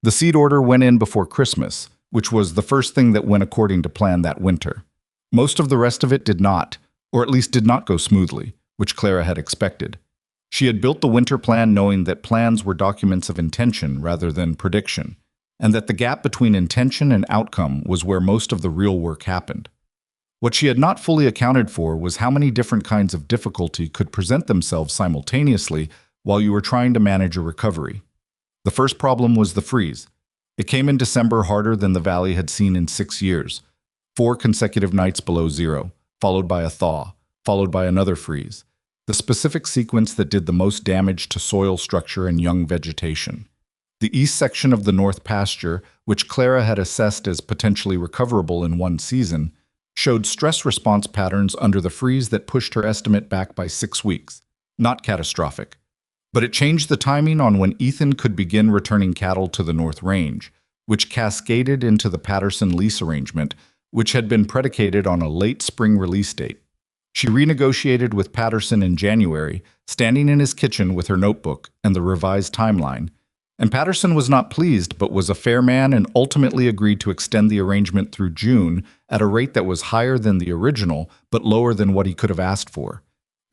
The seed order went in before Christmas, which was the first thing that went according to plan that winter. Most of the rest of it did not, or at least did not go smoothly, which Clara had expected. She had built the winter plan knowing that plans were documents of intention rather than prediction, and that the gap between intention and outcome was where most of the real work happened. What she had not fully accounted for was how many different kinds of difficulty could present themselves simultaneously while you were trying to manage a recovery. The first problem was the freeze. It came in December harder than the valley had seen in 6 years. 4 consecutive nights below zero, followed by a thaw, followed by another freeze. The specific sequence that did the most damage to soil structure and young vegetation. The east section of the North Pasture, which Clara had assessed as potentially recoverable in one season, showed stress response patterns under the freeze that pushed her estimate back by 6 weeks. Not catastrophic. But it changed the timing on when Ethan could begin returning cattle to the North Range, which cascaded into the Patterson lease arrangement, which had been predicated on a late spring release date. She renegotiated with Patterson in January, standing in his kitchen with her notebook and the revised timeline, and Patterson was not pleased but was a fair man and ultimately agreed to extend the arrangement through June at a rate that was higher than the original but lower than what he could have asked for.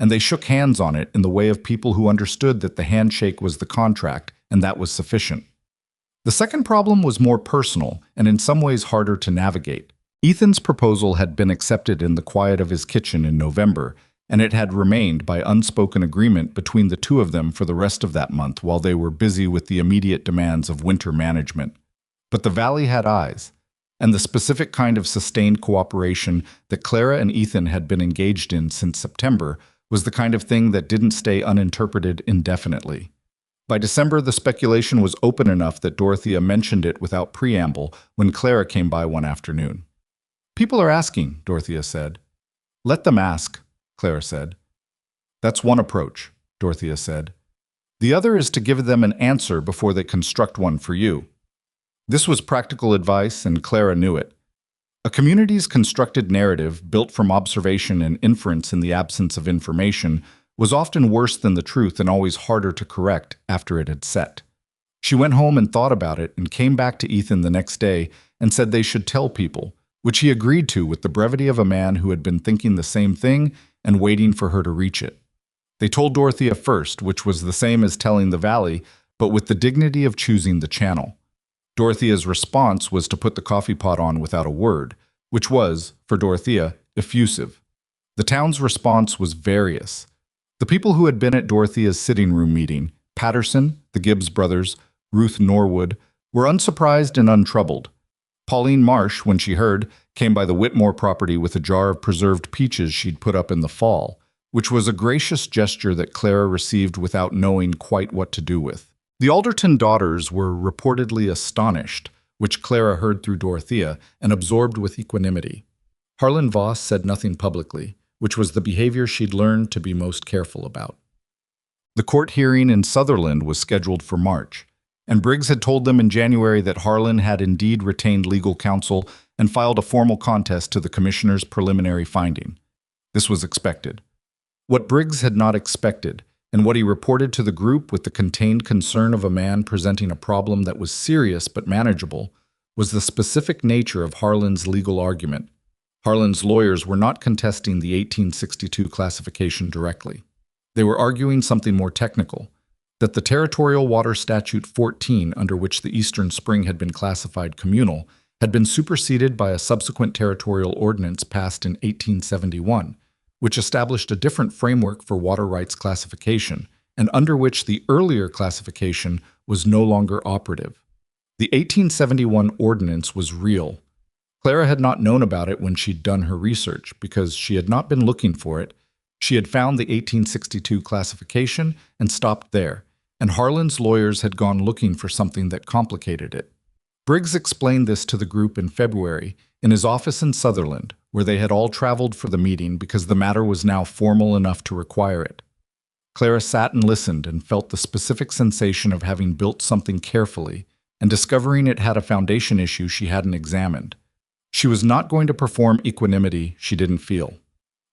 And they shook hands on it in the way of people who understood that the handshake was the contract and that was sufficient. The second problem was more personal and in some ways harder to navigate. Ethan's proposal had been accepted in the quiet of his kitchen in November, and it had remained by unspoken agreement between the two of them for the rest of that month while they were busy with the immediate demands of winter management. But the valley had eyes, and the specific kind of sustained cooperation that Clara and Ethan had been engaged in since September was the kind of thing that didn't stay uninterpreted indefinitely. By December, the speculation was open enough that Dorothea mentioned it without preamble when Clara came by one afternoon. "People are asking," Dorothea said. "Let them ask," Clara said. "That's one approach," Dorothea said. "The other is to give them an answer before they construct one for you." This was practical advice, and Clara knew it. A community's constructed narrative, built from observation and inference in the absence of information, was often worse than the truth and always harder to correct after it had set. She went home and thought about it and came back to Ethan the next day and said they should tell people, which he agreed to with the brevity of a man who had been thinking the same thing and waiting for her to reach it. They told Dorothea first, which was the same as telling the valley, but with the dignity of choosing the channel. Dorothea's response was to put the coffee pot on without a word, which was, for Dorothea, effusive. The town's response was various. The people who had been at Dorothea's sitting room meeting, Patterson, the Gibbs brothers, Ruth Norwood, were unsurprised and untroubled. Pauline Marsh, when she heard, came by the Whitmore property with a jar of preserved peaches she'd put up in the fall, which was a gracious gesture that Clara received without knowing quite what to do with. The Alderton daughters were reportedly astonished, which Clara heard through Dorothea and absorbed with equanimity. Harlan Voss said nothing publicly, which was the behavior she'd learned to be most careful about. The court hearing in Sutherland was scheduled for March, and Briggs had told them in January that Harlan had indeed retained legal counsel and filed a formal contest to the commissioner's preliminary finding. This was expected. What Briggs had not expected, and what he reported to the group with the contained concern of a man presenting a problem that was serious but manageable, was the specific nature of Harlan's legal argument. Harlan's lawyers were not contesting the 1862 classification directly. They were arguing something more technical, that the Territorial Water Statute 14, under which the Eastern Spring had been classified communal, had been superseded by a subsequent territorial ordinance passed in 1871, which established a different framework for water rights classification, and under which the earlier classification was no longer operative. The 1871 ordinance was real. Clara had not known about it when she'd done her research, because she had not been looking for it. She had found the 1862 classification and stopped there, and Harlan's lawyers had gone looking for something that complicated it. Briggs explained this to the group in February in his office in Sutherland, where they had all traveled for the meeting because the matter was now formal enough to require it. Clara sat and listened and felt the specific sensation of having built something carefully and discovering it had a foundation issue she hadn't examined. She was not going to perform equanimity she didn't feel.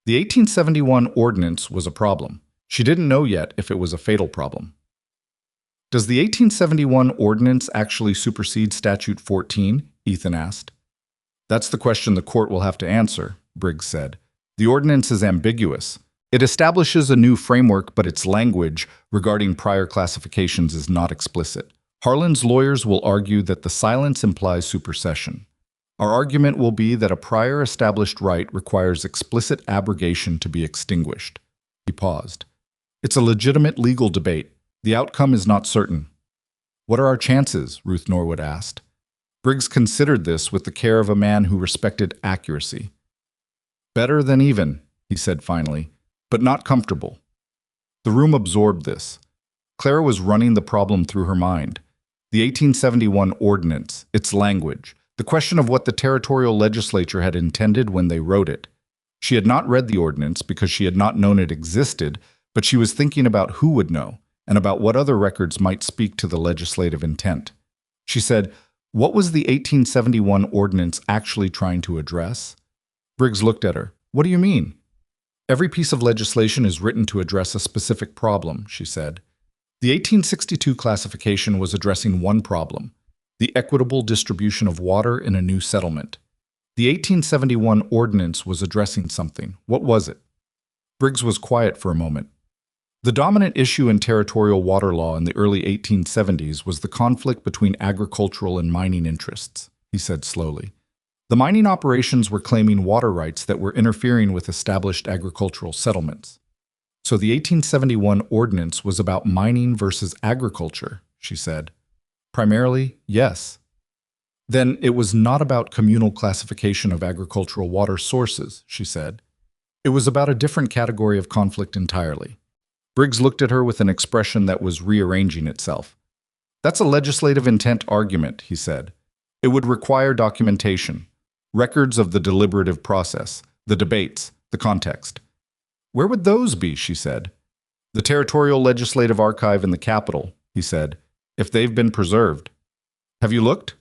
The 1871 ordinance was a problem. She didn't know yet if it was a fatal problem. Does the 1871 ordinance actually supersede Statute 14? Ethan asked. That's the question the court will have to answer, Briggs said. The ordinance is ambiguous. It establishes a new framework, but its language regarding prior classifications is not explicit. Harlan's lawyers will argue that the silence implies supersession. Our argument will be that a prior established right requires explicit abrogation to be extinguished. He paused. It's a legitimate legal debate. The outcome is not certain. What are our chances? Ruth Norwood asked. Briggs considered this with the care of a man who respected accuracy. Better than even, he said finally, but not comfortable. The room absorbed this. Clara was running the problem through her mind. The 1871 ordinance, its language, the question of what the territorial legislature had intended when they wrote it. She had not read the ordinance because she had not known it existed, but she was thinking about who would know and about what other records might speak to the legislative intent. She said, "What was the 1871 ordinance actually trying to address?" Briggs looked at her. "What do you mean?" "Every piece of legislation is written to address a specific problem," she said. The 1862 classification was addressing one problem, the equitable distribution of water in a new settlement. The 1871 ordinance was addressing something. What was it? Briggs was quiet for a moment. The dominant issue in territorial water law in the early 1870s was the conflict between agricultural and mining interests, he said slowly. The mining operations were claiming water rights that were interfering with established agricultural settlements. So the 1871 ordinance was about mining versus agriculture, she said. Primarily, yes. Then it was not about communal classification of agricultural water sources, she said. It was about a different category of conflict entirely. Briggs looked at her with an expression that was rearranging itself. That's a legislative intent argument, he said. It would require documentation, records of the deliberative process, the debates, the context. Where would those be, she said. The Territorial Legislative Archive in the Capitol, he said, if they've been preserved. Have you looked?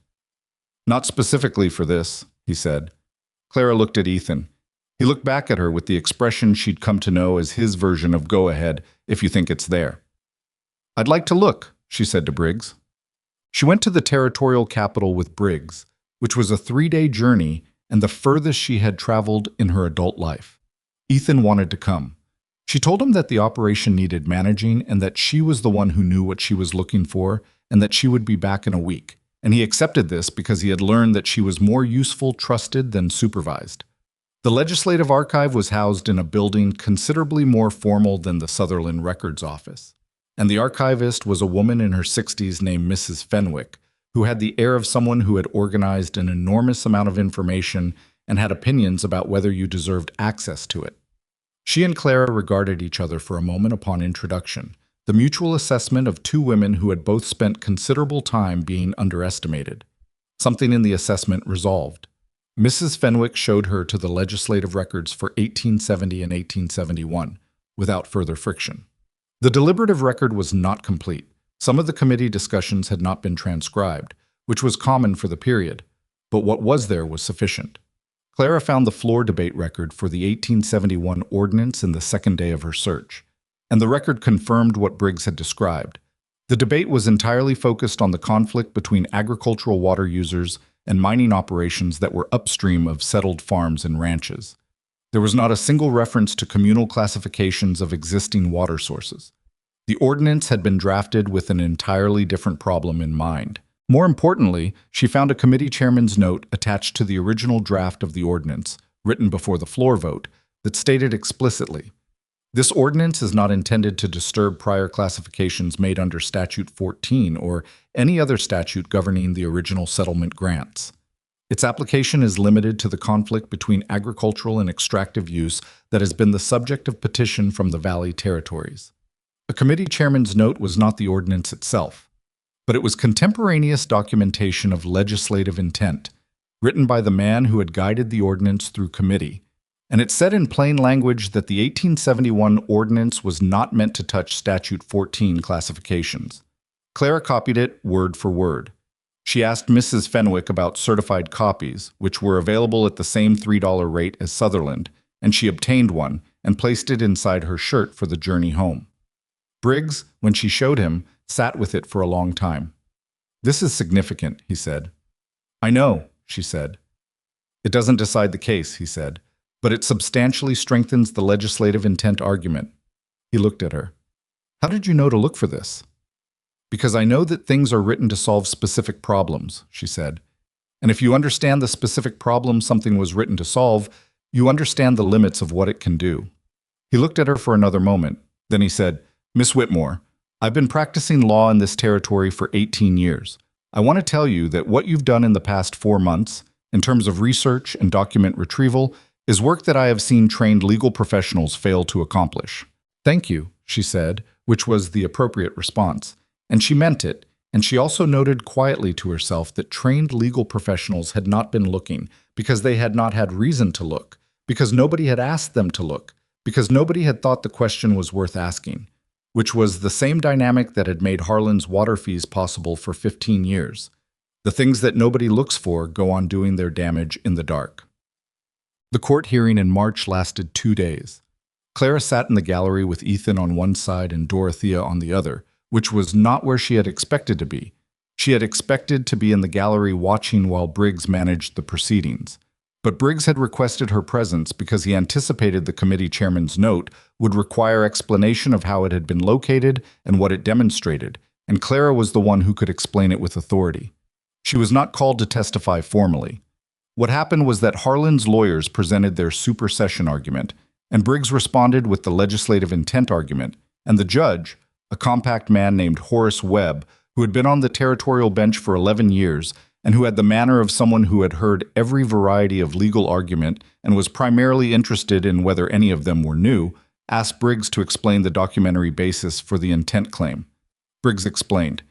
Not specifically for this, he said. Clara looked at Ethan. He looked back at her with the expression she'd come to know as his version of go ahead if you think it's there. I'd like to look, she said to Briggs. She went to the Territorial Capitol with Briggs, which was a 3-day journey and the furthest she had traveled in her adult life. Ethan wanted to come. She told him that the operation needed managing and that she was the one who knew what she was looking for and that she would be back in a week. And he accepted this because he had learned that she was more useful, trusted than supervised. The Legislative Archive was housed in a building considerably more formal than the Sutherland Records Office. And the archivist was a woman in her 60s named Mrs. Fenwick, who had the air of someone who had organized an enormous amount of information and had opinions about whether you deserved access to it. She and Clara regarded each other for a moment upon introduction, the mutual assessment of two women who had both spent considerable time being underestimated. Something in the assessment resolved. Mrs. Fenwick showed her to the legislative records for 1870 and 1871, without further friction. The deliberative record was not complete. Some of the committee discussions had not been transcribed, which was common for the period, but what was there was sufficient. Clara found the floor debate record for the 1871 ordinance in the second day of her search, and the record confirmed what Briggs had described. The debate was entirely focused on the conflict between agricultural water users and mining operations that were upstream of settled farms and ranches. There was not a single reference to communal classifications of existing water sources. The ordinance had been drafted with an entirely different problem in mind. More importantly, she found a committee chairman's note attached to the original draft of the ordinance, written before the floor vote, that stated explicitly, "This ordinance is not intended to disturb prior classifications made under Statute 14 or any other statute governing the original settlement grants. Its application is limited to the conflict between agricultural and extractive use that has been the subject of petition from the Valley Territories." A committee chairman's note was not the ordinance itself, but it was contemporaneous documentation of legislative intent, written by the man who had guided the ordinance through committee, and it said in plain language that the 1871 ordinance was not meant to touch Statute 14 classifications. Clara copied it word for word. She asked Mrs. Fenwick about certified copies, which were available at the same $3 rate as Sutherland, and she obtained one and placed it inside her shirt for the journey home. Briggs, when she showed him, sat with it for a long time. "This is significant," he said. "I know," she said. "It doesn't decide the case," he said, "but it substantially strengthens the legislative intent argument." He looked at her. "How did you know to look for this?" "Because I know that things are written to solve specific problems," she said. "And if you understand the specific problem something was written to solve, you understand the limits of what it can do." He looked at her for another moment. Then he said, "Miss Whitmore, I've been practicing law in this territory for 18 years. I want to tell you that what you've done in the past 4 months, in terms of research and document retrieval, is work that I have seen trained legal professionals fail to accomplish." "Thank you," she said, which was the appropriate response. And she meant it, and she also noted quietly to herself that trained legal professionals had not been looking because they had not had reason to look, because nobody had asked them to look, because nobody had thought the question was worth asking, which was the same dynamic that had made Harlan's water fees possible for 15 years. The things that nobody looks for go on doing their damage in the dark. The court hearing in March lasted 2 days. Clara sat in the gallery with Ethan on one side and Dorothea on the other, which was not where she had expected to be. She had expected to be in the gallery watching while Briggs managed the proceedings. But Briggs had requested her presence because he anticipated the committee chairman's note would require explanation of how it had been located and what it demonstrated, and Clara was the one who could explain it with authority. She was not called to testify formally. What happened was that Harlan's lawyers presented their supersession argument, and Briggs responded with the legislative intent argument, and the judge, a compact man named Horace Webb, who had been on the territorial bench for 11 years, and who had the manner of someone who had heard every variety of legal argument and was primarily interested in whether any of them were new, asked Briggs to explain the documentary basis for the intent claim. Briggs explained.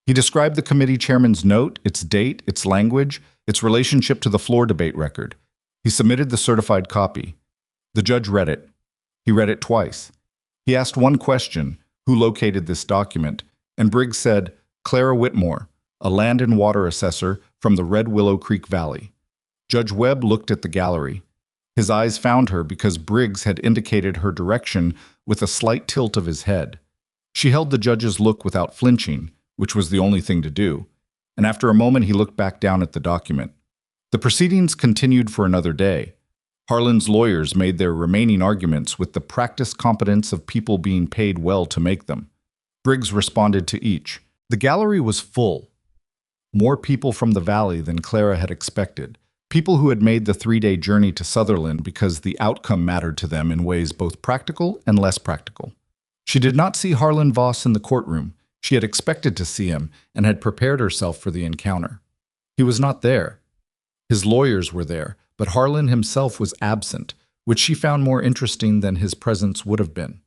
He described the committee chairman's note, its date, its language, its relationship to the floor debate record. He submitted the certified copy. The judge read it. He read it twice. He asked one question, who located this document, and Briggs said, "Clara Whitmore, a land and water assessor from the Red Willow Creek Valley." Judge Webb looked at the gallery. His eyes found her because Briggs had indicated her direction with a slight tilt of his head. She held the judge's look without flinching, which was the only thing to do, and after a moment he looked back down at the document. The proceedings continued for another day. Harlan's lawyers made their remaining arguments with the practiced competence of people being paid well to make them. Briggs responded to each. The gallery was full. More people from the valley than Clara had expected, people who had made the 3-day journey to Sutherland because the outcome mattered to them in ways both practical and less practical. She did not see Harlan Voss in the courtroom. She had expected to see him and had prepared herself for the encounter. He was not there. His lawyers were there, but Harlan himself was absent, which she found more interesting than his presence would have been.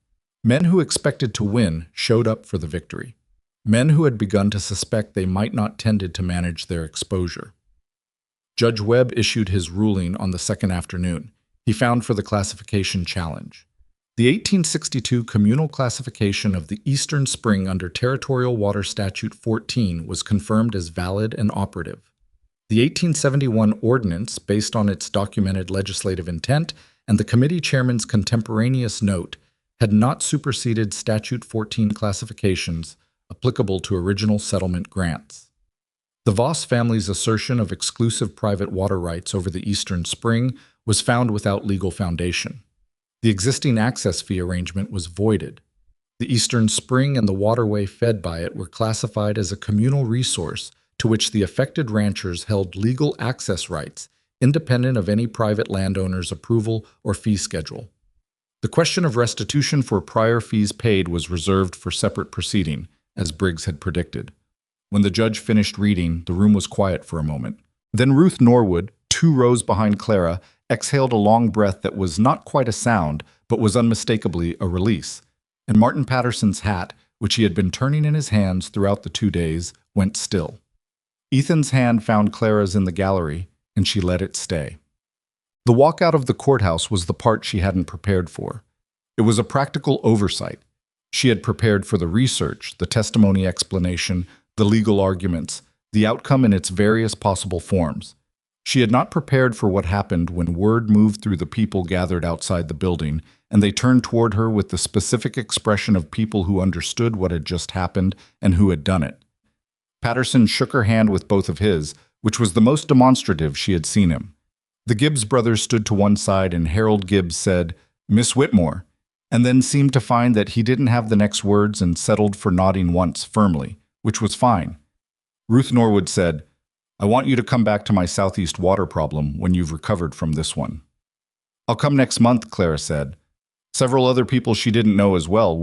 Men who expected to win showed up for the victory. Men who had begun to suspect they might not tended to manage their exposure. Judge Webb issued his ruling on the second afternoon. He found for the classification challenge. The 1862 communal classification of the Eastern Spring under Territorial Water Statute 14 was confirmed as valid and operative. The 1871 ordinance, based on its documented legislative intent and the committee chairman's contemporaneous note, had not superseded Statute 14 classifications applicable to original settlement grants. The Voss family's assertion of exclusive private water rights over the Eastern Spring was found without legal foundation. The existing access fee arrangement was voided. The Eastern Spring and the waterway fed by it were classified as a communal resource to which the affected ranchers held legal access rights, independent of any private landowner's approval or fee schedule. The question of restitution for prior fees paid was reserved for separate proceeding, as Briggs had predicted. When the judge finished reading, the room was quiet for a moment. Then Ruth Norwood, 2 rows behind Clara, exhaled a long breath that was not quite a sound, but was unmistakably a release. And Martin Patterson's hat, which he had been turning in his hands throughout the 2 days, went still. Ethan's hand found Clara's in the gallery, and she let it stay. The walk out of the courthouse was the part she hadn't prepared for. It was a practical oversight. She had prepared for the research, the testimony explanation, the legal arguments, the outcome in its various possible forms. She had not prepared for what happened when word moved through the people gathered outside the building, and they turned toward her with the specific expression of people who understood what had just happened and who had done it. Patterson shook her hand with both of his, which was the most demonstrative she had seen him. The Gibbs brothers stood to one side, and Harold Gibbs said, "Miss Whitmore," and then seemed to find that he didn't have the next words and settled for nodding once firmly, which was fine. Ruth Norwood said, "I want you to come back to my southeast water problem when you've recovered from this one." "I'll come next month," Clara said. Several other people she didn't know as well,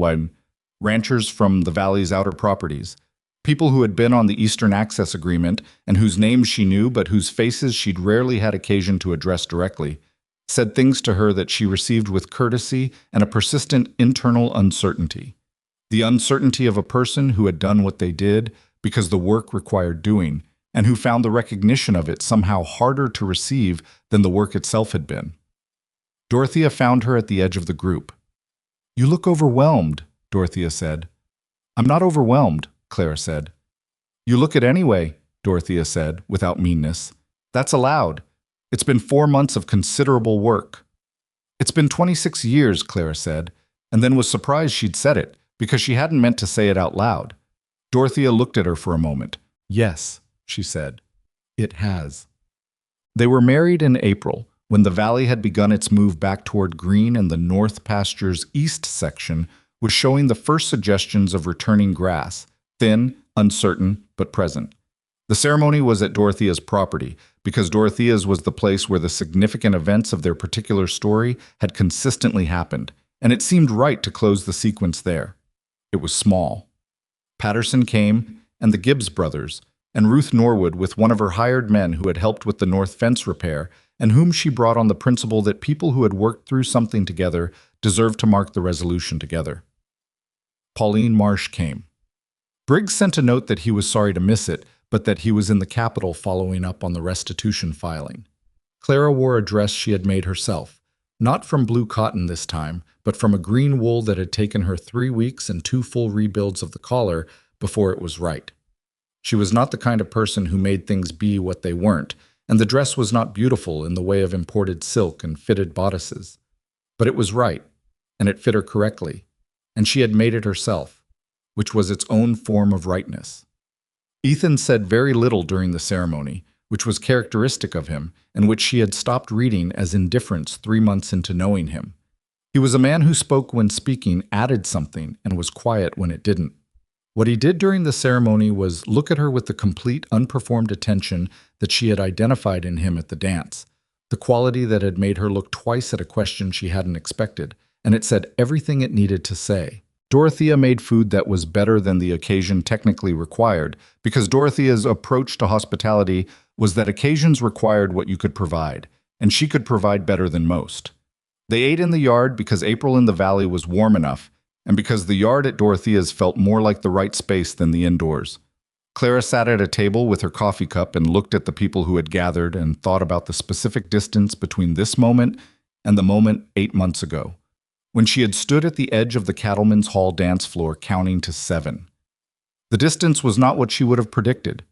ranchers from the valley's outer properties, people who had been on the Eastern Access Agreement and whose names she knew but whose faces she'd rarely had occasion to address directly, said things to her that she received with courtesy and a persistent internal uncertainty. The uncertainty of a person who had done what they did because the work required doing, and who found the recognition of it somehow harder to receive than the work itself had been. Dorothea found her at the edge of the group. "You look overwhelmed," Dorothea said. "I'm not overwhelmed," Clara said. "You look it anyway," Dorothea said, without meanness. "That's allowed. It's been 4 months of considerable work." "It's been 26 years," Clara said, and then was surprised she'd said it, because she hadn't meant to say it out loud. Dorothea looked at her for a moment. "Yes," she said. "It has." They were married in April, when the valley had begun its move back toward green and the North Pasture's east section was showing the first suggestions of returning grass, thin, uncertain, but present. The ceremony was at Dorothea's property, because Dorothea's was the place where the significant events of their particular story had consistently happened, and it seemed right to close the sequence there. It was small. Patterson came, and the Gibbs brothers, and Ruth Norwood with one of her hired men who had helped with the north fence repair, and whom she brought on the principle that people who had worked through something together deserved to mark the resolution together. Pauline Marsh came. Briggs sent a note that he was sorry to miss it, but that he was in the capital following up on the restitution filing. Clara wore a dress she had made herself, not from blue cotton this time, but from a green wool that had taken her 3 weeks and 2 full rebuilds of the collar before it was right. She was not the kind of person who made things be what they weren't, and the dress was not beautiful in the way of imported silk and fitted bodices. But it was right, and it fit her correctly, and she had made it herself, which was its own form of rightness. Ethan said very little during the ceremony, which was characteristic of him, and which she had stopped reading as indifference 3 months into knowing him. He was a man who spoke when speaking added something and was quiet when it didn't. What he did during the ceremony was look at her with the complete, unperformed attention that she had identified in him at the dance, the quality that had made her look twice at a question she hadn't expected, and it said everything it needed to say. Dorothea made food that was better than the occasion technically required, because Dorothea's approach to hospitality was that occasions required what you could provide, and she could provide better than most. They ate in the yard because April in the valley was warm enough, and because the yard at Dorothea's felt more like the right space than the indoors. Clara sat at a table with her coffee cup and looked at the people who had gathered and thought about the specific distance between this moment and the moment 8 months ago, when she had stood at the edge of the Cattleman's Hall dance floor counting to 7. The distance was not what she would have predicted.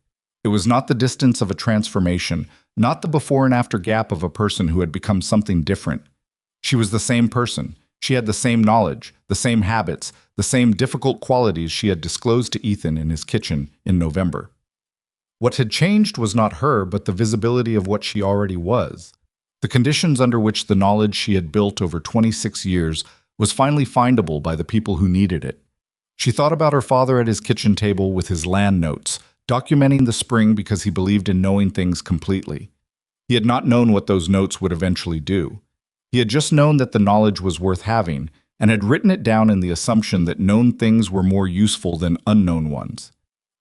It was not the distance of a transformation, not the before and after gap of a person who had become something different. She was the same person. She had the same knowledge, the same habits, the same difficult qualities she had disclosed to Ethan in his kitchen in November. What had changed was not her, but the visibility of what she already was. The conditions under which the knowledge she had built over 26 years was finally findable by the people who needed it. She thought about her father at his kitchen table with his land notes, documenting the spring because he believed in knowing things completely. He had not known what those notes would eventually do. He had just known that the knowledge was worth having, and had written it down in the assumption that known things were more useful than unknown ones.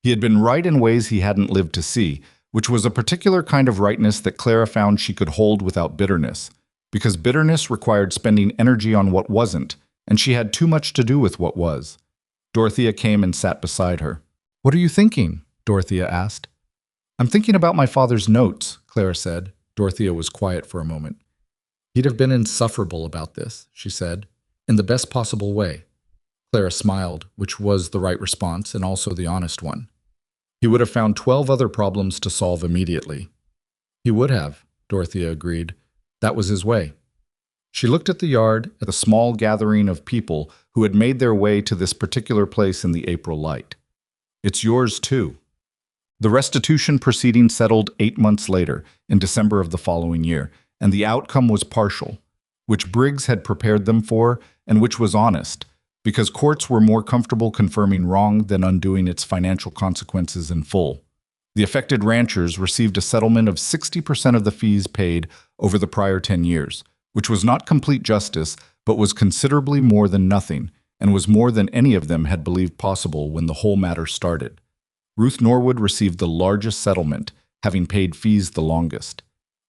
He had been right in ways he hadn't lived to see, which was a particular kind of rightness that Clara found she could hold without bitterness, because bitterness required spending energy on what wasn't, and she had too much to do with what was. Dorothea came and sat beside her. "What are you thinking?" Dorothea asked. "I'm thinking about my father's notes," Clara said. Dorothea was quiet for a moment. "He'd have been insufferable about this," she said, "in the best possible way." Clara smiled, which was the right response and also the honest one. "He would have found 12 other problems to solve immediately." He would have, Dorothea agreed. That was his way. She looked at the yard, at the small gathering of people who had made their way to this particular place in the April light. It's yours, too. The restitution proceeding settled 8 months later, in December of the following year, and the outcome was partial, which Briggs had prepared them for, and which was honest, because courts were more comfortable confirming wrong than undoing its financial consequences in full. The affected ranchers received a settlement of 60% of the fees paid over the prior 10 years, which was not complete justice, but was considerably more than nothing, and was more than any of them had believed possible when the whole matter started. Ruth Norwood received the largest settlement, having paid fees the longest.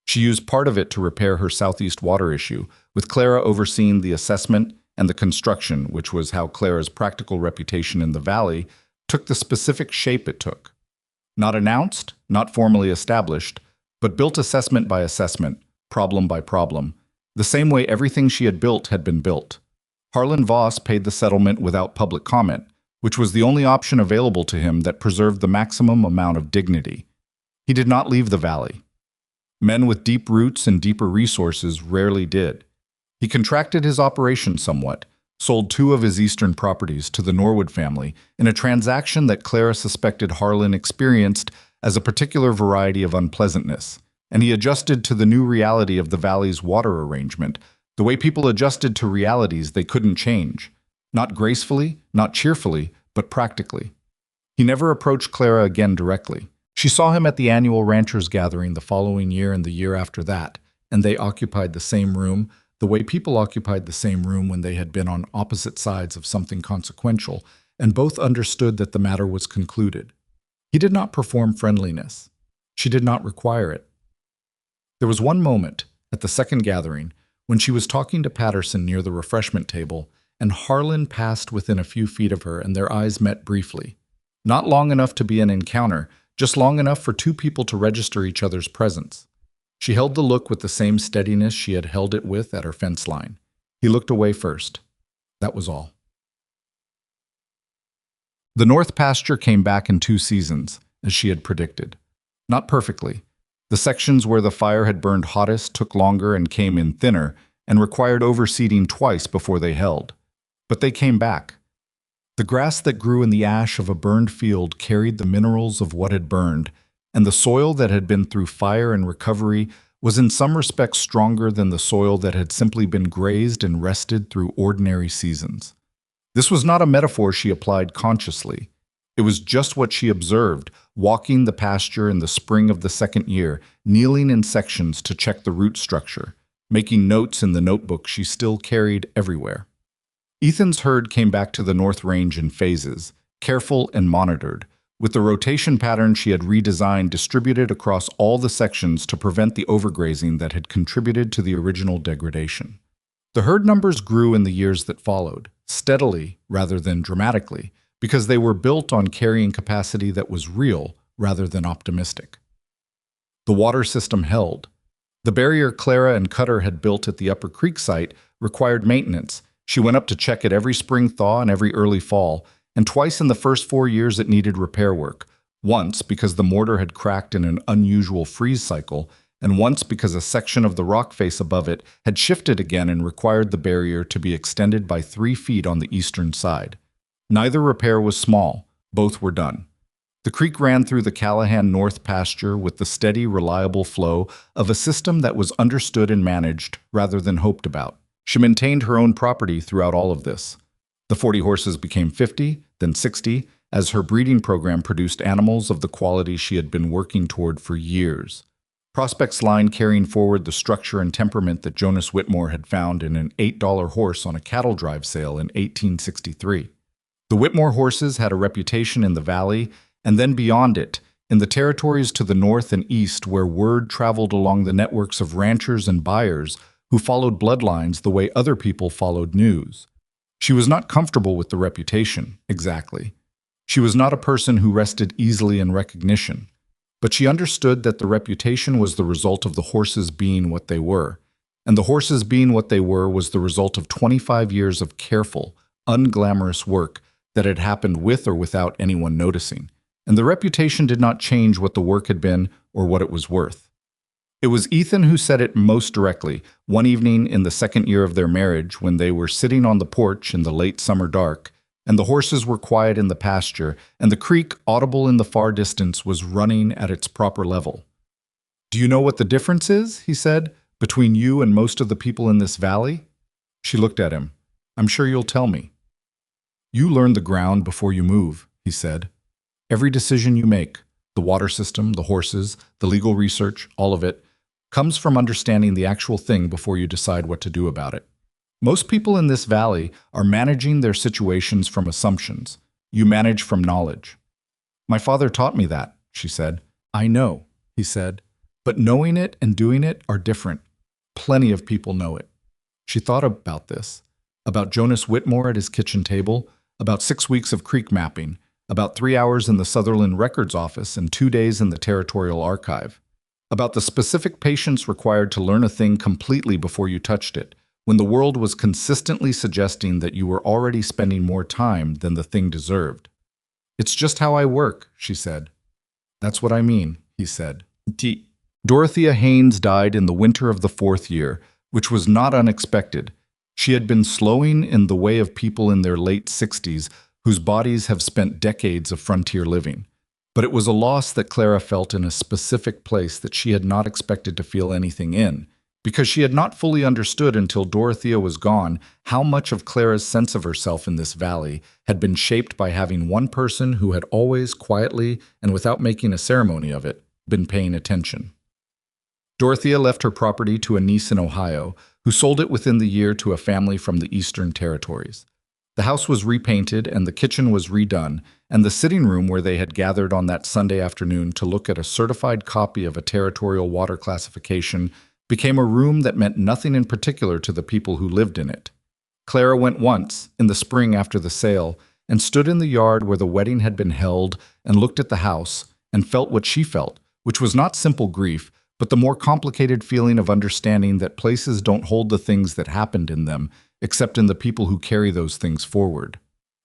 She used part of it to repair her southeast water issue, with Clara overseeing the assessment and the construction, which was how Clara's practical reputation in the valley took the specific shape it took. Not announced, not formally established, but built assessment by assessment, problem by problem, the same way everything she had been built. Harlan Voss paid the settlement without public comment, which was the only option available to him that preserved the maximum amount of dignity. He did not leave the valley. Men with deep roots and deeper resources rarely did. He contracted his operation somewhat, sold 2 of his eastern properties to the Norwood family in a transaction that Clara suspected Harlan experienced as a particular variety of unpleasantness, and he adjusted to the new reality of the valley's water arrangement, the way people adjusted to realities they couldn't change, not gracefully, not cheerfully, but practically. He never approached Clara again directly. She saw him at the annual ranchers' gathering the following year and the year after that, and they occupied the same room, the way people occupied the same room when they had been on opposite sides of something consequential, and both understood that the matter was concluded. He did not perform friendliness. She did not require it. There was one moment, at the second gathering, when she was talking to Patterson near the refreshment table, and Harlan passed within a few feet of her and their eyes met briefly. Not long enough to be an encounter, just long enough for 2 people to register each other's presence. She held the look with the same steadiness she had held it with at her fence line. He looked away first. That was all. The north pasture came back in 2 seasons, as she had predicted. Not perfectly. The sections where the fire had burned hottest took longer and came in thinner, and required overseeding twice before they held. But they came back. The grass that grew in the ash of a burned field carried the minerals of what had burned, and the soil that had been through fire and recovery was in some respects stronger than the soil that had simply been grazed and rested through ordinary seasons. This was not a metaphor she applied consciously. It was just what she observed, walking the pasture in the spring of the second year, kneeling in sections to check the root structure, making notes in the notebook she still carried everywhere. Ethan's herd came back to the North Range in phases, careful and monitored, with the rotation pattern she had redesigned distributed across all the sections to prevent the overgrazing that had contributed to the original degradation. The herd numbers grew in the years that followed, steadily rather than dramatically, because they were built on carrying capacity that was real rather than optimistic. The water system held. The barrier Clara and Cutter had built at the Upper Creek site required maintenance. She went up to check it every spring thaw and every early fall, and twice in the first 4 years it needed repair work, once because the mortar had cracked in an unusual freeze cycle, and once because a section of the rock face above it had shifted again and required the barrier to be extended by 3 feet on the eastern side. Neither repair was small, both were done. The creek ran through the Callahan North pasture with the steady, reliable flow of a system that was understood and managed rather than hoped about. She maintained her own property throughout all of this. The 40 horses became 50, then 60, as her breeding program produced animals of the quality she had been working toward for years. Prospect's line carrying forward the structure and temperament that Jonas Whitmore had found in an $8 horse on a cattle drive sale in 1863. The Whitmore horses had a reputation in the valley, and then beyond it, in the territories to the north and east where word traveled along the networks of ranchers and buyers who followed bloodlines the way other people followed news. She was not comfortable with the reputation, exactly. She was not a person who rested easily in recognition, but she understood that the reputation was the result of the horses being what they were, and the horses being what they were was the result of 25 years of careful, unglamorous work that had happened with or without anyone noticing, and the reputation did not change what the work had been or what it was worth. It was Ethan who said it most directly, one evening in the second year of their marriage when they were sitting on the porch in the late summer dark, and the horses were quiet in the pasture, and the creek, audible in the far distance, was running at its proper level. "Do you know what the difference is," he said, "between you and most of the people in this valley?" She looked at him. "I'm sure you'll tell me." "You learn the ground before you move," he said. "Every decision you make, the water system, the horses, the legal research, all of it, comes from understanding the actual thing before you decide what to do about it. Most people in this valley are managing their situations from assumptions. You manage from knowledge." "My father taught me that," she said. "I know," he said. "But knowing it and doing it are different. Plenty of people know it." She thought about this, about Jonas Whitmore at his kitchen table, about 6 weeks of creek mapping, about 3 hours in the Sutherland Records office and 2 days in the Territorial Archive, about the specific patience required to learn a thing completely before you touched it, when the world was consistently suggesting that you were already spending more time than the thing deserved. "It's just how I work," she said. "That's what I mean," he said. Dorothea Haynes died in the winter of the 4th year, which was not unexpected. She had been slowing in the way of people in their late 60s whose bodies have spent decades of frontier living. But it was a loss that Clara felt in a specific place that she had not expected to feel anything in, because she had not fully understood until Dorothea was gone how much of Clara's sense of herself in this valley had been shaped by having one person who had always quietly and without making a ceremony of it been paying attention. Dorothea left her property to a niece in Ohio, who sold it within the year to a family from the Eastern Territories. The house was repainted and the kitchen was redone, and the sitting room where they had gathered on that Sunday afternoon to look at a certified copy of a territorial water classification became a room that meant nothing in particular to the people who lived in it. Clara went once, in the spring after the sale, and stood in the yard where the wedding had been held and looked at the house and felt what she felt, which was not simple grief, but the more complicated feeling of understanding that places don't hold the things that happened in them, except in the people who carry those things forward.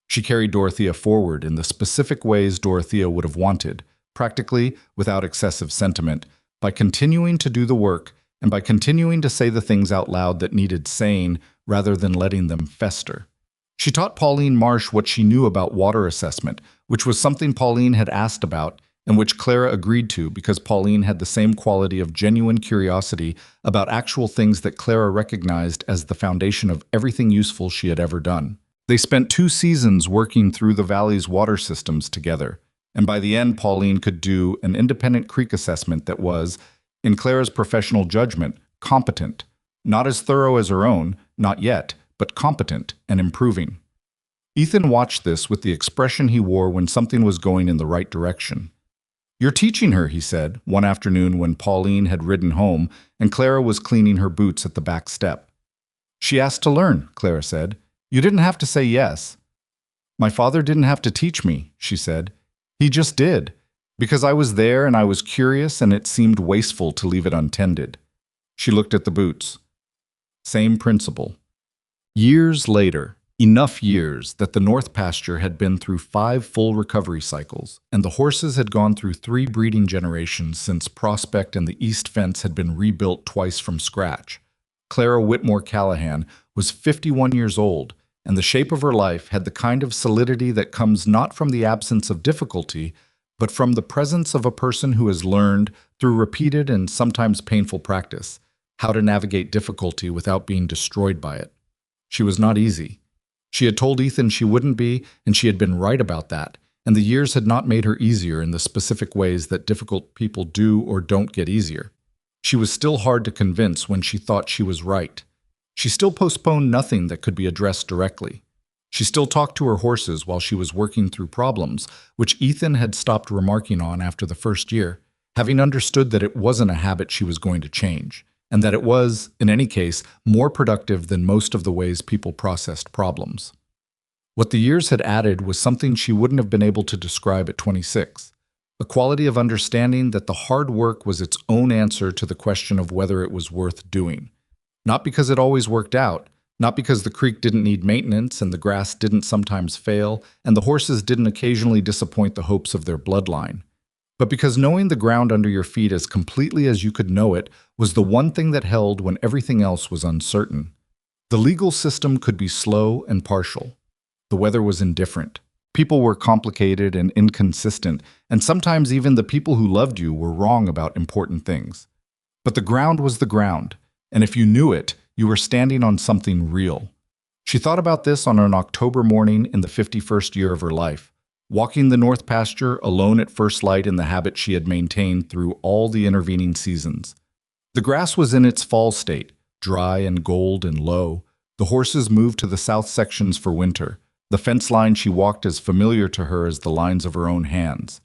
She carried Dorothea forward in the specific ways Dorothea would have wanted, practically without excessive sentiment, by continuing to do the work and by continuing to say the things out loud that needed saying rather than letting them fester. She taught Pauline Marsh what she knew about water assessment, which was something Pauline had asked about and which Clara agreed to because Pauline had the same quality of genuine curiosity about actual things that Clara recognized as the foundation of everything useful she had ever done. They spent 2 seasons working through the valley's water systems together, and by the end Pauline could do an independent creek assessment that was, in Clara's professional judgment, competent. Not as thorough as her own, not yet, but competent and improving. Ethan watched this with the expression he wore when something was going in the right direction. "You're teaching her," he said, one afternoon when Pauline had ridden home and Clara was cleaning her boots at the back step. "She asked to learn," Clara said. "You didn't have to say yes." "My father didn't have to teach me," she said. "He just did, because I was there and I was curious and it seemed wasteful to leave it untended." She looked at the boots. Same principle. Years later, enough years that the North Pasture had been through 5 full recovery cycles, and the horses had gone through 3 breeding generations since Prospect and the East Fence had been rebuilt twice from scratch. Clara Whitmore Callahan was 51 years old, and the shape of her life had the kind of solidity that comes not from the absence of difficulty, but from the presence of a person who has learned, through repeated and sometimes painful practice, how to navigate difficulty without being destroyed by it. She was not easy. She had told Ethan she wouldn't be, and she had been right about that, and the years had not made her easier in the specific ways that difficult people do or don't get easier. She was still hard to convince when she thought she was right. She still postponed nothing that could be addressed directly. She still talked to her horses while she was working through problems, which Ethan had stopped remarking on after the first year, having understood that it wasn't a habit she was going to change, and that it was, in any case, more productive than most of the ways people processed problems. What the years had added was something she wouldn't have been able to describe at 26, a quality of understanding that the hard work was its own answer to the question of whether it was worth doing. Not because it always worked out, not because the creek didn't need maintenance and the grass didn't sometimes fail and the horses didn't occasionally disappoint the hopes of their bloodline, but because knowing the ground under your feet as completely as you could know it was the one thing that held when everything else was uncertain. The legal system could be slow and partial. The weather was indifferent. People were complicated and inconsistent, and sometimes even the people who loved you were wrong about important things. But the ground was the ground, and if you knew it, you were standing on something real. She thought about this on an October morning in the 51st year of her life, walking the North Pasture alone at first light in the habit she had maintained through all the intervening seasons. The grass was in its fall state, dry and gold and low. The horses moved to the south sections for winter. The fence line she walked as familiar to her as the lines of her own hands.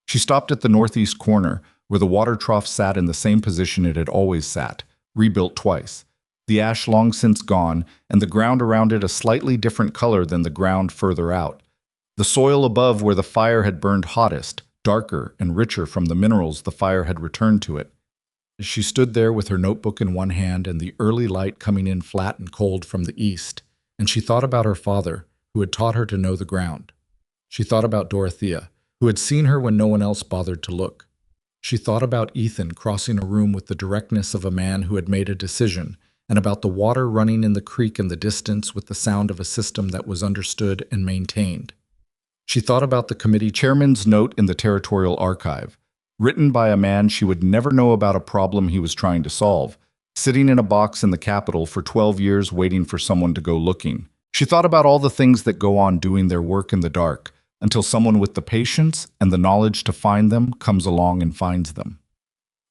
She stopped at the northeast corner, where the water trough sat in the same position it had always sat, rebuilt twice. The ash long since gone, and the ground around it a slightly different color than the ground further out. The soil above where the fire had burned hottest, darker and richer from the minerals the fire had returned to it. She stood there with her notebook in one hand and the early light coming in flat and cold from the east, and she thought about her father, who had taught her to know the ground. She thought about Dorothea, who had seen her when no one else bothered to look. She thought about Ethan crossing a room with the directness of a man who had made a decision, and about the water running in the creek in the distance with the sound of a system that was understood and maintained. She thought about the committee chairman's note in the territorial archive, written by a man she would never know about a problem he was trying to solve, sitting in a box in the Capitol for 12 years waiting for someone to go looking. She thought about all the things that go on doing their work in the dark, until someone with the patience and the knowledge to find them comes along and finds them.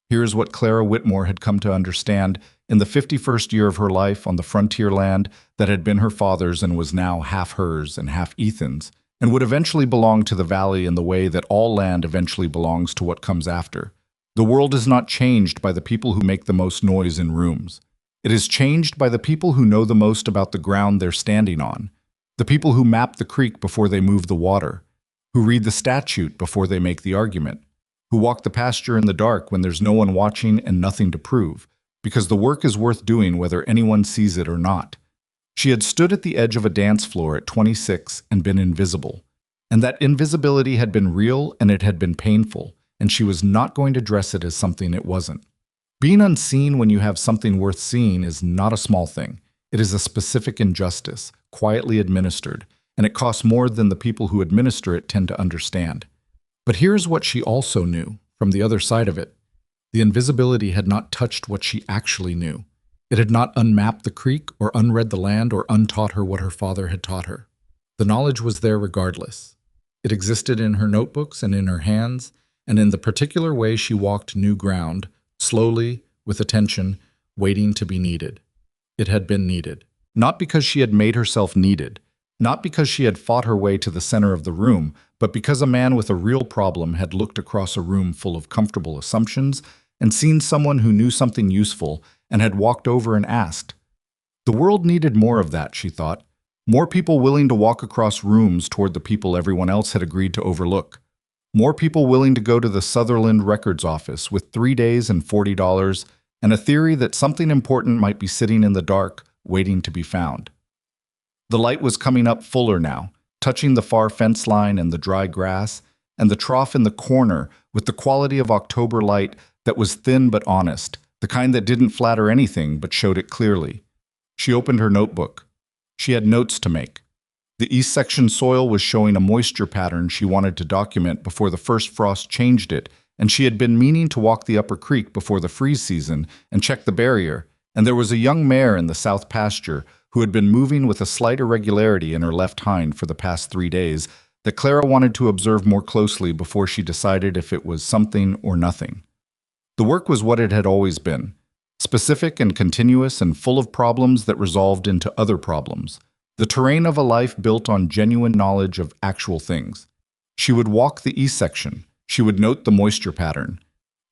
Here is what Clara Whitmore had come to understand in the 51st year of her life on the frontier land that had been her father's and was now half hers and half Ethan's, and would eventually belong to the valley in the way that all land eventually belongs to what comes after. The world is not changed by the people who make the most noise in rooms. It is changed by the people who know the most about the ground they're standing on, the people who map the creek before they move the water, who read the statute before they make the argument, who walk the pasture in the dark when there's no one watching and nothing to prove, because the work is worth doing whether anyone sees it or not. She had stood at the edge of a dance floor at 26 and been invisible, and that invisibility had been real and it had been painful, and she was not going to dress it as something it wasn't. Being unseen when you have something worth seeing is not a small thing. It is a specific injustice, quietly administered, and it costs more than the people who administer it tend to understand. But here's what she also knew, from the other side of it. The invisibility had not touched what she actually knew. It had not unmapped the creek or unread the land or untaught her what her father had taught her. The knowledge was there regardless. It existed in her notebooks and in her hands, and in the particular way she walked new ground, slowly, with attention, waiting to be needed. It had been needed. Not because she had made herself needed, not because she had fought her way to the center of the room, but because a man with a real problem had looked across a room full of comfortable assumptions and seen someone who knew something useful and had walked over and asked. The world needed more of that, she thought. More people willing to walk across rooms toward the people everyone else had agreed to overlook. More people willing to go to the Sutherland Records office with 3 days and $40 and a theory that something important might be sitting in the dark, waiting to be found. The light was coming up fuller now, touching the far fence line and the dry grass, and the trough in the corner with the quality of October light that was thin but honest, the kind that didn't flatter anything but showed it clearly. She opened her notebook. She had notes to make. The east section soil was showing a moisture pattern she wanted to document before the first frost changed it, and she had been meaning to walk the upper creek before the freeze season and check the barrier, and there was a young mare in the south pasture who had been moving with a slight irregularity in her left hind for the past 3 days that Clara wanted to observe more closely before she decided if it was something or nothing. The work was what it had always been, specific and continuous and full of problems that resolved into other problems. The terrain of a life built on genuine knowledge of actual things. She would walk the east section. She would note the moisture pattern.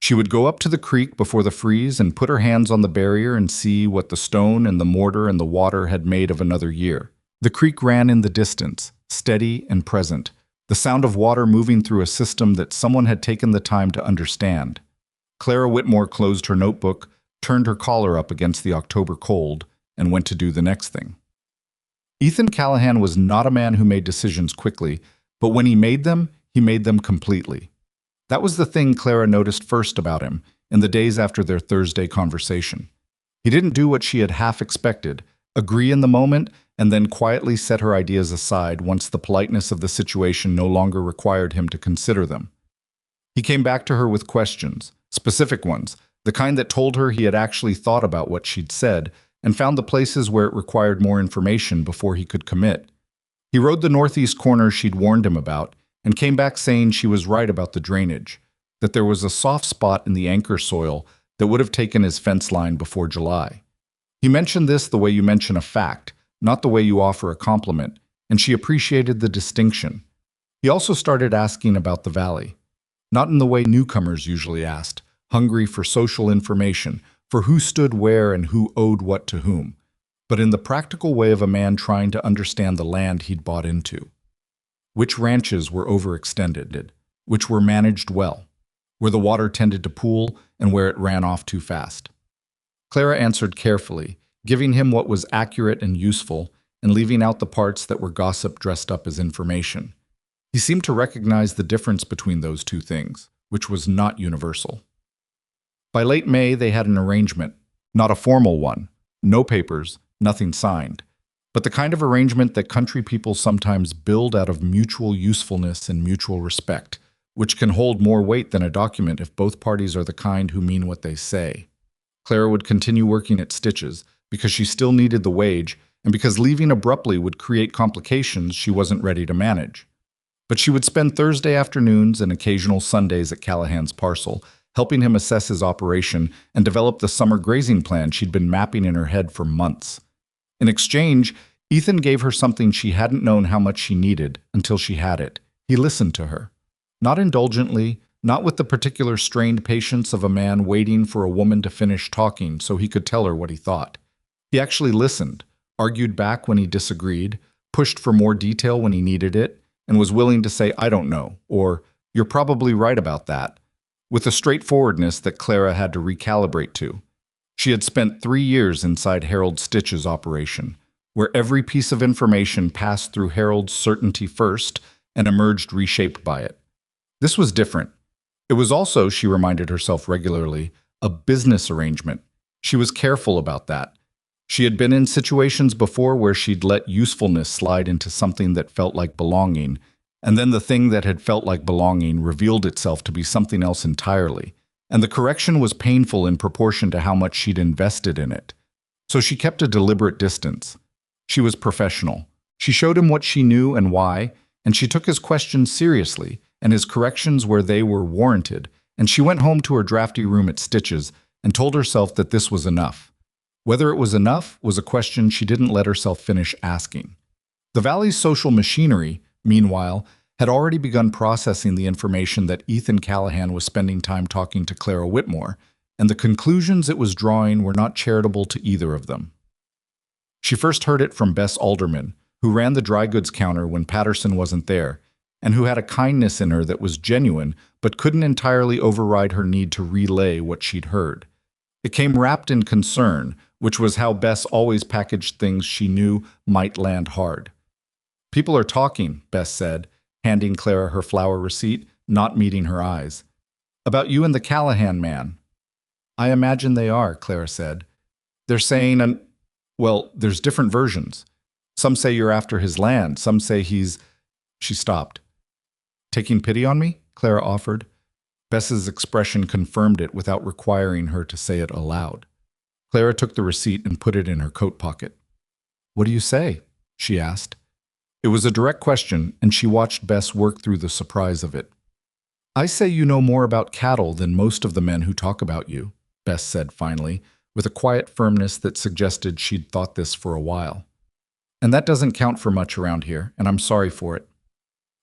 She would go up to the creek before the freeze and put her hands on the barrier and see what the stone and the mortar and the water had made of another year. The creek ran in the distance, steady and present, the sound of water moving through a system that someone had taken the time to understand. Clara Whitmore closed her notebook, turned her collar up against the October cold, and went to do the next thing. Ethan Callahan was not a man who made decisions quickly, but when he made them completely. That was the thing Clara noticed first about him in the days after their Thursday conversation. He didn't do what she had half expected, agree in the moment, and then quietly set her ideas aside once the politeness of the situation no longer required him to consider them. He came back to her with questions, specific ones, the kind that told her he had actually thought about what she'd said and found the places where it required more information before he could commit. He rode the northeast corner she'd warned him about and came back saying she was right about the drainage, that there was a soft spot in the anchor soil that would have taken his fence line before July. He mentioned this the way you mention a fact, not the way you offer a compliment, and she appreciated the distinction. He also started asking about the valley, not in the way newcomers usually asked, hungry for social information, for who stood where and who owed what to whom, but in the practical way of a man trying to understand the land he'd bought into. Which ranches were overextended, which were managed well, where the water tended to pool and where it ran off too fast. Clara answered carefully, giving him what was accurate and useful, and leaving out the parts that were gossip dressed up as information. He seemed to recognize the difference between those two things, which was not universal. By late May, they had an arrangement, not a formal one, no papers, nothing signed, but the kind of arrangement that country people sometimes build out of mutual usefulness and mutual respect, which can hold more weight than a document if both parties are the kind who mean what they say. Clara would continue working at Stitches because she still needed the wage and because leaving abruptly would create complications she wasn't ready to manage. But she would spend Thursday afternoons and occasional Sundays at Callahan's parcel, helping him assess his operation and develop the summer grazing plan she'd been mapping in her head for months. In exchange, Ethan gave her something she hadn't known how much she needed until she had it. He listened to her. Not indulgently, not with the particular strained patience of a man waiting for a woman to finish talking so he could tell her what he thought. He actually listened, argued back when he disagreed, pushed for more detail when he needed it, and was willing to say, "I don't know," or "You're probably right about that," with a straightforwardness that Clara had to recalibrate to. She had spent 3 years inside Harold Stitch's operation, where every piece of information passed through Harold's certainty first and emerged reshaped by it. This was different. It was also, she reminded herself regularly, a business arrangement. She was careful about that. She had been in situations before where she'd let usefulness slide into something that felt like belonging, and then the thing that had felt like belonging revealed itself to be something else entirely, and the correction was painful in proportion to how much she'd invested in it. So she kept a deliberate distance. She was professional. She showed him what she knew and why, and she took his questions seriously and his corrections where they were warranted, and she went home to her drafty room at Stitches and told herself that this was enough. Whether it was enough was a question she didn't let herself finish asking. The Valley's social machinery, meanwhile, had already begun processing the information that Ethan Callahan was spending time talking to Clara Whitmore, and the conclusions it was drawing were not charitable to either of them. She first heard it from Bess Alderman, who ran the dry goods counter when Patterson wasn't there, and who had a kindness in her that was genuine but couldn't entirely override her need to relay what she'd heard. It came wrapped in concern, which was how Bess always packaged things she knew might land hard. "People are talking," Bess said, handing Clara her flour receipt, not meeting her eyes. "About you and the Callahan man." "I imagine they are," Clara said. "They're saying, well, there's different versions. Some say you're after his land, some say he's—" She stopped. "Taking pity on me?" Clara offered. Bess's expression confirmed it without requiring her to say it aloud. Clara took the receipt and put it in her coat pocket. "What do you say?" she asked. It was a direct question, and she watched Bess work through the surprise of it. "I say you know more about cattle than most of the men who talk about you," Bess said finally, with a quiet firmness that suggested she'd thought this for a while. "And that doesn't count for much around here, and I'm sorry for it."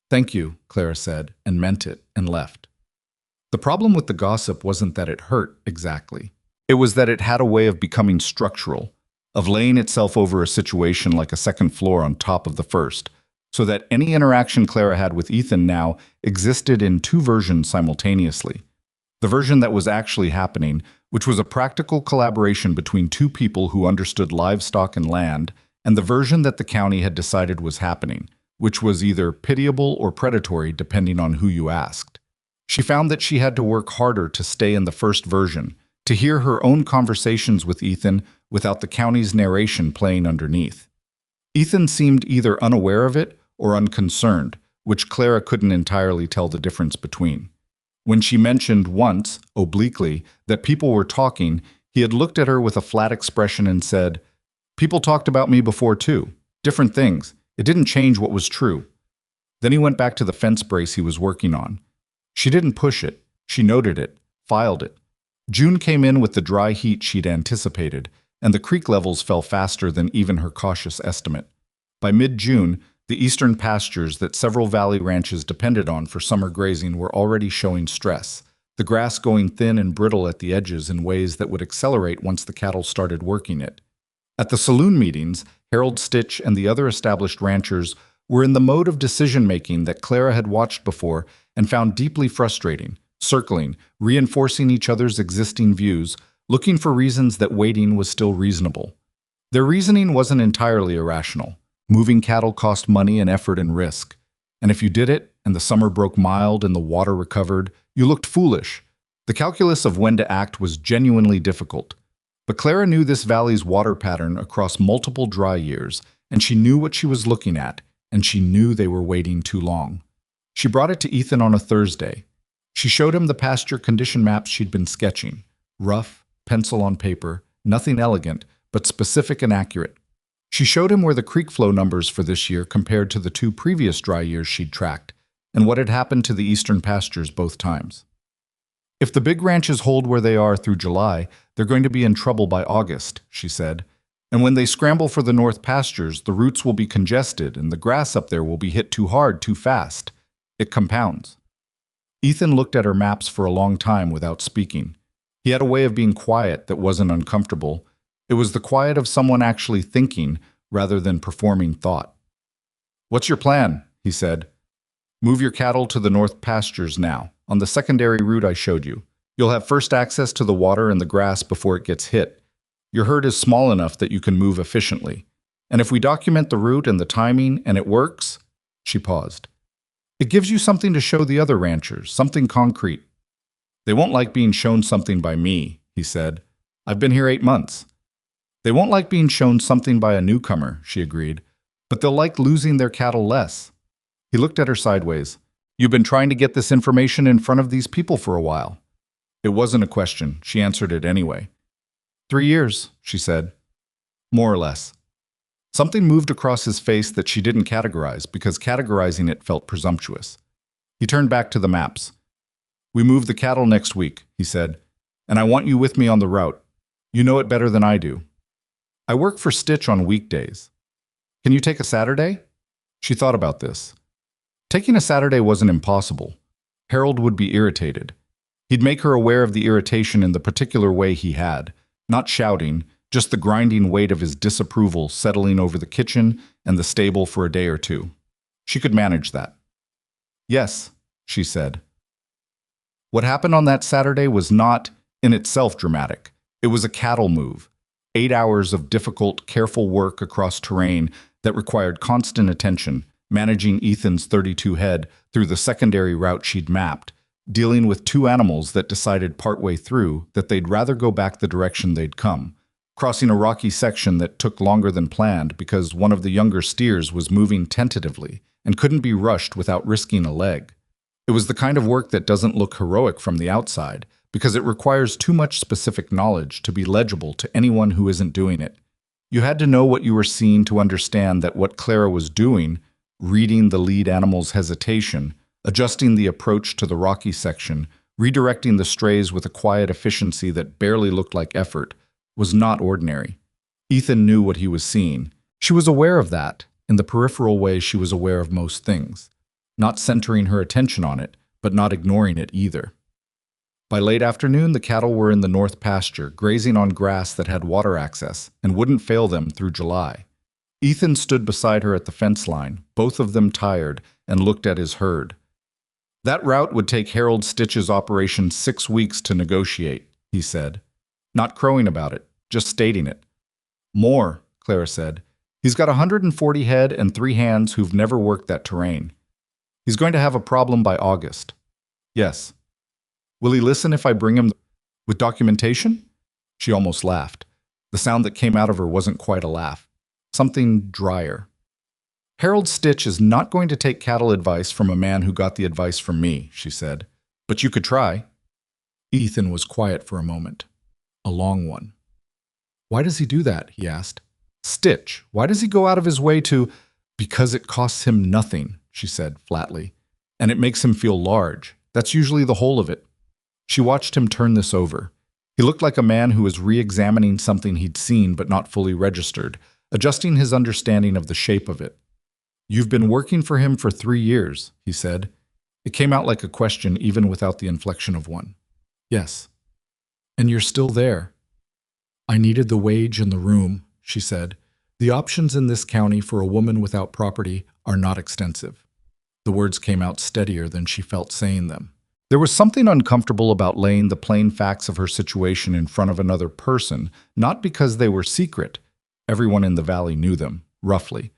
"Thank you," Clara said, and meant it, and left. The problem with the gossip wasn't that it hurt, exactly. It was that it had a way of becoming structural, of laying itself over a situation like a second floor on top of the first, so that any interaction Clara had with Ethan now existed in two versions simultaneously. The version that was actually happening, which was a practical collaboration between two people who understood livestock and land, and the version that the county had decided was happening, which was either pitiable or predatory depending on who you asked. She found that she had to work harder to stay in the first version, to hear her own conversations with Ethan without the county's narration playing underneath. Ethan seemed either unaware of it or unconcerned, which Clara couldn't entirely tell the difference between. When she mentioned once, obliquely, that people were talking, he had looked at her with a flat expression and said, "People talked about me before too. Different things. It didn't change what was true." Then he went back to the fence brace he was working on. She didn't push it. She noted it, filed it. June came in with the dry heat she'd anticipated, and the creek levels fell faster than even her cautious estimate. By mid-June, the eastern pastures that several valley ranches depended on for summer grazing were already showing stress, the grass going thin and brittle at the edges in ways that would accelerate once the cattle started working it. At the saloon meetings, Harold Stitch and the other established ranchers were in the mode of decision-making that Clara had watched before and found deeply frustrating, circling, reinforcing each other's existing views, looking for reasons that waiting was still reasonable. Their reasoning wasn't entirely irrational. Moving cattle cost money and effort and risk. And if you did it, and the summer broke mild and the water recovered, you looked foolish. The calculus of when to act was genuinely difficult. But Clara knew this valley's water pattern across multiple dry years, and she knew what she was looking at, and she knew they were waiting too long. She brought it to Ethan on a Thursday. She showed him the pasture condition maps she'd been sketching. Rough, pencil on paper, nothing elegant, but specific and accurate. She showed him where the creek flow numbers for this year compared to the 2 previous dry years she'd tracked, and what had happened to the eastern pastures both times. If the big ranches hold where they are through July, they're going to be in trouble by August, she said. And when they scramble for the north pastures, the roots will be congested and the grass up there will be hit too hard, too fast. It compounds. Ethan looked at her maps for a long time without speaking. He had a way of being quiet that wasn't uncomfortable. It was the quiet of someone actually thinking rather than performing thought. "What's your plan?" he said. "Move your cattle to the north pastures now, on the secondary route I showed you. You'll have first access to the water and the grass before it gets hit. Your herd is small enough that you can move efficiently. And if we document the route and the timing and it works," she paused, "it gives you something to show the other ranchers, something concrete." "They won't like being shown something by me," he said. "I've been here 8 months." "They won't like being shown something by a newcomer," she agreed, "but they'll like losing their cattle less." He looked at her sideways. "You've been trying to get this information in front of these people for a while." It wasn't a question. She answered it anyway. 3 years, she said. "More or less." Something moved across his face that she didn't categorize because categorizing it felt presumptuous. He turned back to the maps. "We move the cattle next week," he said, "and I want you with me on the route. You know it better than I do. I work for Stitch on weekdays. Can you take a Saturday?" She thought about this. Taking a Saturday wasn't impossible. Harold would be irritated. He'd make her aware of the irritation in the particular way he had, not shouting, just the grinding weight of his disapproval settling over the kitchen and the stable for a day or two. She could manage that. "Yes," she said. What happened on that Saturday was not, in itself, dramatic. It was a cattle move. 8 hours of difficult, careful work across terrain that required constant attention, managing Ethan's 32 head through the secondary route she'd mapped, dealing with 2 animals that decided partway through that they'd rather go back the direction they'd come, crossing a rocky section that took longer than planned because one of the younger steers was moving tentatively and couldn't be rushed without risking a leg. It was the kind of work that doesn't look heroic from the outside, because it requires too much specific knowledge to be legible to anyone who isn't doing it. You had to know what you were seeing to understand that what Clara was doing, reading the lead animal's hesitation, adjusting the approach to the rocky section, redirecting the strays with a quiet efficiency that barely looked like effort, was not ordinary. Ethan knew what he was seeing. She was aware of that, in the peripheral way she was aware of most things, not centering her attention on it, but not ignoring it either. By late afternoon, the cattle were in the north pasture, grazing on grass that had water access and wouldn't fail them through July. Ethan stood beside her at the fence line, both of them tired, and looked at his herd. "That route would take Harold Stitch's operation 6 weeks to negotiate," he said. Not crowing about it, just stating it. "More," Clara said. "He's got 140 head and 3 hands who've never worked that terrain. He's going to have a problem by August." "Yes," Will he listen if I bring him with documentation? She almost laughed. The sound that came out of her wasn't quite a laugh. Something drier. Harold Stitch is not going to take cattle advice from a man who got the advice from me, she said. But you could try. Ethan was quiet for a moment. A long one. Why does he do that? He asked. Stitch, why does he go out of his way to... Because it costs him nothing, she said flatly. And it makes him feel large. That's usually the whole of it. She watched him turn this over. He looked like a man who was re-examining something he'd seen but not fully registered, adjusting his understanding of the shape of it. You've been working for him for 3 years, he said. It came out like a question even without the inflection of one. Yes. And you're still there. I needed the wage and the room, she said. The options in this county for a woman without property are not extensive. The words came out steadier than she felt saying them. There was something uncomfortable about laying the plain facts of her situation in front of another person, not because they were secret. Everyone in the valley knew them, roughly.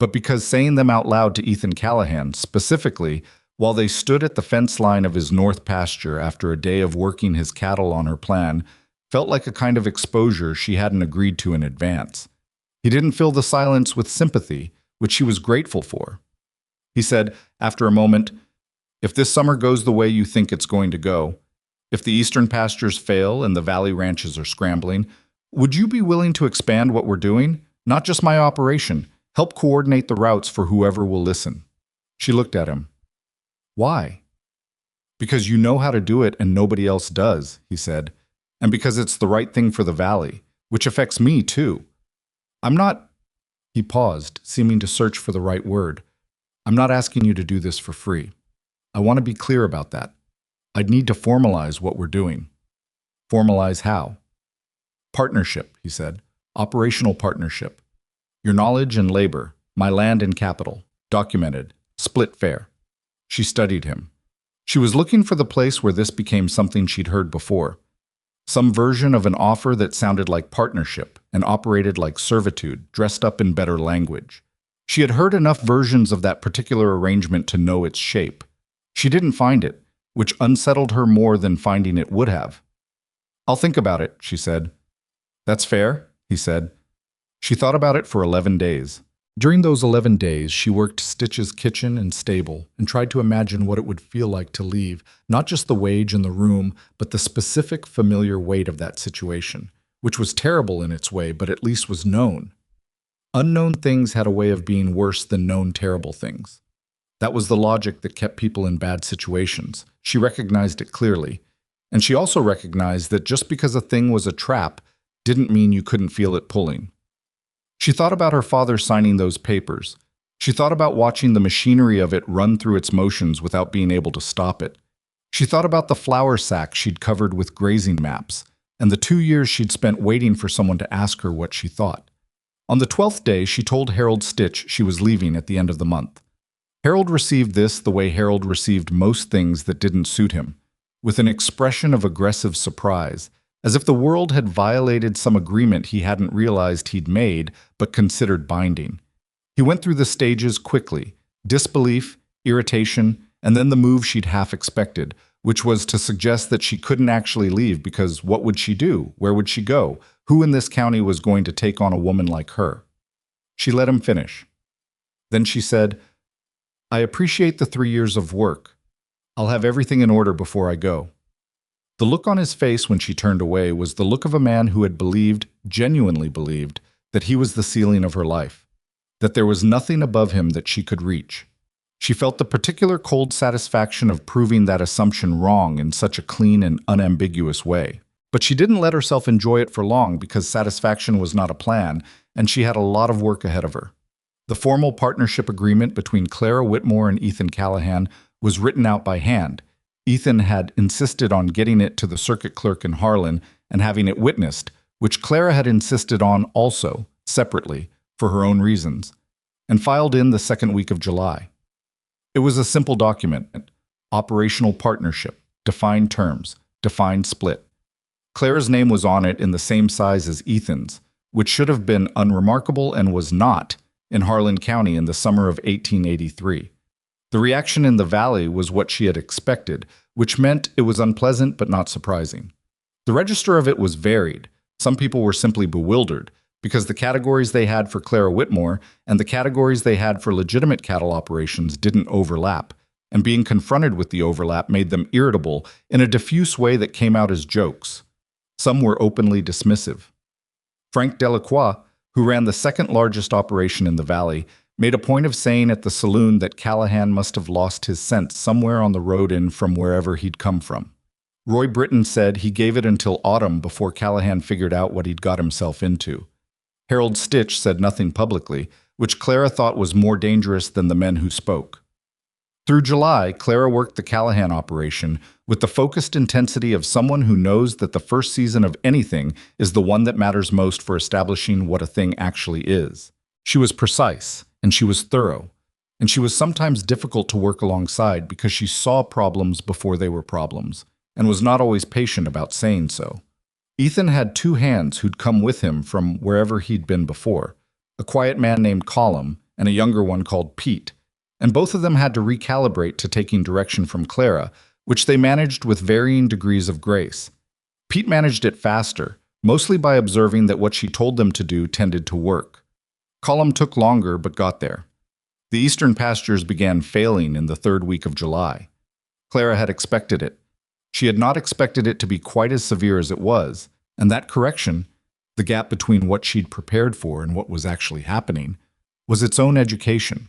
But because saying them out loud to Ethan Callahan, specifically, while they stood at the fence line of his north pasture after a day of working his cattle on her plan, felt like a kind of exposure she hadn't agreed to in advance. He didn't fill the silence with sympathy, which she was grateful for. He said, after a moment, if this summer goes the way you think it's going to go, if the eastern pastures fail and the valley ranches are scrambling, would you be willing to expand what we're doing? Not just my operation. Help coordinate the routes for whoever will listen. She looked at him. Why? Because you know how to do it and nobody else does, he said. And because it's the right thing for the valley, which affects me too. I'm not... He paused, seeming to search for the right word. I'm not asking you to do this for free. I want to be clear about that. I'd need to formalize what we're doing. Formalize how? Partnership, he said. Operational partnership. Your knowledge and labor, my land and capital, documented, split fair. She studied him. She was looking for the place where this became something she'd heard before. Some version of an offer that sounded like partnership and operated like servitude, dressed up in better language. She had heard enough versions of that particular arrangement to know its shape. She didn't find it, which unsettled her more than finding it would have. I'll think about it, she said. That's fair, he said. She thought about it for 11 days. During those 11 days, she worked Stitch's kitchen and stable and tried to imagine what it would feel like to leave, not just the wage and the room, but the specific familiar weight of that situation, which was terrible in its way, but at least was known. Unknown things had a way of being worse than known terrible things. That was the logic that kept people in bad situations. She recognized it clearly. And she also recognized that just because a thing was a trap didn't mean you couldn't feel it pulling. She thought about her father signing those papers. She thought about watching the machinery of it run through its motions without being able to stop it. She thought about the flour sack she'd covered with grazing maps, and the 2 years she'd spent waiting for someone to ask her what she thought. On the 12th day, she told Harold Stitch she was leaving at the end of the month. Harold received this the way Harold received most things that didn't suit him, with an expression of aggressive surprise, as if the world had violated some agreement he hadn't realized he'd made but considered binding. He went through the stages quickly: disbelief, irritation, and then the move she'd half expected, which was to suggest that she couldn't actually leave because what would she do? Where would she go? Who in this county was going to take on a woman like her? She let him finish. Then she said, I appreciate the 3 years of work. I'll have everything in order before I go. The look on his face when she turned away was the look of a man who had believed, genuinely believed, that he was the ceiling of her life, that there was nothing above him that she could reach. She felt the particular cold satisfaction of proving that assumption wrong in such a clean and unambiguous way. But she didn't let herself enjoy it for long because satisfaction was not a plan, and she had a lot of work ahead of her. The formal partnership agreement between Clara Whitmore and Ethan Callahan was written out by hand. Ethan had insisted on getting it to the circuit clerk in Harlan and having it witnessed, which Clara had insisted on also, separately, for her own reasons, and filed in the second week of July. It was a simple document: operational partnership, defined terms, defined split. Clara's name was on it in the same size as Ethan's, which should have been unremarkable and was not, in Harlan County in the summer of 1883. The reaction in the valley was what she had expected, which meant it was unpleasant but not surprising. The register of it was varied. Some people were simply bewildered, because the categories they had for Clara Whitmore and the categories they had for legitimate cattle operations didn't overlap, and being confronted with the overlap made them irritable in a diffuse way that came out as jokes. Some were openly dismissive. Frank Delacroix, who ran the second largest operation in the valley, made a point of saying at the saloon that Callahan must have lost his sense somewhere on the road in from wherever he'd come from. Roy Britton said he gave it until autumn before Callahan figured out what he'd got himself into. Harold Stitch said nothing publicly, which Clara thought was more dangerous than the men who spoke. Through July, Clara worked the Callahan operation with the focused intensity of someone who knows that the first season of anything is the one that matters most for establishing what a thing actually is. She was precise, and she was thorough, and she was sometimes difficult to work alongside because she saw problems before they were problems, and was not always patient about saying so. Ethan had two hands who'd come with him from wherever he'd been before, a quiet man named Colum and a younger one called Pete, and both of them had to recalibrate to taking direction from Clara, which they managed with varying degrees of grace. Pete managed it faster, mostly by observing that what she told them to do tended to work. Colum took longer but got there. The eastern pastures began failing in the third week of July. Clara had expected it. She had not expected it to be quite as severe as it was, and that correction, the gap between what she'd prepared for and what was actually happening, was its own education.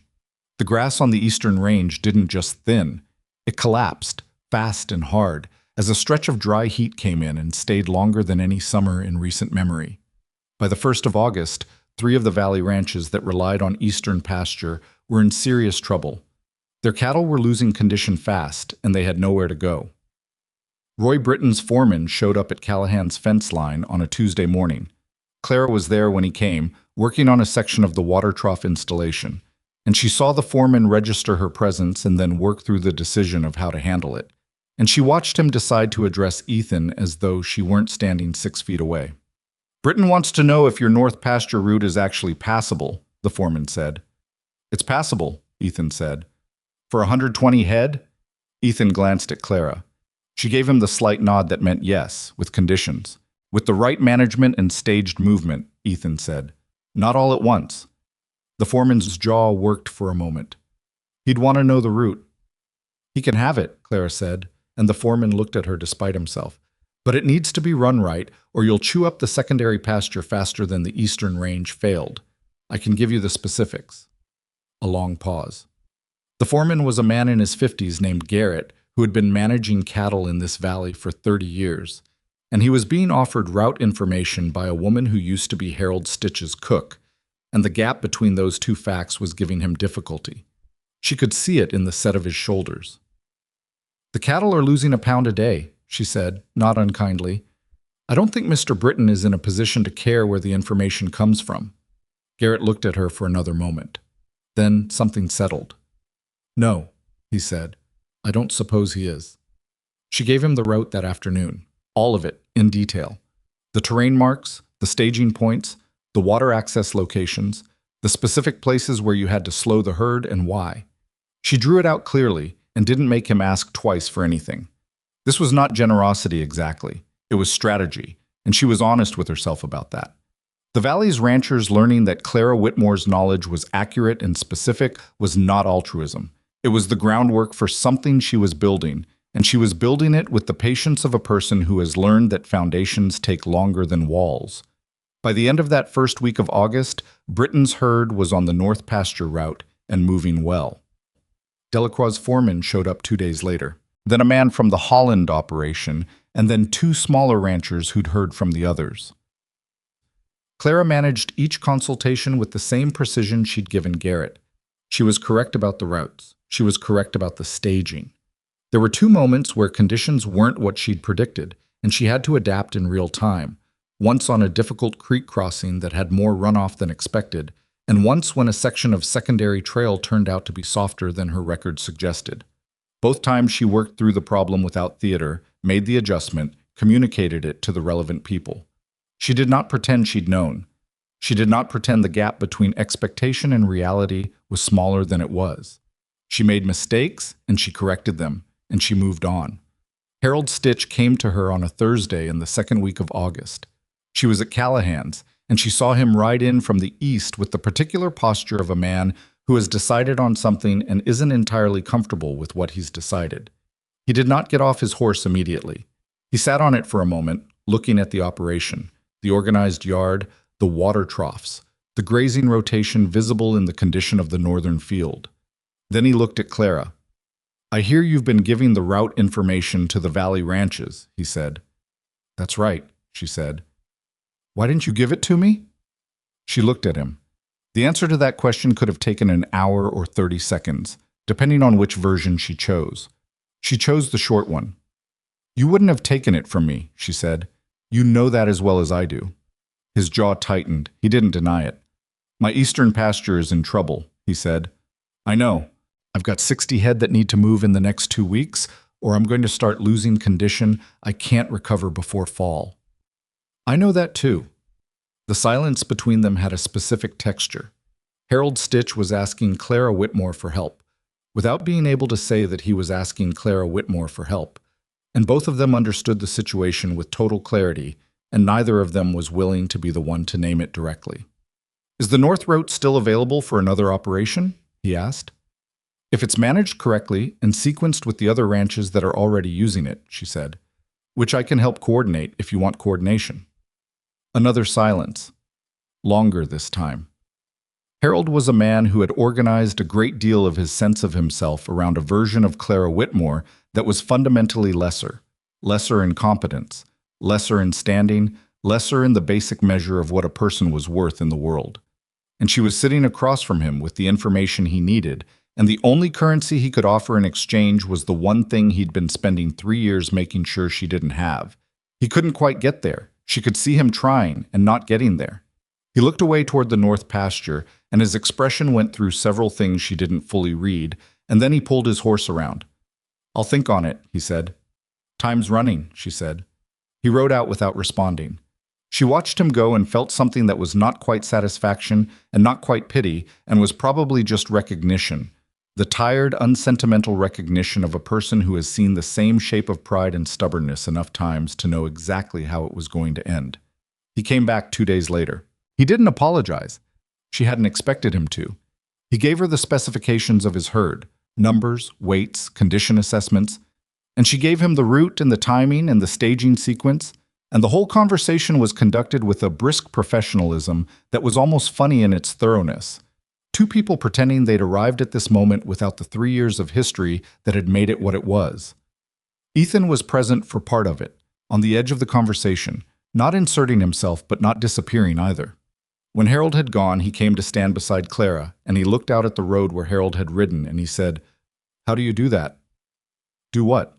The grass on the eastern range didn't just thin, it collapsed, fast and hard, as a stretch of dry heat came in and stayed longer than any summer in recent memory. By the 1st of August, 3 of the valley ranches that relied on eastern pasture were in serious trouble. Their cattle were losing condition fast, and they had nowhere to go. Roy Britton's foreman showed up at Callahan's fence line on a Tuesday morning. Clara was there when he came, working on a section of the water trough installation, and she saw the foreman register her presence and then work through the decision of how to handle it. And she watched him decide to address Ethan as though she weren't standing 6 feet away. "Britton wants to know if your north pasture route is actually passable," the foreman said. "It's passable," Ethan said. "For 120 head?" Ethan glanced at Clara. She gave him the slight nod that meant yes, with conditions. "With the right management and staged movement," Ethan said. "Not all at once." The foreman's jaw worked for a moment. He'd want to know the route. "He can have it," Clara said, and the foreman looked at her despite himself. "But it needs to be run right, or you'll chew up the secondary pasture faster than the eastern range failed. I can give you the specifics." A long pause. The foreman was a man in his 50s named Garrett, who had been managing cattle in this valley for 30 years, and he was being offered route information by a woman who used to be Harold Stitch's cook, and the gap between those two facts was giving him difficulty. She could see it in the set of his shoulders. "The cattle are losing a pound a day," she said, not unkindly. "I don't think Mr. Britton is in a position to care where the information comes from." Garrett looked at her for another moment. Then something settled. "No," he said. "I don't suppose he is." She gave him the route that afternoon, all of it, in detail. The terrain marks, the staging points, the water access locations, the specific places where you had to slow the herd and why. She drew it out clearly and didn't make him ask twice for anything. This was not generosity exactly. It was strategy, and she was honest with herself about that. The Valley's ranchers learning that Clara Whitmore's knowledge was accurate and specific was not altruism. It was the groundwork for something she was building, and she was building it with the patience of a person who has learned that foundations take longer than walls. By the end of that first week of August, Britton's herd was on the north pasture route and moving well. Delacroix's foreman showed up 2 days later, then a man from the Holland operation, and then 2 smaller ranchers who'd heard from the others. Clara managed each consultation with the same precision she'd given Garrett. She was correct about the routes. She was correct about the staging. There were 2 moments where conditions weren't what she'd predicted, and she had to adapt in real time. Once on a difficult creek crossing that had more runoff than expected, and once when a section of secondary trail turned out to be softer than her record suggested. Both times she worked through the problem without theater, made the adjustment, communicated it to the relevant people. She did not pretend she'd known. She did not pretend the gap between expectation and reality was smaller than it was. She made mistakes, and she corrected them, and she moved on. Harold Stitch came to her on a Thursday in the second week of August. She was at Callahan's, and she saw him ride in from the east with the particular posture of a man who has decided on something and isn't entirely comfortable with what he's decided. He did not get off his horse immediately. He sat on it for a moment, looking at the operation, the organized yard, the water troughs, the grazing rotation visible in the condition of the northern field. Then he looked at Clara. "I hear you've been giving the route information to the valley ranches," he said. "That's right," she said. "Why didn't you give it to me?" She looked at him. The answer to that question could have taken an hour or 30 seconds, depending on which version she chose. She chose the short one. "You wouldn't have taken it from me," she said. "You know that as well as I do." His jaw tightened. He didn't deny it. "My eastern pasture is in trouble," he said. "I know. I've got 60 head that need to move in the next 2 weeks, or I'm going to start losing condition I can't recover before fall." "I know that too." The silence between them had a specific texture. Harold Stitch was asking Clara Whitmore for help, without being able to say that he was asking Clara Whitmore for help, and both of them understood the situation with total clarity, and neither of them was willing to be the one to name it directly. "Is the North Route still available for another operation?" he asked. "If it's managed correctly and sequenced with the other ranches that are already using it," she said, "which I can help coordinate if you want coordination." Another silence. Longer this time. Harold was a man who had organized a great deal of his sense of himself around a version of Clara Whitmore that was fundamentally lesser in competence, lesser in standing, lesser in the basic measure of what a person was worth in the world. And she was sitting across from him with the information he needed, and the only currency he could offer in exchange was the one thing he'd been spending 3 years making sure she didn't have. He couldn't quite get there. She could see him trying and not getting there. He looked away toward the north pasture, and his expression went through several things she didn't fully read, and then he pulled his horse around. "I'll think on it," he said. "Time's running," she said. He rode out without responding. She watched him go and felt something that was not quite satisfaction and not quite pity, and was probably just recognition. The tired, unsentimental recognition of a person who has seen the same shape of pride and stubbornness enough times to know exactly how it was going to end. He came back 2 days later. He didn't apologize. She hadn't expected him to. He gave her the specifications of his herd, numbers, weights, condition assessments, and she gave him the route and the timing and the staging sequence, and the whole conversation was conducted with a brisk professionalism that was almost funny in its thoroughness. Two people pretending they'd arrived at this moment without the 3 years of history that had made it what it was. Ethan was present for part of it, on the edge of the conversation, not inserting himself but not disappearing either. When Harold had gone, he came to stand beside Clara, and he looked out at the road where Harold had ridden, and he said, "How do you do that?" "Do what?"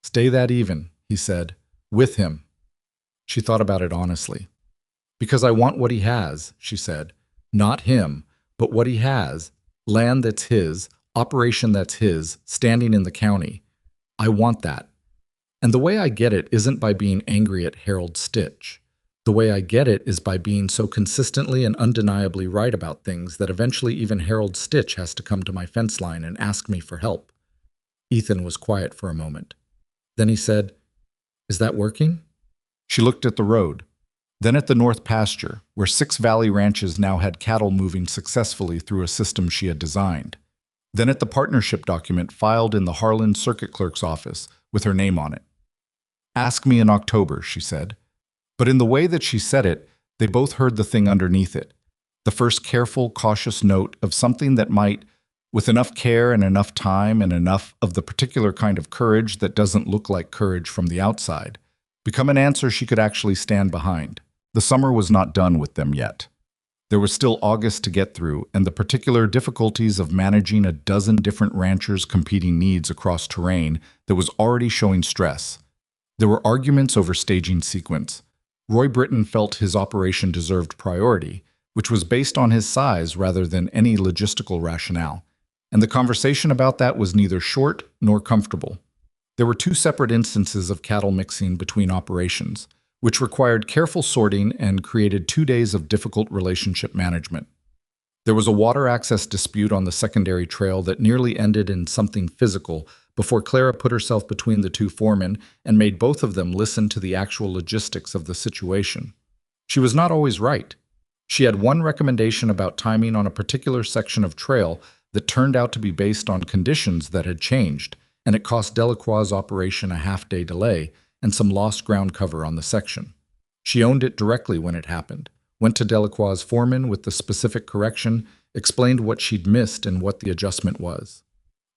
"Stay that even," he said, "with him." She thought about it honestly. "Because I want what he has," she said. "Not him, but what he has, land that's his, operation that's his, standing in the county. I want that. And the way I get it isn't by being angry at Harold Stitch. The way I get it is by being so consistently and undeniably right about things that eventually even Harold Stitch has to come to my fence line and ask me for help." Ethan was quiet for a moment. Then he said, "Is that working?" She looked at the road, then at the north pasture, where 6 valley ranches now had cattle moving successfully through a system she had designed. Then at the partnership document filed in the Harlan circuit clerk's office with her name on it. "Ask me in October," she said. But in the way that she said it, they both heard the thing underneath it, the first careful, cautious note of something that might, with enough care and enough time and enough of the particular kind of courage that doesn't look like courage from the outside, become an answer she could actually stand behind. The summer was not done with them yet. There was still August to get through, and the particular difficulties of managing a dozen different ranchers' competing needs across terrain that was already showing stress. There were arguments over staging sequence. Roy Britton felt his operation deserved priority, which was based on his size rather than any logistical rationale, and the conversation about that was neither short nor comfortable. There were 2 separate instances of cattle mixing between operations, which required careful sorting and created 2 days of difficult relationship management. There was a water access dispute on the secondary trail that nearly ended in something physical before Clara put herself between the two foremen and made both of them listen to the actual logistics of the situation. She was not always right. She had one recommendation about timing on a particular section of trail that turned out to be based on conditions that had changed, and it cost Delacroix's operation a half-day delay and some lost ground cover on the section. She owned it directly when it happened, went to Delacroix's foreman with the specific correction, explained what she'd missed and what the adjustment was.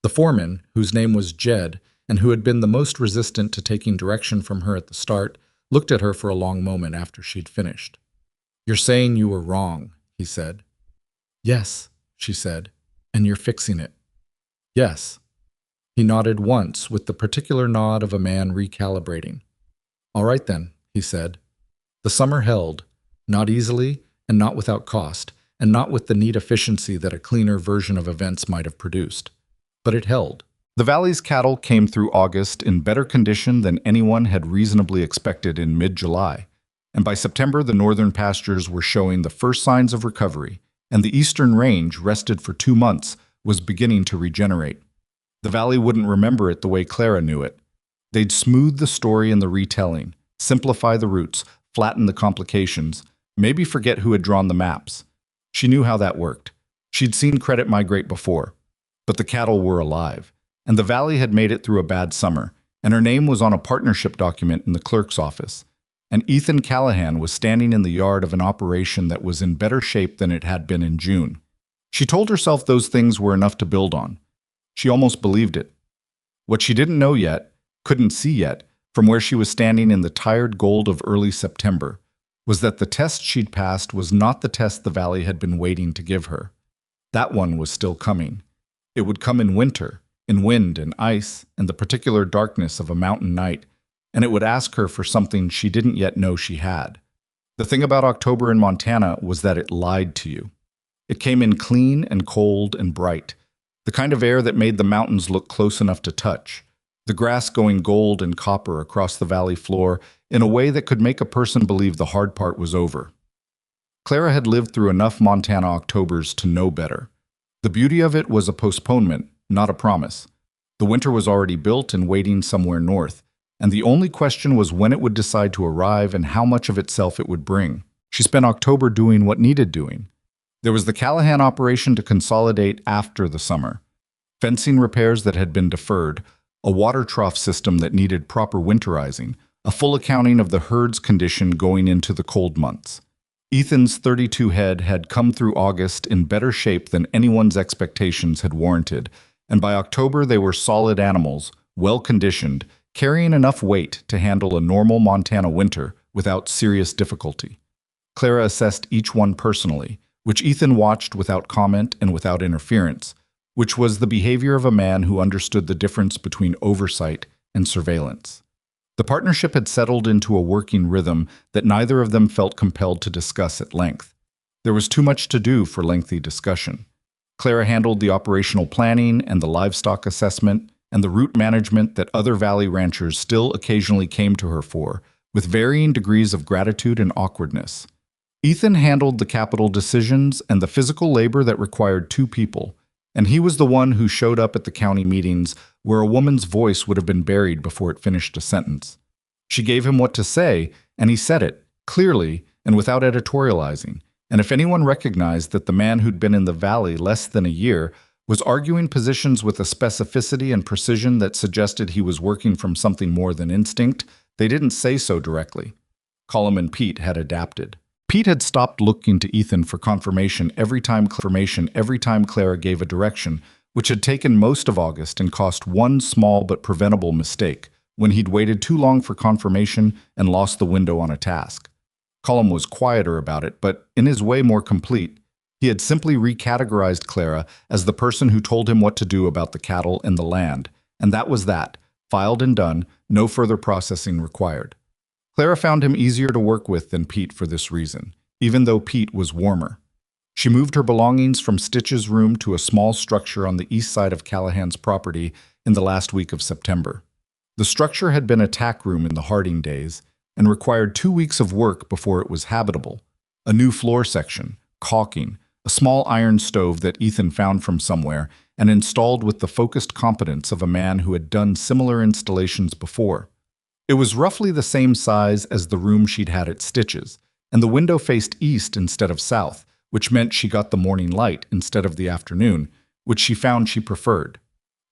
The foreman, whose name was Jed, and who had been the most resistant to taking direction from her at the start, looked at her for a long moment after she'd finished. "You're saying you were wrong," he said. "Yes," she said, "and you're fixing it." "Yes." He nodded once with the particular nod of a man recalibrating. "All right then," he said. The summer held, not easily and not without cost, and not with the neat efficiency that a cleaner version of events might have produced. But it held. The valley's cattle came through August in better condition than anyone had reasonably expected in mid-July, and by September the northern pastures were showing the first signs of recovery, and the eastern range, rested for 2 months, was beginning to regenerate. The valley wouldn't remember it the way Clara knew it. They'd smooth the story in the retelling, simplify the routes, flatten the complications, maybe forget who had drawn the maps. She knew how that worked. She'd seen credit migrate before. But the cattle were alive, and the valley had made it through a bad summer, and her name was on a partnership document in the clerk's office. And Ethan Callahan was standing in the yard of an operation that was in better shape than it had been in June. She told herself those things were enough to build on. She almost believed it. What she didn't know yet, couldn't see yet, from where she was standing in the tired gold of early September, was that the test she'd passed was not the test the valley had been waiting to give her. That one was still coming. It would come in winter, in wind and ice and the particular darkness of a mountain night, and it would ask her for something she didn't yet know she had. The thing about October in Montana was that it lied to you. It came in clean and cold and bright, the kind of air that made the mountains look close enough to touch, the grass going gold and copper across the valley floor in a way that could make a person believe the hard part was over. Clara had lived through enough Montana Octobers to know better. The beauty of it was a postponement, not a promise. The winter was already built and waiting somewhere north, and the only question was when it would decide to arrive and how much of itself it would bring. She spent October doing what needed doing. There was the Callahan operation to consolidate after the summer, fencing repairs that had been deferred, a water trough system that needed proper winterizing, a full accounting of the herd's condition going into the cold months. Ethan's 32 head had come through August in better shape than anyone's expectations had warranted, and by October they were solid animals, well-conditioned, carrying enough weight to handle a normal Montana winter without serious difficulty. Clara assessed each one personally, which Ethan watched without comment and without interference, which was the behavior of a man who understood the difference between oversight and surveillance. The partnership had settled into a working rhythm that neither of them felt compelled to discuss at length. There was too much to do for lengthy discussion. Clara handled the operational planning and the livestock assessment and the route management that other valley ranchers still occasionally came to her for, with varying degrees of gratitude and awkwardness. Ethan handled the capital decisions and the physical labor that required 2 people, and he was the one who showed up at the county meetings where a woman's voice would have been buried before it finished a sentence. She gave him what to say, and he said it, clearly and without editorializing, and if anyone recognized that the man who'd been in the valley less than a year was arguing positions with a specificity and precision that suggested he was working from something more than instinct, they didn't say so directly. Colum and Pete had adapted. Pete had stopped looking to Ethan for confirmation every time Clara gave a direction, which had taken most of August and cost one small but preventable mistake, when he'd waited too long for confirmation and lost the window on a task. Colum was quieter about it, but in his way more complete. He had simply recategorized Clara as the person who told him what to do about the cattle and the land, and that was that, filed and done, no further processing required. Clara found him easier to work with than Pete for this reason, even though Pete was warmer. She moved her belongings from Stitch's room to a small structure on the east side of Callahan's property in the last week of September. The structure had been a tack room in the Harding days and required 2 weeks of work before it was habitable. A new floor section, caulking, a small iron stove that Ethan found from somewhere and installed with the focused competence of a man who had done similar installations before. It was roughly the same size as the room she'd had at Stitch's, and the window faced east instead of south, which meant she got the morning light instead of the afternoon, which she found she preferred.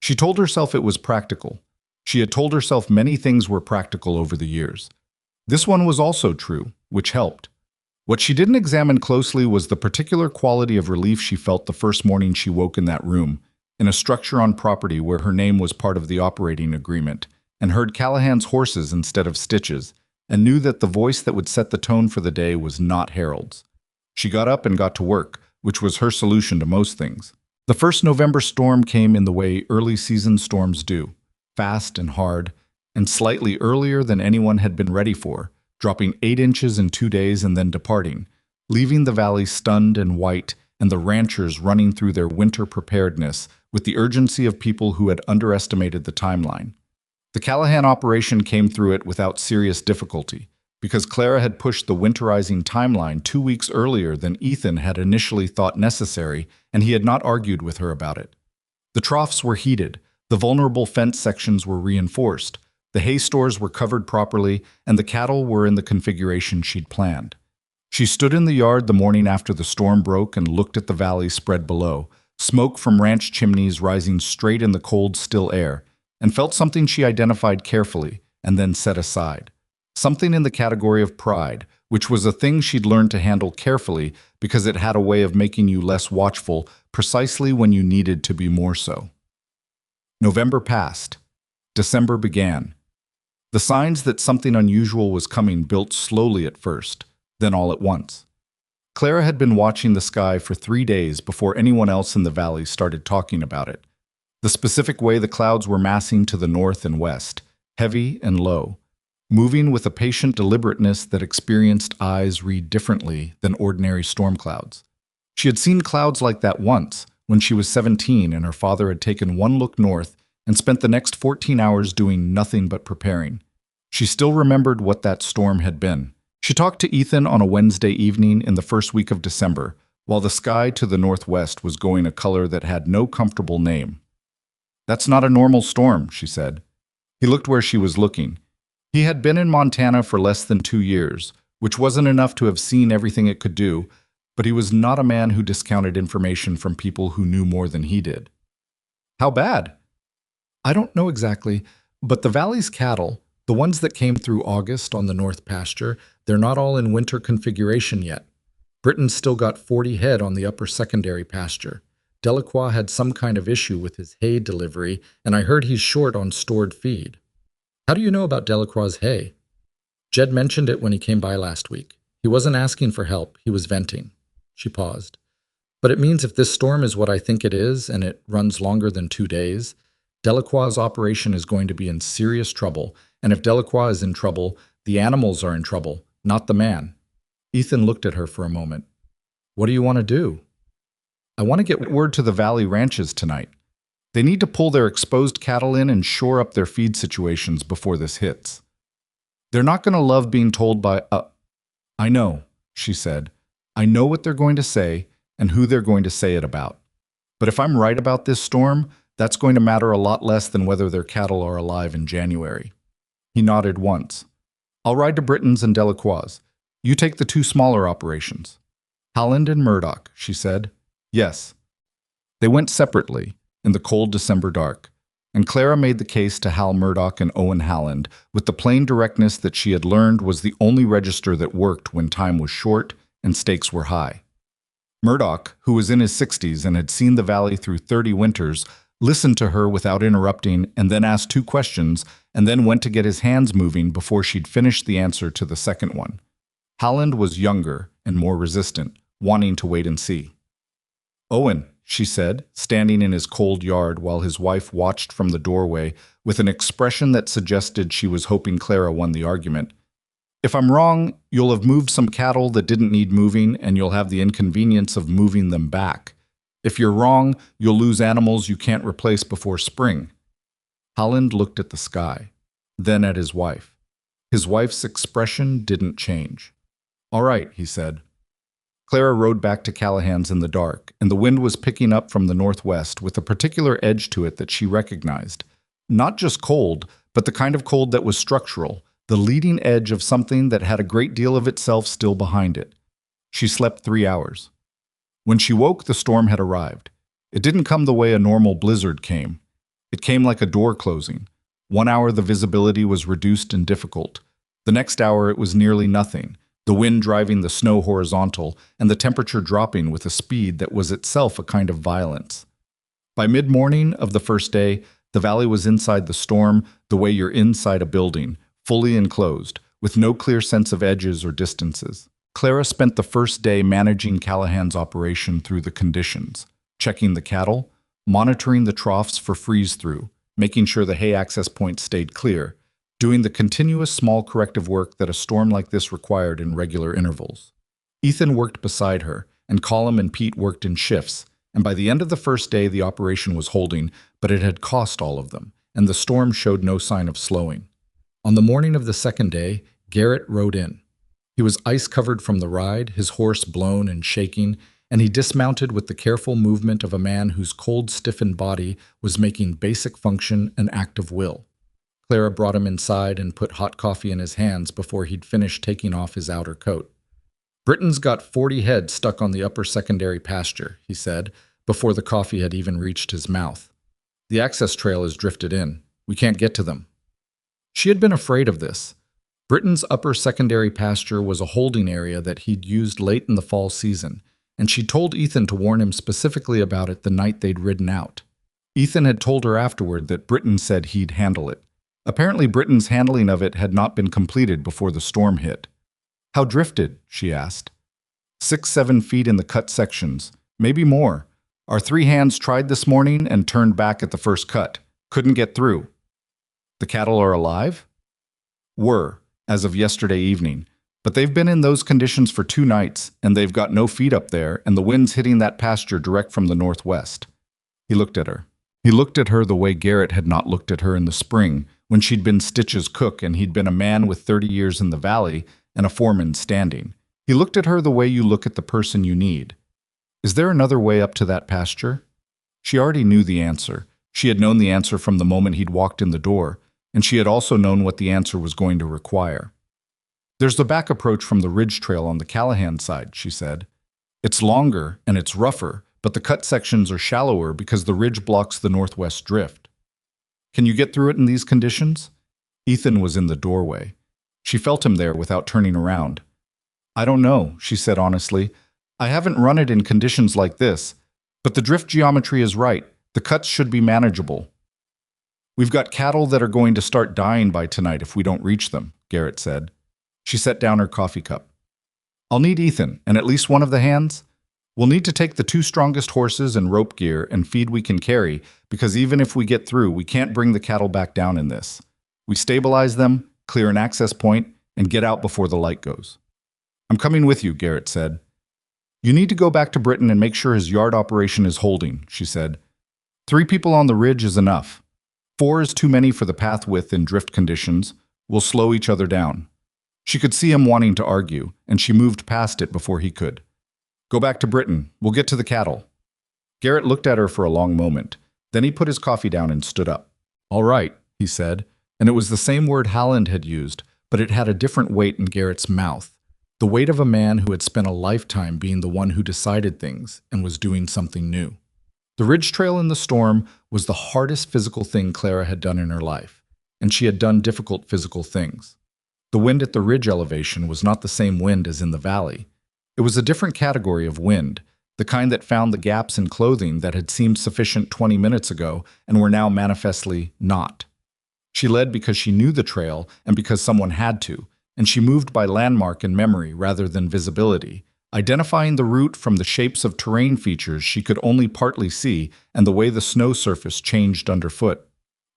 She told herself it was practical. She had told herself many things were practical over the years. This one was also true, which helped. What she didn't examine closely was the particular quality of relief she felt the first morning she woke in that room, in a structure on property where her name was part of the operating agreement, and heard Callahan's horses instead of Stitch's, and knew that the voice that would set the tone for the day was not Harold's. She got up and got to work, which was her solution to most things. The first November storm came in the way early season storms do, fast and hard, and slightly earlier than anyone had been ready for, dropping 8 inches in 2 days and then departing, leaving the valley stunned and white and the ranchers running through their winter preparedness with the urgency of people who had underestimated the timeline. The Callahan operation came through it without serious difficulty, because Clara had pushed the winterizing timeline 2 weeks earlier than Ethan had initially thought necessary, and he had not argued with her about it. The troughs were heated, the vulnerable fence sections were reinforced, the hay stores were covered properly, and the cattle were in the configuration she'd planned. She stood in the yard the morning after the storm broke and looked at the valley spread below, smoke from ranch chimneys rising straight in the cold, still air, and felt something she identified carefully and then set aside. Something in the category of pride, which was a thing she'd learned to handle carefully because it had a way of making you less watchful precisely when you needed to be more so. November passed. December began. The signs that something unusual was coming built slowly at first, then all at once. Clara had been watching the sky for 3 days before anyone else in the valley started talking about it. The specific way the clouds were massing to the north and west, heavy and low, moving with a patient deliberateness that experienced eyes read differently than ordinary storm clouds. She had seen clouds like that once, when she was 17 and her father had taken one look north and spent the next 14 hours doing nothing but preparing. She still remembered what that storm had been. She talked to Ethan on a Wednesday evening in the first week of December, while the sky to the northwest was going a color that had no comfortable name. "That's not a normal storm," she said. He looked where she was looking. He had been in Montana for less than 2 years, which wasn't enough to have seen everything it could do, but he was not a man who discounted information from people who knew more than he did. "How bad?" "I don't know exactly, but the valley's cattle, the ones that came through August on the north pasture, they're not all in winter configuration yet. Britton's still got 40 head on the upper secondary pasture. Delacroix had some kind of issue with his hay delivery, and I heard he's short on stored feed." "How do you know about Delacroix's hay?" "Jed mentioned it when he came by last week. He wasn't asking for help, he was venting." She paused. "But it means if this storm is what I think it is, and it runs longer than 2 days, Delacroix's operation is going to be in serious trouble, and if Delacroix is in trouble, the animals are in trouble, not the man." Ethan looked at her for a moment. "What do you want to do?" "I want to get word to the valley ranches tonight. They need to pull their exposed cattle in and shore up their feed situations before this hits. They're not going to love being told by "I know," she said. "I know what they're going to say and who they're going to say it about. But if I'm right about this storm, that's going to matter a lot less than whether their cattle are alive in January." He nodded once. "I'll ride to Britton's and Delacroix's. You take the 2 smaller operations." "Halland and Murdoch," she said. "Yes." They went separately, in the cold December dark, and Clara made the case to Hal Murdoch and Owen Halland with the plain directness that she had learned was the only register that worked when time was short and stakes were high. Murdoch, who was in his 60s and had seen the valley through 30 winters, listened to her without interrupting and then asked 2 questions and then went to get his hands moving before she'd finished the answer to the second one. Halland was younger and more resistant, wanting to wait and see. "Owen," she said, standing in his cold yard while his wife watched from the doorway with an expression that suggested she was hoping Clara won the argument. "If I'm wrong, you'll have moved some cattle that didn't need moving and you'll have the inconvenience of moving them back. If you're wrong, you'll lose animals you can't replace before spring." Halland looked at the sky, then at his wife. His wife's expression didn't change. "All right," he said. Clara rode back to Callahan's in the dark, and the wind was picking up from the northwest with a particular edge to it that she recognized. Not just cold, but the kind of cold that was structural, the leading edge of something that had a great deal of itself still behind it. She slept 3 hours. When she woke, the storm had arrived. It didn't come the way a normal blizzard came. It came like a door closing. 1 hour the visibility was reduced and difficult. The next hour it was nearly nothing, the wind driving the snow horizontal and the temperature dropping with a speed that was itself a kind of violence. By mid-morning of the first day, the valley was inside the storm the way you're inside a building, fully enclosed, with no clear sense of edges or distances. Clara spent the first day managing Callahan's operation through the conditions, checking the cattle, monitoring the troughs for freeze-through, making sure the hay access points stayed clear, doing the continuous small corrective work that a storm like this required in regular intervals. Ethan worked beside her, and Colum and Pete worked in shifts, and by the end of the first day the operation was holding, but it had cost all of them, and the storm showed no sign of slowing. On the morning of the second day, Garrett rode in. He was ice-covered from the ride, his horse blown and shaking, and he dismounted with the careful movement of a man whose cold, stiffened body was making basic function an act of will. Clara brought him inside and put hot coffee in his hands before he'd finished taking off his outer coat. "Britain's got 40 head stuck on the upper secondary pasture," he said, before the coffee had even reached his mouth. "The access trail is drifted in. We can't get to them." She had been afraid of this. Britain's upper secondary pasture was a holding area that he'd used late in the fall season, and she'd told Ethan to warn him specifically about it the night they'd ridden out. Ethan had told her afterward that Britain said he'd handle it. Apparently Britain's handling of it had not been completed before the storm hit. "How drifted?" she asked. 6-7 feet in the cut sections, maybe more. Our 3 hands tried this morning and turned back at the first cut. Couldn't get through." "The cattle are alive?" "Were, as of yesterday evening. But they've been in those conditions for 2 nights, and they've got no feed up there, and the wind's hitting that pasture direct from the northwest." He looked at her. He looked at her the way Garrett had not looked at her in the spring, when she'd been Stitch's cook and he'd been a man with 30 years in the valley and a foreman standing. He looked at her the way you look at the person you need. "Is there another way up to that pasture?" She already knew the answer. She had known the answer from the moment he'd walked in the door, and she had also known what the answer was going to require. "There's the back approach from the ridge trail on the Callahan side," she said. "It's longer and it's rougher, but the cut sections are shallower because the ridge blocks the northwest drift." "Can you get through it in these conditions?" Ethan was in the doorway. She felt him there without turning around. "I don't know," she said honestly. "I haven't run it in conditions like this, but the drift geometry is right. The cuts should be manageable." "We've got cattle that are going to start dying by tonight if we don't reach them," Garrett said. She set down her coffee cup. "I'll need Ethan, and at least one of the hands. We'll need to take the 2 strongest horses and rope gear and feed we can carry, because even if we get through, we can't bring the cattle back down in this. We stabilize them, clear an access point, and get out before the light goes." "I'm coming with you," Garrett said. "You need to go back to Britain and make sure his yard operation is holding," she said. 3 people on the ridge is enough. 4 is too many for the path width in drift conditions. We'll slow each other down." She could see him wanting to argue, and she moved past it before he could. "Go back to Britain. We'll get to the cattle." Garrett looked at her for a long moment. Then he put his coffee down and stood up. "All right," he said, and it was the same word Halland had used, but it had a different weight in Garrett's mouth. The weight of a man who had spent a lifetime being the one who decided things and was doing something new. The ridge trail in the storm was the hardest physical thing Clara had done in her life, and she had done difficult physical things. The wind at the ridge elevation was not the same wind as in the valley. It was a different category of wind, the kind that found the gaps in clothing that had seemed sufficient 20 minutes ago and were now manifestly not. She led because she knew the trail and because someone had to, and she moved by landmark and memory rather than visibility, identifying the route from the shapes of terrain features she could only partly see and the way the snow surface changed underfoot.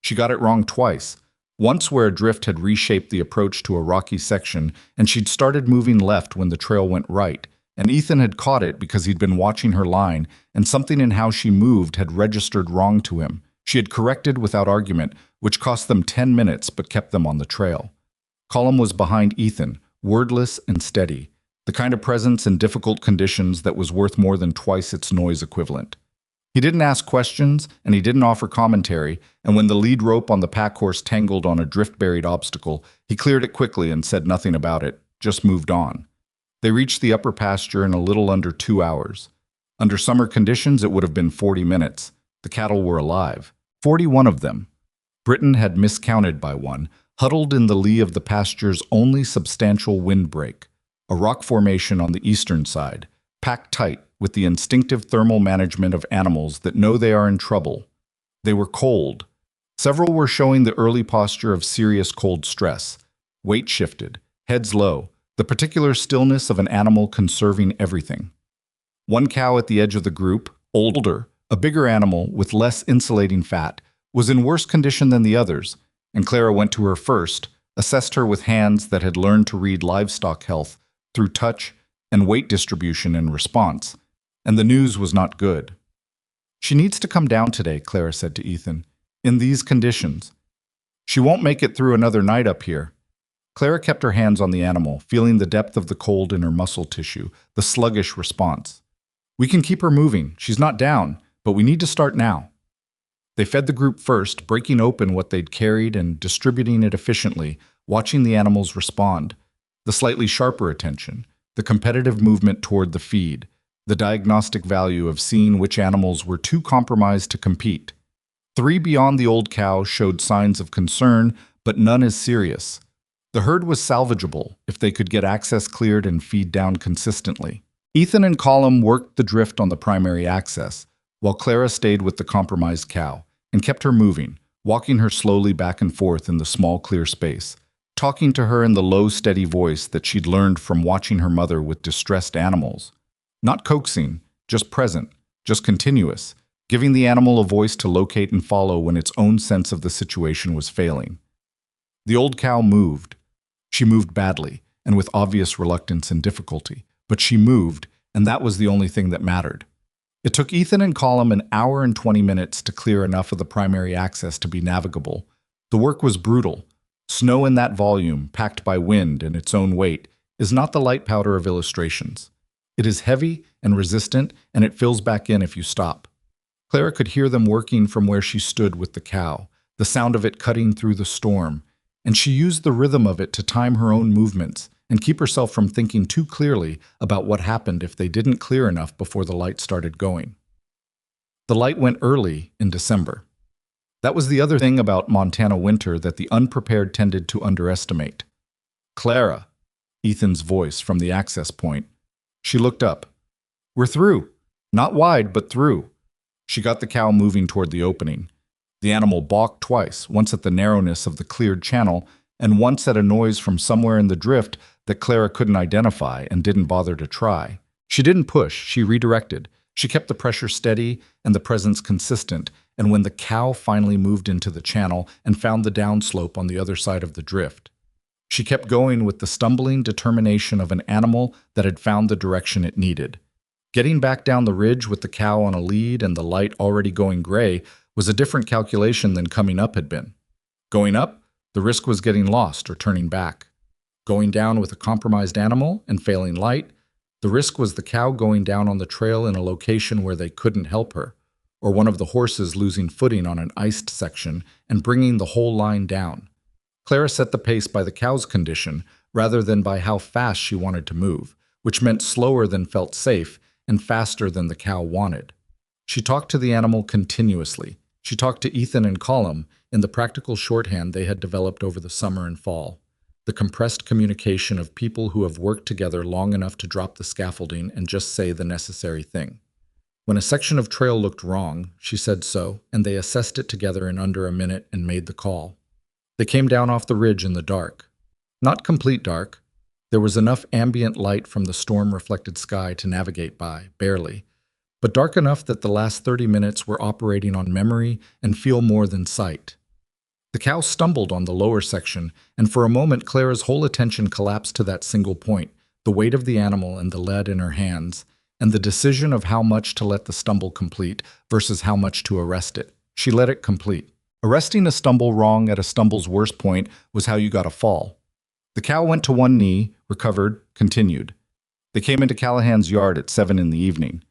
She got it wrong twice. Once where a drift had reshaped the approach to a rocky section, and she'd started moving left when the trail went right, and Ethan had caught it because he'd been watching her line, and something in how she moved had registered wrong to him. She had corrected without argument, which cost them 10 minutes but kept them on the trail. Colum was behind Ethan, wordless and steady. the kind of presence in difficult conditions that was worth more than twice its noise equivalent. He didn't ask questions, and he didn't offer commentary, and when the lead rope on the pack horse tangled on a drift-buried obstacle, he cleared it quickly and said nothing about it, just moved on. They reached the upper pasture in a little under 2 hours. Under summer conditions, it would have been 40 minutes. The cattle were alive. 41 of them. Britain had miscounted by one, huddled in the lee of the pasture's only substantial windbreak, a rock formation on the eastern side, packed tight with the instinctive thermal management of animals that know they are in trouble. They were cold. Several were showing the early posture of serious cold stress. Weight shifted, heads low, the particular stillness of an animal conserving everything. One cow at the edge of the group, older, a bigger animal with less insulating fat, was in worse condition than the others, and Clara went to her first, assessed her with hands that had learned to read livestock health through touch and weight distribution in response, and the news was not good. "She needs to come down today," Clara said to Ethan, "in these conditions. She won't make it through another night up here." Clara kept her hands on the animal, feeling the depth of the cold in her muscle tissue, the sluggish response. "We can keep her moving. She's not down, but we need to start now." They fed the group first, breaking open what they'd carried and distributing it efficiently, watching the animals respond. The slightly sharper attention, the competitive movement toward the feed, the diagnostic value of seeing which animals were too compromised to compete. 3 beyond the old cow showed signs of concern, but none as serious. The herd was salvageable if they could get access cleared and feed down consistently. Ethan and Colum worked the drift on the primary access, while Clara stayed with the compromised cow and kept her moving, walking her slowly back and forth in the small clear space, talking to her in the low steady voice that she'd learned from watching her mother with distressed animals. Not coaxing, just present, just continuous, giving the animal a voice to locate and follow when its own sense of the situation was failing. The old cow moved. She moved badly, and with obvious reluctance and difficulty, but she moved, and that was the only thing that mattered. It took Ethan and Colum an hour and 20 minutes to clear enough of the primary access to be navigable. The work was brutal. Snow in that volume, packed by wind and its own weight, is not the light powder of illustrations. It is heavy and resistant, and it fills back in if you stop. Clara could hear them working from where she stood with the cow, the sound of it cutting through the storm, and she used the rhythm of it to time her own movements and keep herself from thinking too clearly about what happened if they didn't clear enough before the light started going. The light went early in December. That was the other thing about Montana winter that the unprepared tended to underestimate. "Clara," Ethan's voice from the access point. She looked up. "We're through. Not wide, but through." She got the cow moving toward the opening. The animal balked twice, once at the narrowness of the cleared channel, and once at a noise from somewhere in the drift that Clara couldn't identify and didn't bother to try. She didn't push, she redirected. She kept the pressure steady and the presence consistent, and when the cow finally moved into the channel and found the downslope on the other side of the drift, she kept going with the stumbling determination of an animal that had found the direction it needed. Getting back down the ridge with the cow on a lead and the light already going gray was a different calculation than coming up had been. Going up, the risk was getting lost or turning back. Going down with a compromised animal and failing light, the risk was the cow going down on the trail in a location where they couldn't help her, or one of the horses losing footing on an iced section and bringing the whole line down. Clara set the pace by the cow's condition rather than by how fast she wanted to move, which meant slower than felt safe and faster than the cow wanted. She talked to the animal continuously. She talked to Ethan and Colum in the practical shorthand they had developed over the summer and fall, the compressed communication of people who have worked together long enough to drop the scaffolding and just say the necessary thing. When a section of trail looked wrong, she said so, and they assessed it together in under a minute and made the call. They came down off the ridge in the dark. Not complete dark. There was enough ambient light from the storm-reflected sky to navigate by, barely, but dark enough that the last 30 minutes were operating on memory and feel more than sight. The cow stumbled on the lower section, and for a moment Clara's whole attention collapsed to that single point, the weight of the animal and the lead in her hands, and the decision of how much to let the stumble complete versus how much to arrest it. She let it complete. Arresting a stumble wrong at a stumble's worst point was how you got a fall. The cow went to one knee, recovered, continued. They came into Callahan's yard at 7 in the evening.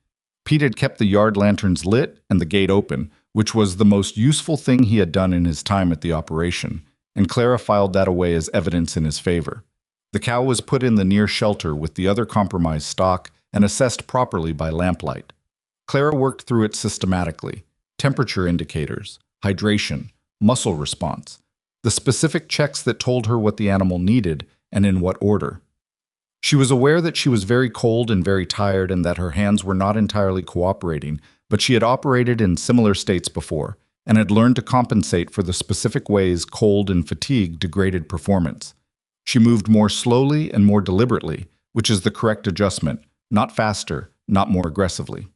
Pete had kept the yard lanterns lit and the gate open, which was the most useful thing he had done in his time at the operation, and Clara filed that away as evidence in his favor. The cow was put in the near shelter with the other compromised stock and assessed properly by lamplight. Clara worked through it systematically: temperature indicators, hydration, muscle response, the specific checks that told her what the animal needed and in what order. She was aware that she was very cold and very tired and that her hands were not entirely cooperating, but she had operated in similar states before and had learned to compensate for the specific ways cold and fatigue degraded performance. She moved more slowly and more deliberately, which is the correct adjustment, not faster, not more aggressively.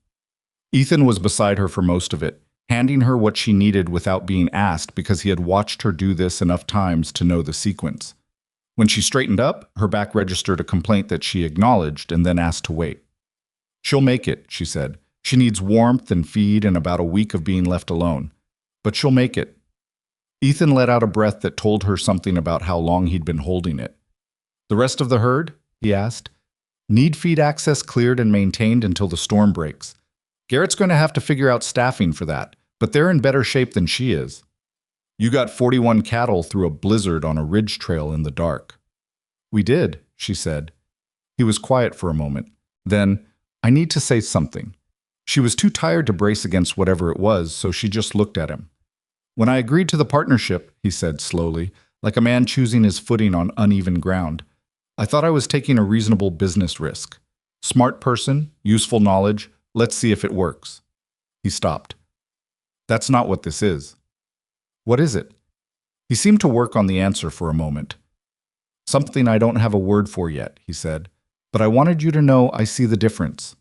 Ethan was beside her for most of it, handing her what she needed without being asked because he had watched her do this enough times to know the sequence. When she straightened up, her back registered a complaint that she acknowledged and then asked to wait. "She'll make it," she said. "She needs warmth and feed and about a week of being left alone. But she'll make it." Ethan let out a breath that told her something about how long he'd been holding it. "The rest of the herd?" he asked. "Need feed access cleared and maintained until the storm breaks. Garrett's going to have to figure out staffing for that, but they're in better shape than she is. You got 41 cattle through a blizzard on a ridge trail in the dark." "We did," she said. He was quiet for a moment. Then, "I need to say something." She was too tired to brace against whatever it was, so she just looked at him. "When I agreed to the partnership," he said slowly, like a man choosing his footing on uneven ground, "I thought I was taking a reasonable business risk. Smart person, useful knowledge, let's see if it works." He stopped. "That's not what this is." "What is it?" He seemed to work on the answer for a moment. "Something I don't have a word for yet," he said, "but I wanted you to know I see the difference."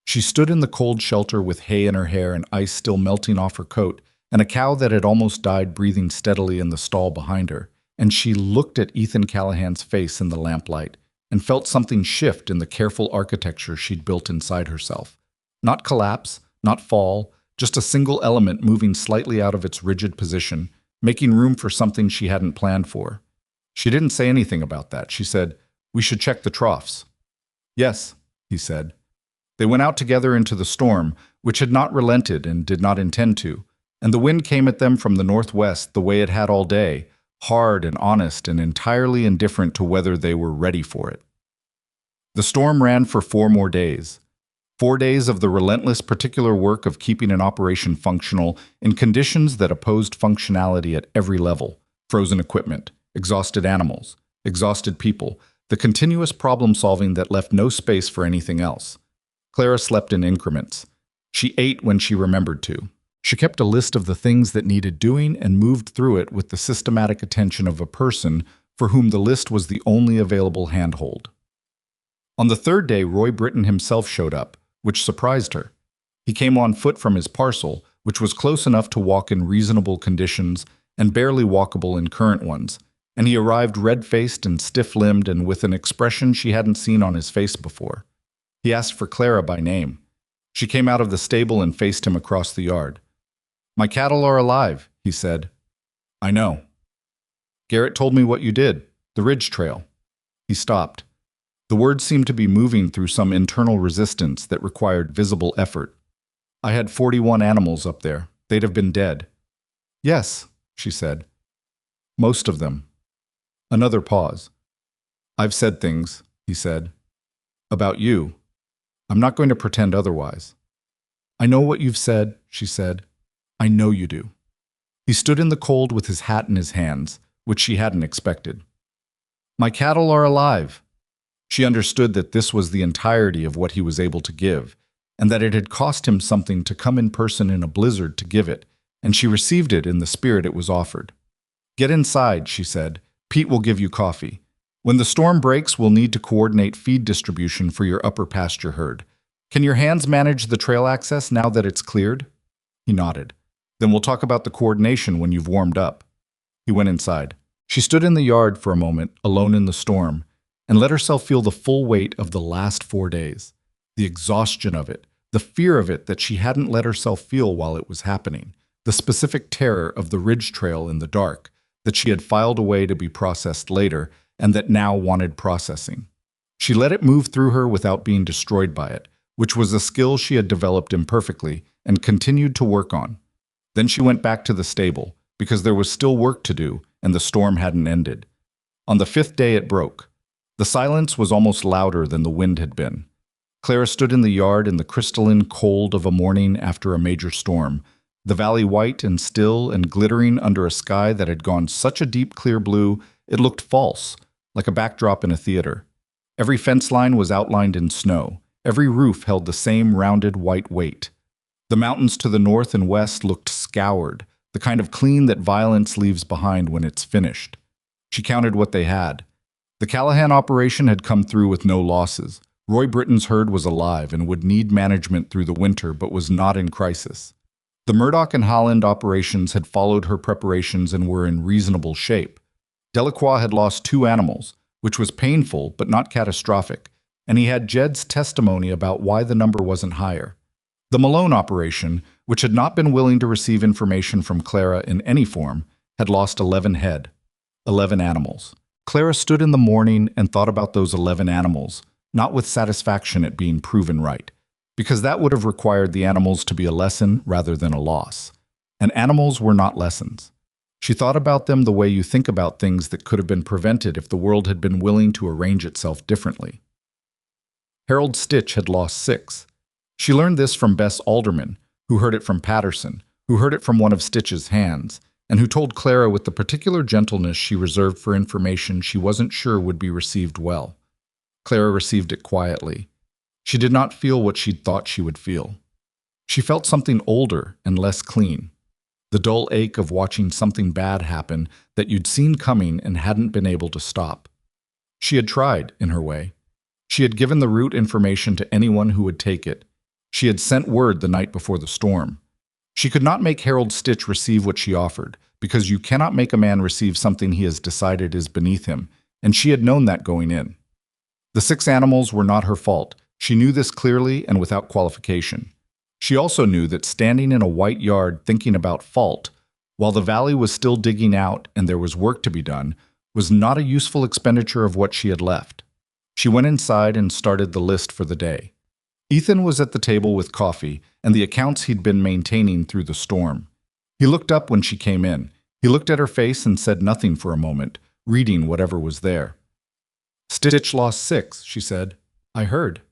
She stood in the cold shelter with hay in her hair and ice still melting off her coat, and a cow that had almost died breathing steadily in the stall behind her, and she looked at Ethan Callahan's face in the lamplight and felt something shift in the careful architecture she'd built inside herself. Not collapse, not fall, just a single element moving slightly out of its rigid position, making room for something she hadn't planned for. She didn't say anything about that. She said, "We should check the troughs." "Yes," he said. They went out together into the storm, which had not relented and did not intend to, and the wind came at them from the northwest the way it had all day, hard and honest and entirely indifferent to whether they were ready for it. The storm ran for 4 more days. 4 days of the relentless particular work of keeping an operation functional in conditions that opposed functionality at every level: frozen equipment, exhausted animals, exhausted people, the continuous problem-solving that left no space for anything else. Clara slept in increments. She ate when she remembered to. She kept a list of the things that needed doing and moved through it with the systematic attention of a person for whom the list was the only available handhold. On the 3rd day, Roy Britton himself showed up, which surprised her. He came on foot from his parcel, which was close enough to walk in reasonable conditions and barely walkable in current ones, and he arrived red-faced and stiff-limbed and with an expression she hadn't seen on his face before. He asked for Clara by name. She came out of the stable and faced him across the yard. "My cattle are alive," he said. "I know." "Garrett told me what you did, the ridge trail." He stopped. The words seemed to be moving through some internal resistance that required visible effort. "I had 41 animals up there. They'd have been dead." "Yes," she said. "Most of them." Another pause. "I've said things," he said, "about you. I'm not going to pretend otherwise." "I know what you've said," she said. "I know you do." He stood in the cold with his hat in his hands, which she hadn't expected. "My cattle are alive." She understood that this was the entirety of what he was able to give, and that it had cost him something to come in person in a blizzard to give it, and she received it in the spirit it was offered. "Get inside," she said. "Pete will give you coffee. When the storm breaks, we'll need to coordinate feed distribution for your upper pasture herd. Can your hands manage the trail access now that it's cleared?" He nodded. "Then we'll talk about the coordination when you've warmed up." He went inside. She stood in the yard for a moment, alone in the storm, and let herself feel the full weight of the last 4 days, the exhaustion of it, the fear of it that she hadn't let herself feel while it was happening, the specific terror of the ridge trail in the dark that she had filed away to be processed later and that now wanted processing. She let it move through her without being destroyed by it, which was a skill she had developed imperfectly and continued to work on. Then she went back to the stable, because there was still work to do and the storm hadn't ended. On the 5th day it broke. The silence was almost louder than the wind had been. Clara stood in the yard in the crystalline cold of a morning after a major storm, the valley white and still and glittering under a sky that had gone such a deep clear blue it looked false, like a backdrop in a theater. Every fence line was outlined in snow. Every roof held the same rounded white weight. The mountains to the north and west looked scoured, the kind of clean that violence leaves behind when it's finished. She counted what they had. The Callahan operation had come through with no losses. Roy Britton's herd was alive and would need management through the winter but was not in crisis. The Murdoch and Holland operations had followed her preparations and were in reasonable shape. Delacroix had lost 2 animals, which was painful but not catastrophic, and he had Jed's testimony about why the number wasn't higher. The Malone operation, which had not been willing to receive information from Clara in any form, had lost 11 head, 11 animals. Clara stood in the morning and thought about those 11 animals, not with satisfaction at being proven right, because that would have required the animals to be a lesson rather than a loss. And animals were not lessons. She thought about them the way you think about things that could have been prevented if the world had been willing to arrange itself differently. Harold Stitch had lost 6. She learned this from Bess Alderman, who heard it from Patterson, who heard it from one of Stitch's hands, and who told Clara with the particular gentleness she reserved for information she wasn't sure would be received well. Clara received it quietly. She did not feel what she'd thought she would feel. She felt something older and less clean. The dull ache of watching something bad happen that you'd seen coming and hadn't been able to stop. She had tried, in her way. She had given the route information to anyone who would take it. She had sent word the night before the storm. She could not make Harold Stitch receive what she offered, because you cannot make a man receive something he has decided is beneath him, and she had known that going in. The 6 animals were not her fault. She knew this clearly and without qualification. She also knew that standing in a white yard thinking about fault, while the valley was still digging out and there was work to be done, was not a useful expenditure of what she had left. She went inside and started the list for the day. Ethan was at the table with coffee and the accounts he'd been maintaining through the storm. He looked up when she came in. He looked at her face and said nothing for a moment, reading whatever was there. "Stitch lost 6, she said. "I heard."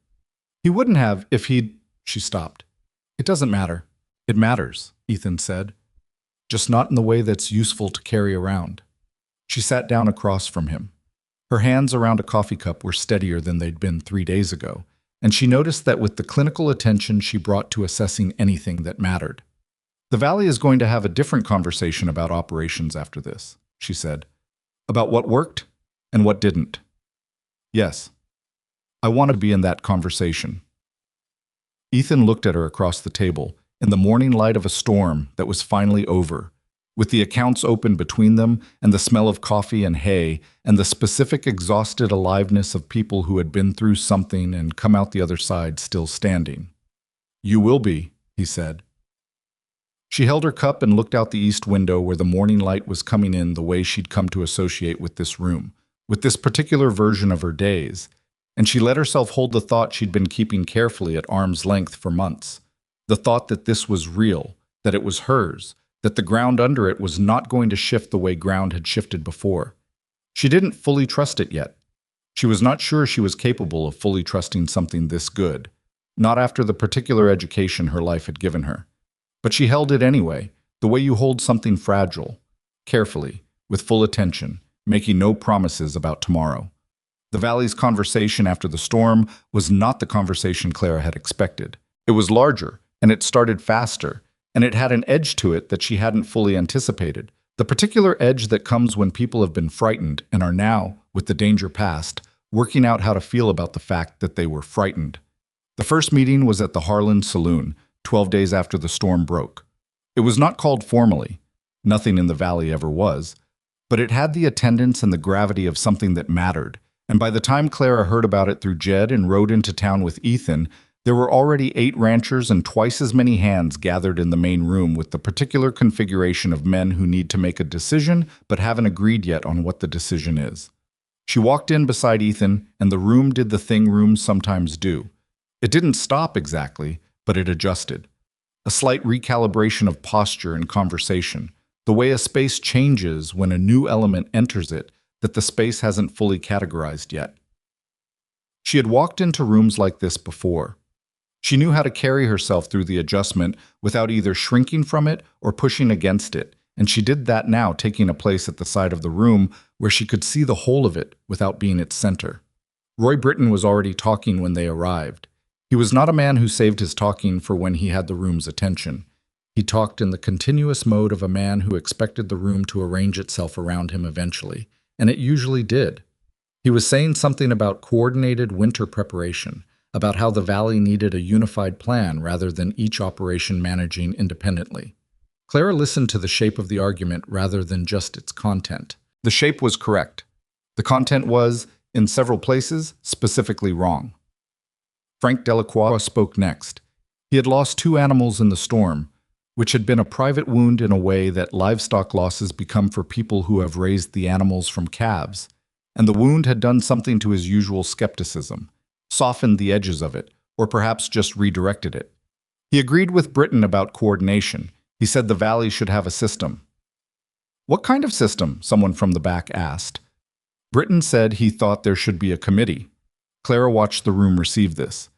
"He wouldn't have if he'd—" She stopped. "It doesn't matter." "It matters," Ethan said. "Just not in the way that's useful to carry around." She sat down across from him. Her hands around a coffee cup were steadier than they'd been 3 days ago, and she noticed that with the clinical attention she brought to assessing anything that mattered. "The Valley is going to have a different conversation about operations after this," she said. "About what worked and what didn't." "Yes. I want to be in that conversation." Ethan looked at her across the table, in the morning light of a storm that was finally over, with the accounts open between them and the smell of coffee and hay and the specific exhausted aliveness of people who had been through something and come out the other side still standing. "You will be," he said. She held her cup and looked out the east window where the morning light was coming in the way she'd come to associate with this room, with this particular version of her days, and she let herself hold the thought she'd been keeping carefully at arm's length for months, the thought that this was real, that it was hers, that the ground under it was not going to shift the way ground had shifted before. She didn't fully trust it yet. She was not sure she was capable of fully trusting something this good, not after the particular education her life had given her. But she held it anyway, the way you hold something fragile, carefully, with full attention, making no promises about tomorrow. The Valley's conversation after the storm was not the conversation Clara had expected. It was larger, and it started faster, and it had an edge to it that she hadn't fully anticipated, the particular edge that comes when people have been frightened and are now, with the danger past, working out how to feel about the fact that they were frightened. The first meeting was at the Harlan Saloon, 12 days after the storm broke. It was not called formally. Nothing in the Valley ever was. But it had the attendance and the gravity of something that mattered, and by the time Clara heard about it through Jed and rode into town with Ethan, there were already 8 ranchers and twice as many hands gathered in the main room with the particular configuration of men who need to make a decision but haven't agreed yet on what the decision is. She walked in beside Ethan, and the room did the thing rooms sometimes do. It didn't stop exactly, but it adjusted. A slight recalibration of posture and conversation, the way a space changes when a new element enters it that the space hasn't fully categorized yet. She had walked into rooms like this before. She knew how to carry herself through the adjustment without either shrinking from it or pushing against it, and she did that now, taking a place at the side of the room where she could see the whole of it without being its center. Roy Britton was already talking when they arrived. He was not a man who saved his talking for when he had the room's attention. He talked in the continuous mode of a man who expected the room to arrange itself around him eventually, and it usually did. He was saying something about coordinated winter preparation, about how the valley needed a unified plan rather than each operation managing independently. Clara listened to the shape of the argument rather than just its content. The shape was correct. The content was, in several places, specifically wrong. Frank Delacroix spoke next. He had lost 2 animals in the storm, which had been a private wound in a way that livestock losses become for people who have raised the animals from calves, and the wound had done something to his usual skepticism, softened the edges of it, or perhaps just redirected it. He agreed with Britton about coordination. He said the valley should have a system. What kind of system? Someone from the back asked. Britton said he thought there should be a committee. Clara watched the room receive this.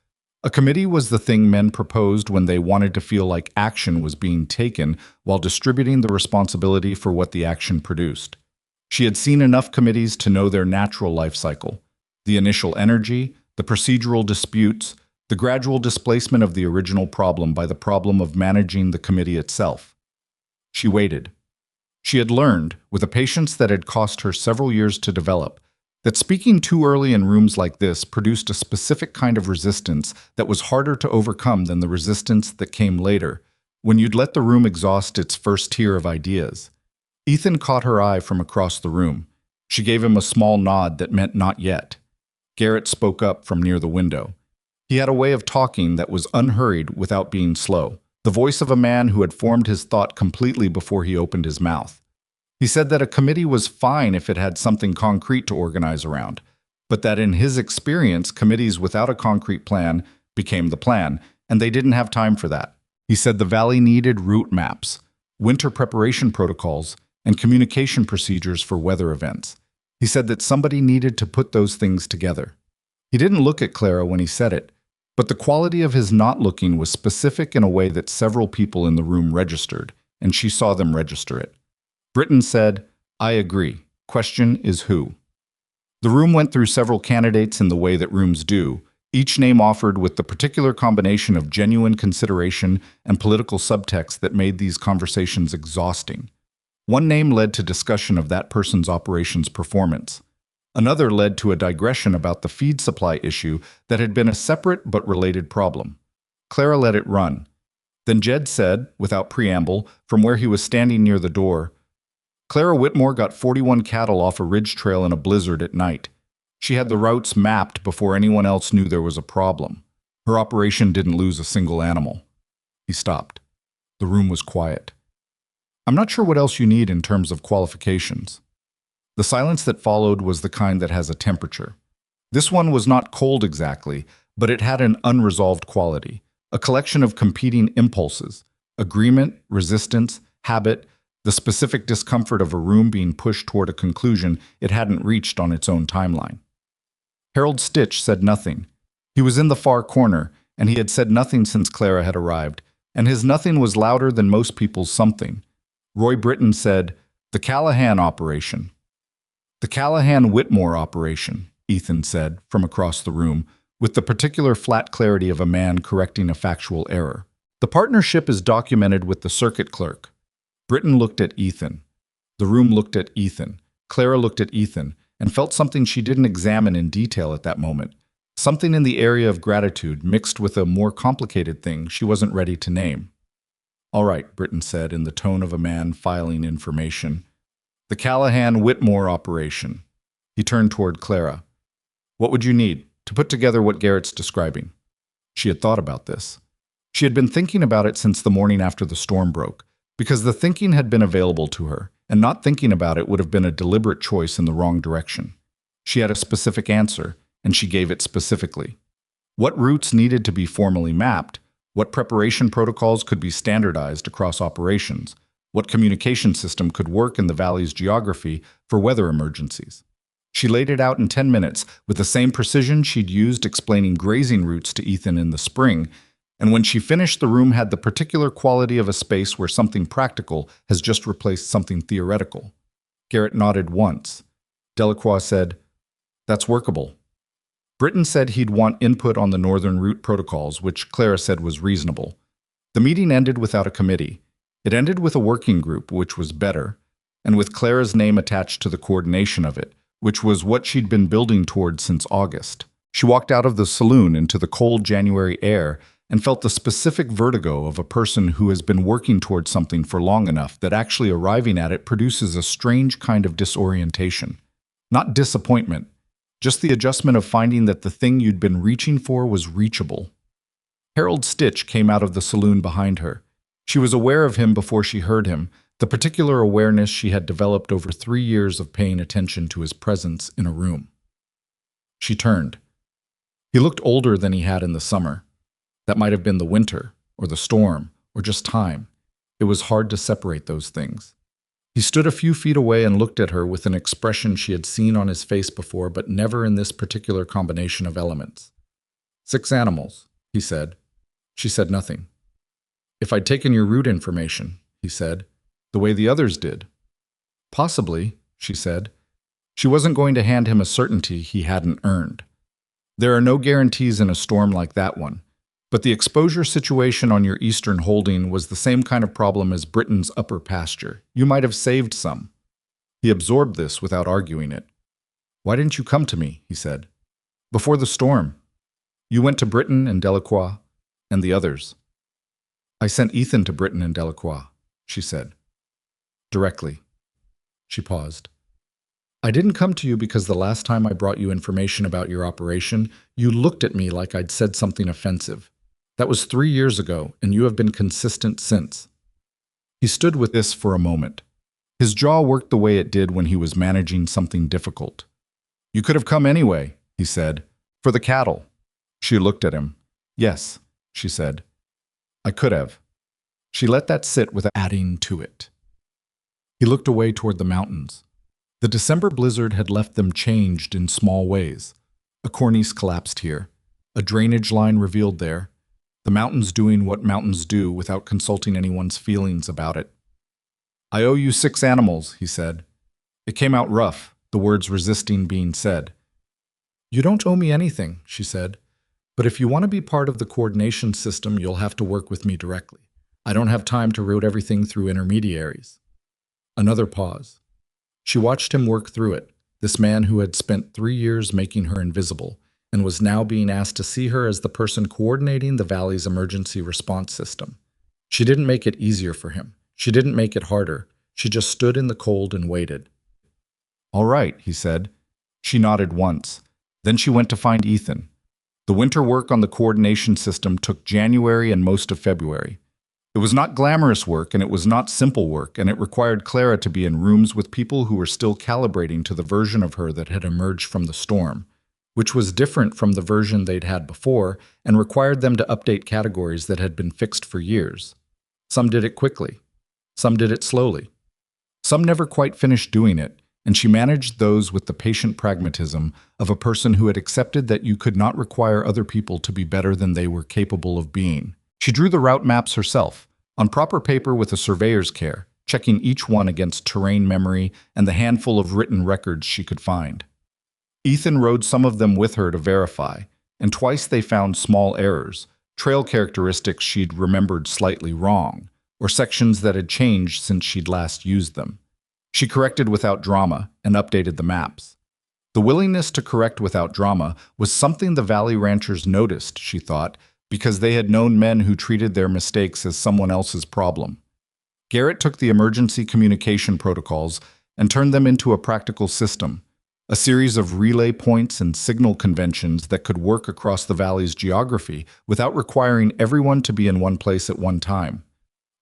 A committee was the thing men proposed when they wanted to feel like action was being taken while distributing the responsibility for what the action produced. She had seen enough committees to know their natural life cycle, the initial energy, the procedural disputes, the gradual displacement of the original problem by the problem of managing the committee itself. She waited. She had learned, with a patience that had cost her several years to develop, that speaking too early in rooms like this produced a specific kind of resistance that was harder to overcome than the resistance that came later, when you'd let the room exhaust its first tier of ideas. Ethan caught her eye from across the room. She gave him a small nod that meant not yet. Garrett spoke up from near the window. He had a way of talking that was unhurried without being slow, the voice of a man who had formed his thought completely before he opened his mouth. He said that a committee was fine if it had something concrete to organize around, but that in his experience, committees without a concrete plan became the plan, and they didn't have time for that. He said the valley needed route maps, winter preparation protocols, and communication procedures for weather events. He said that somebody needed to put those things together. He didn't look at Clara when he said it, but the quality of his not looking was specific in a way that several people in the room registered, and she saw them register it. Britton said, "I agree. Question is who?" The room went through several candidates in the way that rooms do, each name offered with the particular combination of genuine consideration and political subtext that made these conversations exhausting. One name led to discussion of that person's operations performance. Another led to a digression about the feed supply issue that had been a separate but related problem. Clara let it run. Then Jed said, without preamble, from where he was standing near the door, Clara Whitmore got 41 cattle off a ridge trail in a blizzard at night. She had the routes mapped before anyone else knew there was a problem. Her operation didn't lose a single animal. He stopped. The room was quiet. I'm not sure what else you need in terms of qualifications. The silence that followed was the kind that has a temperature. This one was not cold exactly, but it had an unresolved quality, a collection of competing impulses, agreement, resistance, habit, the specific discomfort of a room being pushed toward a conclusion it hadn't reached on its own timeline. Harold Stitch said nothing. He was in the far corner, and he had said nothing since Clara had arrived, and his nothing was louder than most people's something. Roy Britton said, "The Callahan operation." "The Callahan-Whitmore operation," Ethan said, from across the room, with the particular flat clarity of a man correcting a factual error. "The partnership is documented with the circuit clerk." Britton looked at Ethan. The room looked at Ethan. Clara looked at Ethan and felt something she didn't examine in detail at that moment. Something in the area of gratitude mixed with a more complicated thing she wasn't ready to name. "All right," Britton said in the tone of a man filing information. "The Callahan-Whitmore operation." He turned toward Clara. "What would you need to put together what Garrett's describing?" She had thought about this. She had been thinking about it since the morning after the storm broke, because the thinking had been available to her, and not thinking about it would have been a deliberate choice in the wrong direction. She had a specific answer, and she gave it specifically. What routes needed to be formally mapped, what preparation protocols could be standardized across operations, what communication system could work in the valley's geography for weather emergencies. She laid it out in 10 minutes with the same precision she'd used explaining grazing routes to Ethan in the spring, and when she finished, the room had the particular quality of a space where something practical has just replaced something theoretical. Garrett nodded once. Delacroix said, "That's workable." Britton said he'd want input on the northern route protocols, which Clara said was reasonable. The meeting ended without a committee. It ended with a working group, which was better, and with Clara's name attached to the coordination of it, which was what she'd been building toward since August. She walked out of the saloon into the cold January air and felt the specific vertigo of a person who has been working toward something for long enough that actually arriving at it produces a strange kind of disorientation. Not disappointment, just the adjustment of finding that the thing you'd been reaching for was reachable. Harold Stitch came out of the saloon behind her. She was aware of him before she heard him, the particular awareness she had developed over 3 years of paying attention to his presence in a room. She turned. He looked older than he had in the summer. That might have been the winter, or the storm, or just time. It was hard to separate those things. He stood a few feet away and looked at her with an expression she had seen on his face before, but never in this particular combination of elements. 6 animals, he said. She said nothing. If I'd taken your route information, he said, the way the others did. Possibly, she said. She wasn't going to hand him a certainty he hadn't earned. There are no guarantees in a storm like that one, but the exposure situation on your eastern holding was the same kind of problem as Britain's upper pasture. You might have saved some. He absorbed this without arguing it. Why didn't you come to me, he said. Before the storm. You went to Britain and Delacroix and the others. I sent Ethan to Britain and Delacroix, she said. Directly. She paused. I didn't come to you because the last time I brought you information about your operation, you looked at me like I'd said something offensive. That was 3 years ago, and you have been consistent since. He stood with this for a moment. His jaw worked the way it did when he was managing something difficult. You could have come anyway, he said, for the cattle. She looked at him. Yes, she said. I could have. She let that sit without adding to it. He looked away toward the mountains. The December blizzard had left them changed in small ways. A cornice collapsed here, a drainage line revealed there, the mountains doing what mountains do without consulting anyone's feelings about it. I owe you 6 animals, he said. It came out rough, the words resisting being said. You don't owe me anything, she said, but if you want to be part of the coordination system, you'll have to work with me directly. I don't have time to route everything through intermediaries. Another pause. She watched him work through it, this man who had spent 3 years making her invisible, and was now being asked to see her as the person coordinating the Valley's emergency response system. She didn't make it easier for him. She didn't make it harder. She just stood in the cold and waited. All right, he said. She nodded once. Then she went to find Ethan. The winter work on the coordination system took January and most of February. It was not glamorous work, and it was not simple work, and it required Clara to be in rooms with people who were still calibrating to the version of her that had emerged from the storm, which was different from the version they'd had before and required them to update categories that had been fixed for years. Some did it quickly. Some did it slowly. Some never quite finished doing it, and she managed those with the patient pragmatism of a person who had accepted that you could not require other people to be better than they were capable of being. She drew the route maps herself, on proper paper with a surveyor's care, checking each one against terrain memory and the handful of written records she could find. Ethan rode some of them with her to verify, and twice they found small errors, trail characteristics she'd remembered slightly wrong, or sections that had changed since she'd last used them. She corrected without drama and updated the maps. The willingness to correct without drama was something the Valley ranchers noticed, she thought, because they had known men who treated their mistakes as someone else's problem. Garrett took the emergency communication protocols and turned them into a practical system, a series of relay points and signal conventions that could work across the Valley's geography without requiring everyone to be in one place at one time.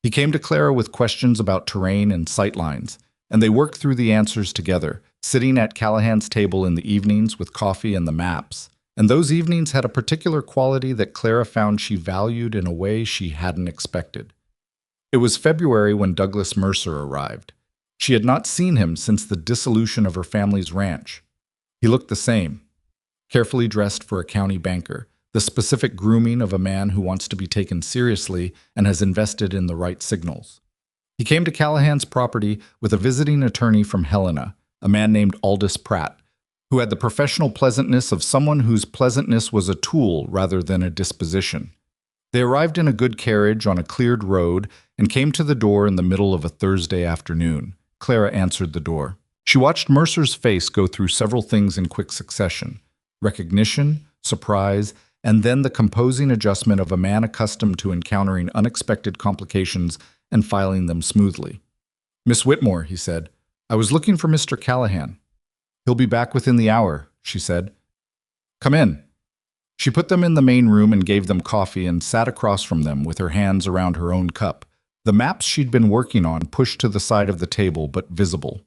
He came to Clara with questions about terrain and sightlines, and they worked through the answers together, sitting at Callahan's table in the evenings with coffee and the maps. And those evenings had a particular quality that Clara found she valued in a way she hadn't expected. It was February when Douglas Mercer arrived. She had not seen him since the dissolution of her family's ranch. He looked the same, carefully dressed for a county banker, the specific grooming of a man who wants to be taken seriously and has invested in the right signals. He came to Callahan's property with a visiting attorney from Helena, a man named Aldous Pratt, who had the professional pleasantness of someone whose pleasantness was a tool rather than a disposition. They arrived in a good carriage on a cleared road and came to the door in the middle of a Thursday afternoon. Clara answered the door. She watched Mercer's face go through several things in quick succession: recognition, surprise, and then the composing adjustment of a man accustomed to encountering unexpected complications and filing them smoothly. "Miss Whitmore," he said, "I was looking for Mr. Callahan." "He'll be back within the hour," she said. "Come in." She put them in the main room and gave them coffee and sat across from them with her hands around her own cup, the maps she'd been working on pushed to the side of the table but visible.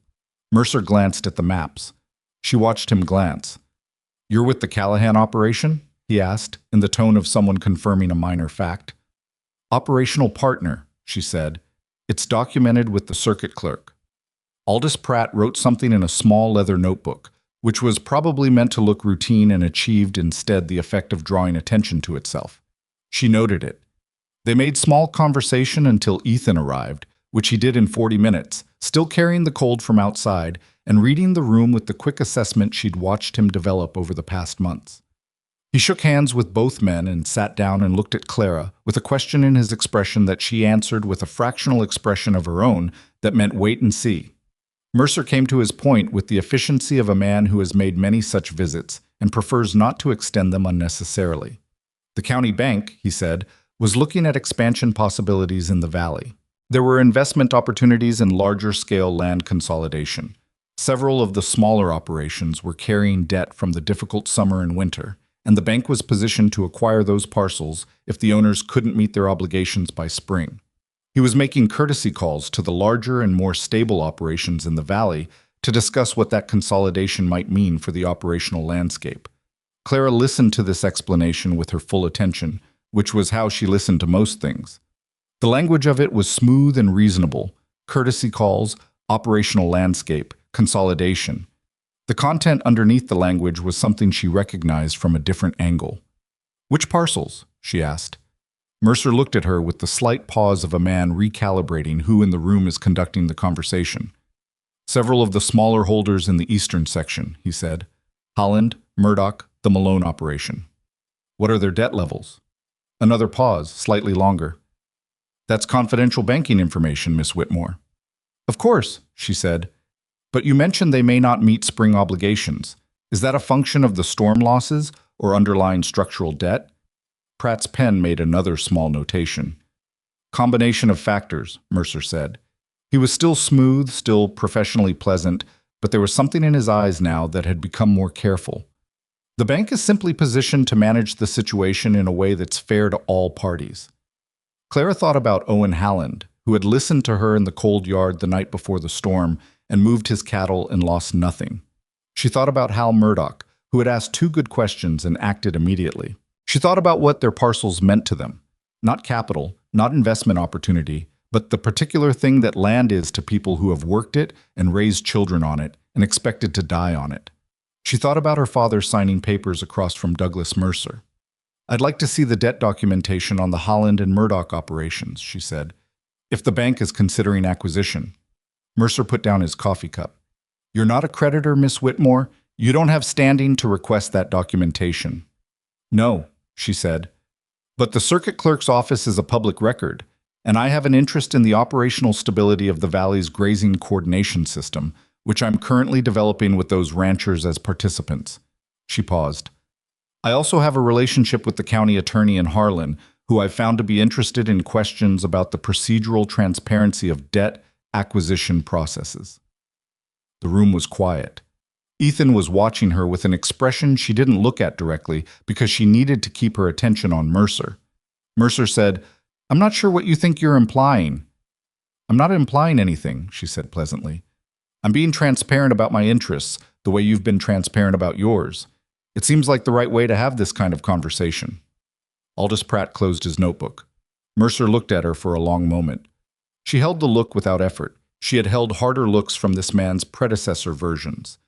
Mercer glanced at the maps. She watched him glance. "You're with the Callahan operation?" he asked, in the tone of someone confirming a minor fact. "Operational partner," she said. "It's documented with the circuit clerk." Aldous Pratt wrote something in a small leather notebook, which was probably meant to look routine and achieved instead the effect of drawing attention to itself. She noted it. They made small conversation until Ethan arrived, which he did in 40 minutes, still carrying the cold from outside and reading the room with the quick assessment she'd watched him develop over the past months. He shook hands with both men and sat down and looked at Clara with a question in his expression that she answered with a fractional expression of her own that meant wait and see. Mercer came to his point with the efficiency of a man who has made many such visits and prefers not to extend them unnecessarily. The county bank, he said, was looking at expansion possibilities in the valley. There were investment opportunities in larger-scale land consolidation. Several of the smaller operations were carrying debt from the difficult summer and winter, and the bank was positioned to acquire those parcels if the owners couldn't meet their obligations by spring. He was making courtesy calls to the larger and more stable operations in the valley to discuss what that consolidation might mean for the operational landscape. Clara listened to this explanation with her full attention, which was how she listened to most things. The language of it was smooth and reasonable: courtesy calls, operational landscape, consolidation. The content underneath the language was something she recognized from a different angle. "Which parcels?" she asked. Mercer looked at her with the slight pause of a man recalibrating who in the room is conducting the conversation. "Several of the smaller holders in the eastern section," he said. "Holland, Murdoch, the Malone operation." "What are their debt levels?" Another pause, slightly longer. "That's confidential banking information, Miss Whitmore." "Of course," she said. "But you mentioned they may not meet spring obligations. Is that a function of the storm losses or underlying structural debt?" Pratt's pen made another small notation. "Combination of factors," Mercer said. He was still smooth, still professionally pleasant, but there was something in his eyes now that had become more careful. "The bank is simply positioned to manage the situation in a way that's fair to all parties." Clara thought about Owen Halland, who had listened to her in the cold yard the night before the storm and moved his cattle and lost nothing. She thought about Hal Murdoch, who had asked two good questions and acted immediately. She thought about what their parcels meant to them. Not capital, not investment opportunity, but the particular thing that land is to people who have worked it and raised children on it and expected to die on it. She thought about her father signing papers across from Douglas Mercer. "I'd like to see the debt documentation on the Holland and Murdoch operations," she said, "if the bank is considering acquisition." Mercer put down his coffee cup. "You're not a creditor, Miss Whitmore. You don't have standing to request that documentation." "No," she said, "but the circuit clerk's office is a public record, and I have an interest in the operational stability of the Valley's grazing coordination system, which I'm currently developing with those ranchers as participants." She paused. "I also have a relationship with the county attorney in Harlan, who I've found to be interested in questions about the procedural transparency of debt acquisition processes." The room was quiet. Ethan was watching her with an expression she didn't look at directly because she needed to keep her attention on Mercer. Mercer said, "I'm not sure what you think you're implying." "I'm not implying anything," she said pleasantly. I'm being transparent about my interests, the way you've been transparent about yours. It seems like the right way to have this kind of conversation." Aldous Pratt closed his notebook. Mercer looked at her for a long moment. She held the look without effort. She had held harder looks from this man's predecessor versions.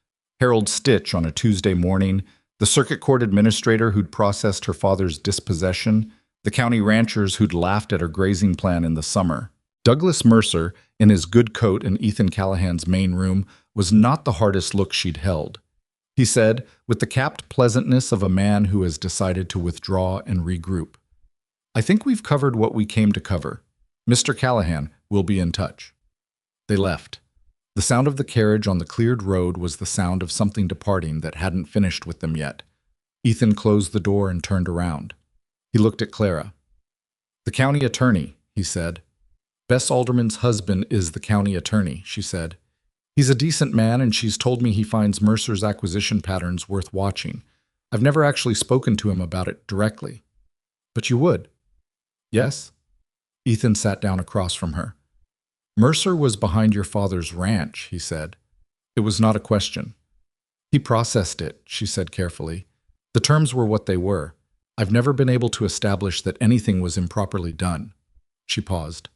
Harold Stitch on a Tuesday morning, the circuit court administrator who'd processed her father's dispossession, the county ranchers who'd laughed at her grazing plan in the summer. Douglas Mercer, in his good coat in Ethan Callahan's main room, was not the hardest look she'd held. He said, with the capped pleasantness of a man who has decided to withdraw and regroup, "I think we've covered what we came to cover. Mr. Callahan, we'll be in touch." They left. The sound of the carriage on the cleared road was the sound of something departing that hadn't finished with them yet. Ethan closed the door and turned around. He looked at Clara. "The county attorney," he said. "Bess Alderman's husband is the county attorney," she said. "He's a decent man, and she's told me he finds Mercer's acquisition patterns worth watching. I've never actually spoken to him about it directly." "But you would?" "Yes." Ethan sat down across from her. "Mercer was behind your father's ranch," he said. It was not a question. "He processed it," she said carefully. "The terms were what they were. I've never been able to establish that anything was improperly done." She paused.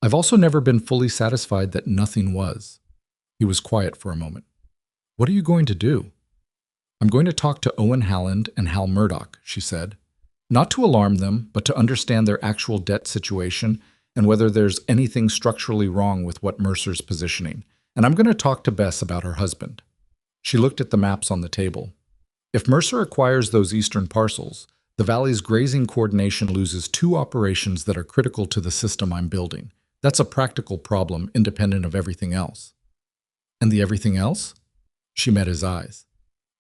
"I've also never been fully satisfied that nothing was." He was quiet for a moment. "What are you going to do?" "I'm going to talk to Owen Halland and Hal Murdoch," she said. "Not to alarm them, but to understand their actual debt situation and whether there's anything structurally wrong with what Mercer's positioning. And I'm going to talk to Bess about her husband." She looked at the maps on the table. "If Mercer acquires those eastern parcels, the Valley's grazing coordination loses two operations that are critical to the system I'm building. That's a practical problem independent of everything else." "And the everything else?" She met his eyes.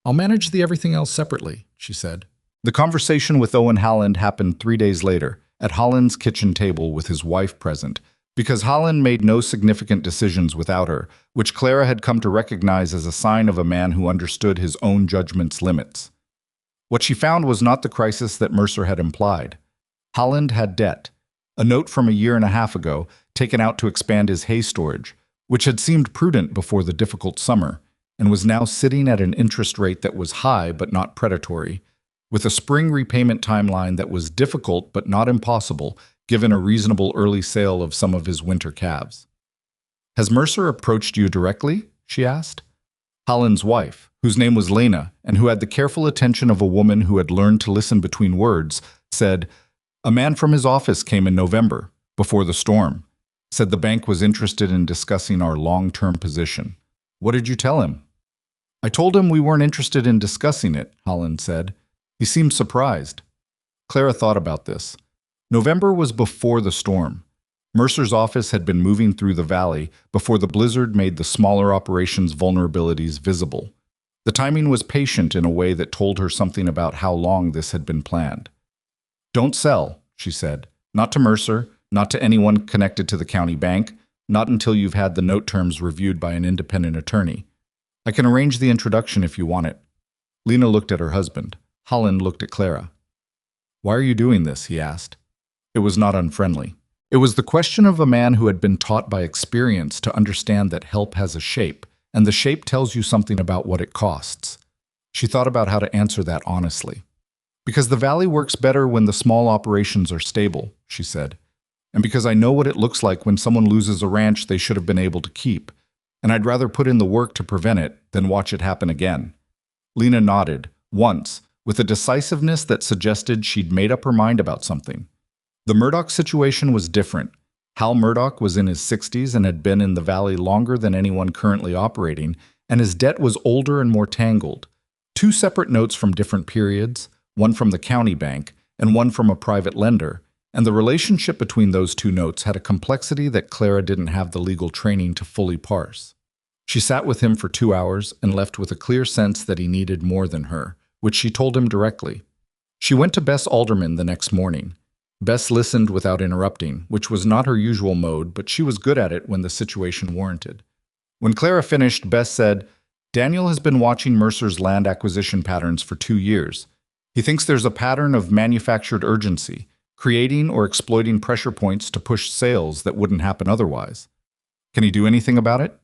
"I'll manage the everything else separately," she said. The conversation with Owen Halland happened 3 days later, at Holland's kitchen table with his wife present, because Holland made no significant decisions without her, which Clara had come to recognize as a sign of a man who understood his own judgment's limits. What she found was not the crisis that Mercer had implied. Holland had debt, a note from a year and a half ago, taken out to expand his hay storage, which had seemed prudent before the difficult summer, and was now sitting at an interest rate that was high but not predatory, with a spring repayment timeline that was difficult but not impossible, given a reasonable early sale of some of his winter calves. "Has Mercer approached you directly?" she asked. Holland's wife, whose name was Lena, and who had the careful attention of a woman who had learned to listen between words, said, "A man from his office came in November, before the storm. Said the bank was interested in discussing our long-term position." "What did you tell him?" "I told him we weren't interested in discussing it," Holland said. He seemed surprised. Clara thought about this. November was before the storm. Mercer's office had been moving through the valley before the blizzard made the smaller operations' vulnerabilities visible. The timing was patient in a way that told her something about how long this had been planned. "Don't sell," she said. "Not to Mercer, not to anyone connected to the county bank, not until you've had the note terms reviewed by an independent attorney. I can arrange the introduction if you want it." Lena looked at her husband. Holland looked at Clara. "Why are you doing this?" he asked. It was not unfriendly. It was the question of a man who had been taught by experience to understand that help has a shape, and the shape tells you something about what it costs. She thought about how to answer that honestly. "Because the valley works better when the small operations are stable," she said. "And because I know what it looks like when someone loses a ranch they should have been able to keep, and I'd rather put in the work to prevent it than watch it happen again." Lena nodded, once, with a decisiveness that suggested she'd made up her mind about something. The Murdoch situation was different. Hal Murdoch was in his 60s and had been in the valley longer than anyone currently operating, and his debt was older and more tangled. 2 separate notes from different periods, one from the county bank and one from a private lender, and the relationship between those 2 notes had a complexity that Clara didn't have the legal training to fully parse. She sat with him for 2 hours and left with a clear sense that he needed more than her, which she told him directly. She went to Bess Alderman the next morning. Bess listened without interrupting, which was not her usual mode, but she was good at it when the situation warranted. When Clara finished, Bess said, "Daniel has been watching Mercer's land acquisition patterns for 2 years. He thinks there's a pattern of manufactured urgency, creating or exploiting pressure points to push sales that wouldn't happen otherwise. Can he do anything about it?"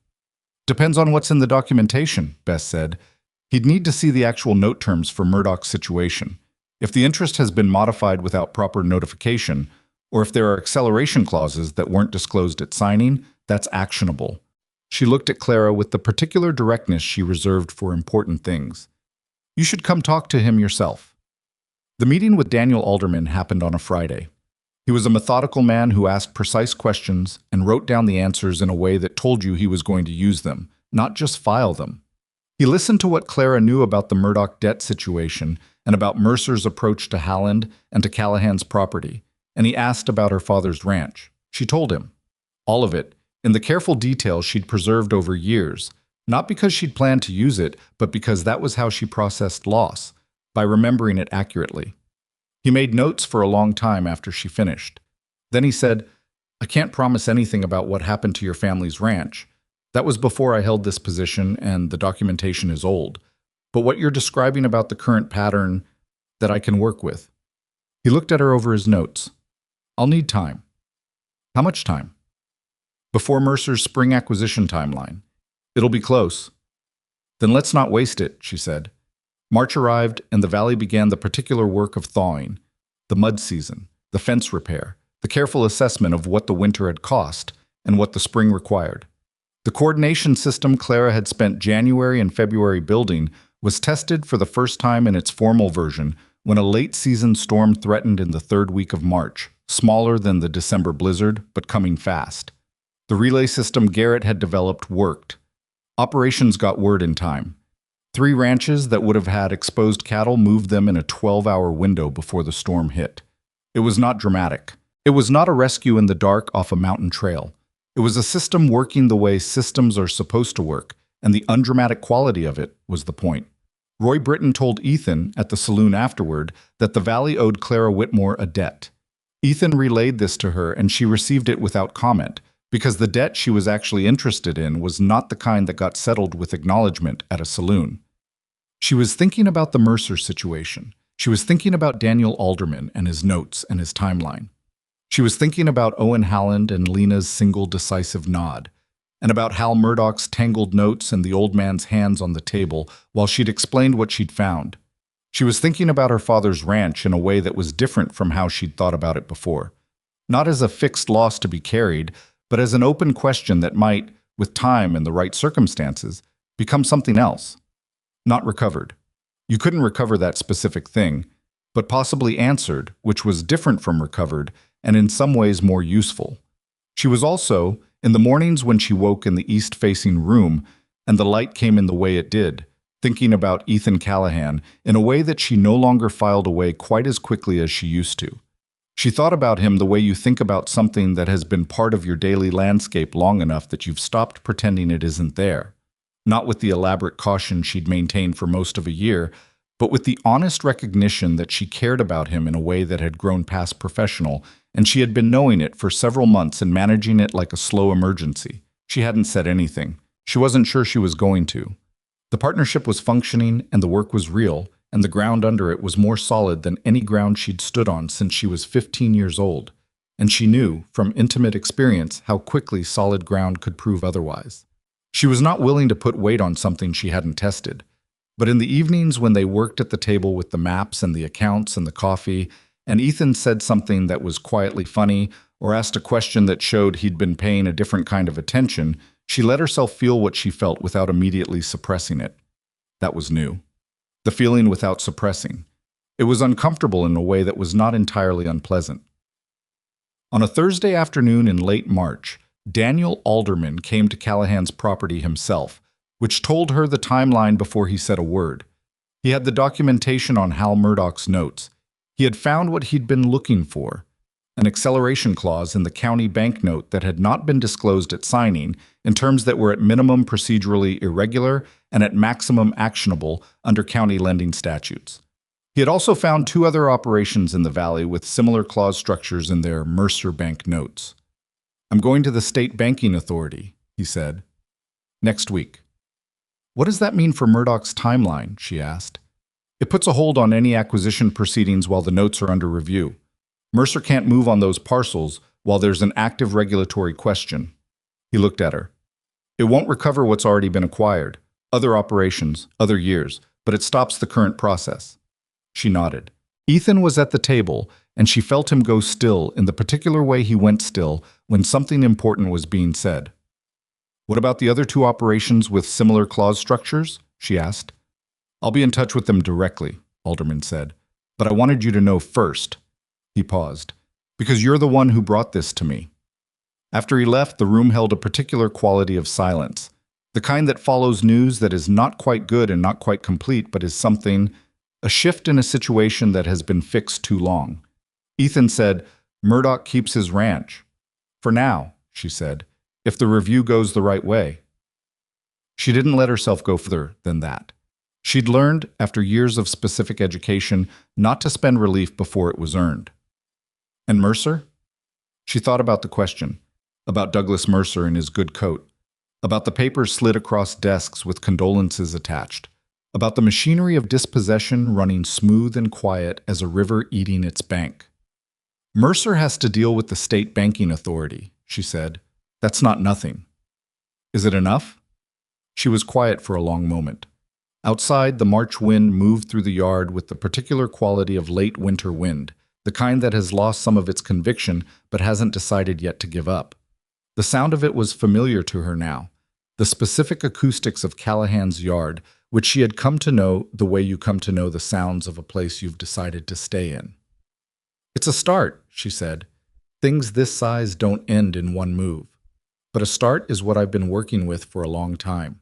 Depends on what's in the documentation, Bess said. He'd need to see the actual note terms for Murdoch's situation. If the interest has been modified without proper notification, or if there are acceleration clauses that weren't disclosed at signing, that's actionable. She looked at Clara with the particular directness she reserved for important things. You should come talk to him yourself. The meeting with Daniel Alderman happened on a Friday. He was a methodical man who asked precise questions and wrote down the answers in a way that told you he was going to use them, not just file them. He listened to what Clara knew about the Murdoch debt situation and about Mercer's approach to Halland and to Callahan's property, and he asked about her father's ranch. She told him. All of it, in the careful detail she'd preserved over years, not because she'd planned to use it, but because that was how she processed loss, by remembering it accurately. He made notes for a long time after she finished. Then he said, I can't promise anything about what happened to your family's ranch. That was before I held this position, and the documentation is old. But what you're describing about the current pattern, that I can work with. He looked at her over his notes. I'll need time. How much time? Before Mercer's spring acquisition timeline. It'll be close. Then let's not waste it, she said. March arrived, and the valley began the particular work of thawing, the mud season, the fence repair, the careful assessment of what the winter had cost and what the spring required. The coordination system Clara had spent January and February building was tested for the first time in its formal version when a late-season storm threatened in the third week of March, smaller than the December blizzard, but coming fast. The relay system Garrett had developed worked. Operations got word in time. 3 ranches that would have had exposed cattle moved them in a 12-hour window before the storm hit. It was not dramatic. It was not a rescue in the dark off a mountain trail. It was a system working the way systems are supposed to work, and the undramatic quality of it was the point. Roy Britton told Ethan at the saloon afterward that the valley owed Clara Whitmore a debt. Ethan relayed this to her, and she received it without comment, because the debt she was actually interested in was not the kind that got settled with acknowledgement at a saloon. She was thinking about the Mercer situation. She was thinking about Daniel Alderman and his notes and his timeline. She was thinking about Owen Halland and Lena's single decisive nod, and about Hal Murdoch's tangled notes and the old man's hands on the table while she'd explained what she'd found. She was thinking about her father's ranch in a way that was different from how she'd thought about it before. Not as a fixed loss to be carried, but as an open question that might, with time and the right circumstances, become something else. Not recovered. You couldn't recover that specific thing, but possibly answered, which was different from recovered and in some ways more useful. She was also, in the mornings when she woke in the east-facing room and the light came in the way it did, thinking about Ethan Callahan in a way that she no longer filed away quite as quickly as she used to. She thought about him the way you think about something that has been part of your daily landscape long enough that you've stopped pretending it isn't there. Not with the elaborate caution she'd maintained for most of a year, but with the honest recognition that she cared about him in a way that had grown past professional, and she had been knowing it for several months and managing it like a slow emergency. She hadn't said anything. She wasn't sure she was going to. The partnership was functioning, and the work was real, and the ground under it was more solid than any ground she'd stood on since she was 15 years old, and she knew, from intimate experience, how quickly solid ground could prove otherwise. She was not willing to put weight on something she hadn't tested, but in the evenings when they worked at the table with the maps and the accounts and the coffee, and Ethan said something that was quietly funny or asked a question that showed he'd been paying a different kind of attention, she let herself feel what she felt without immediately suppressing it. That was new. The feeling without suppressing. It was uncomfortable in a way that was not entirely unpleasant. On a Thursday afternoon in late March, Daniel Alderman came to Callahan's property himself, which told her the timeline before he said a word. He had the documentation on Hal Murdoch's notes. He had found what he'd been looking for, an acceleration clause in the county banknote that had not been disclosed at signing in terms that were at minimum procedurally irregular and at maximum actionable under county lending statutes. He had also found 2 other operations in the valley with similar clause structures in their Mercer Bank notes. I'm going to the state banking authority, he said. Next week. What does that mean for Murdoch's timeline? She asked. It puts a hold on any acquisition proceedings while the notes are under review. Mercer can't move on those parcels while there's an active regulatory question. He looked at her. It won't recover what's already been acquired, other operations, other years, but it stops the current process. She nodded. Ethan was at the table, and she felt him go still in the particular way he went still when something important was being said. What about the other two operations with similar clause structures? She asked. I'll be in touch with them directly, Alderman said. But I wanted you to know first. He paused. Because you're the one who brought this to me. After he left, the room held a particular quality of silence, the kind that follows news that is not quite good and not quite complete, but is something, a shift in a situation that has been fixed too long. Ethan said, Murdoch keeps his ranch. For now, she said, if the review goes the right way. She didn't let herself go further than that. She'd learned, after years of specific education, not to spend relief before it was earned. And Mercer? She thought about the question, about Douglas Mercer in his good coat, about the papers slid across desks with condolences attached, about the machinery of dispossession running smooth and quiet as a river eating its bank. Mercer has to deal with the state banking authority, she said. That's not nothing. Is it enough? She was quiet for a long moment. Outside, the March wind moved through the yard with the particular quality of late winter wind, the kind that has lost some of its conviction but hasn't decided yet to give up. The sound of it was familiar to her now, the specific acoustics of Callahan's yard, which she had come to know the way you come to know the sounds of a place you've decided to stay in. It's a start, she said. Things this size don't end in one move. But a start is what I've been working with for a long time.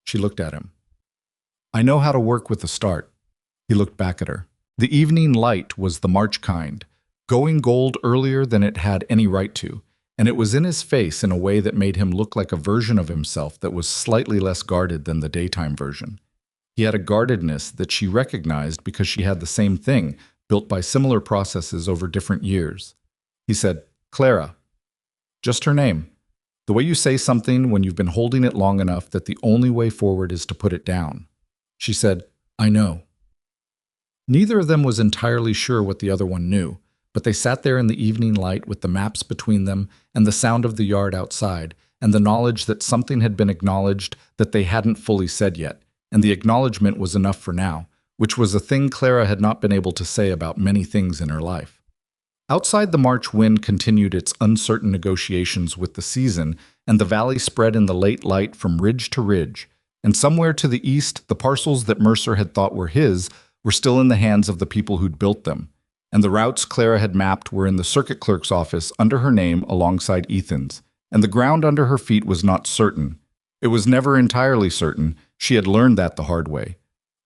She looked at him. I know how to work with a start. He looked back at her. The evening light was the March kind, going gold earlier than it had any right to, and it was in his face in a way that made him look like a version of himself that was slightly less guarded than the daytime version. He had a guardedness that she recognized because she had the same thing, built by similar processes over different years. He said, Clara. Just her name. The way you say something when you've been holding it long enough that the only way forward is to put it down. She said, I know. Neither of them was entirely sure what the other one knew, but they sat there in the evening light with the maps between them and the sound of the yard outside and the knowledge that something had been acknowledged that they hadn't fully said yet, and the acknowledgement was enough for now, which was a thing Clara had not been able to say about many things in her life. Outside, the March wind continued its uncertain negotiations with the season, and the valley spread in the late light from ridge to ridge, and somewhere to the east, the parcels that Mercer had thought were his were still in the hands of the people who'd built them, and the routes Clara had mapped were in the circuit clerk's office under her name alongside Ethan's, and the ground under her feet was not certain. It was never entirely certain, she had learned that the hard way,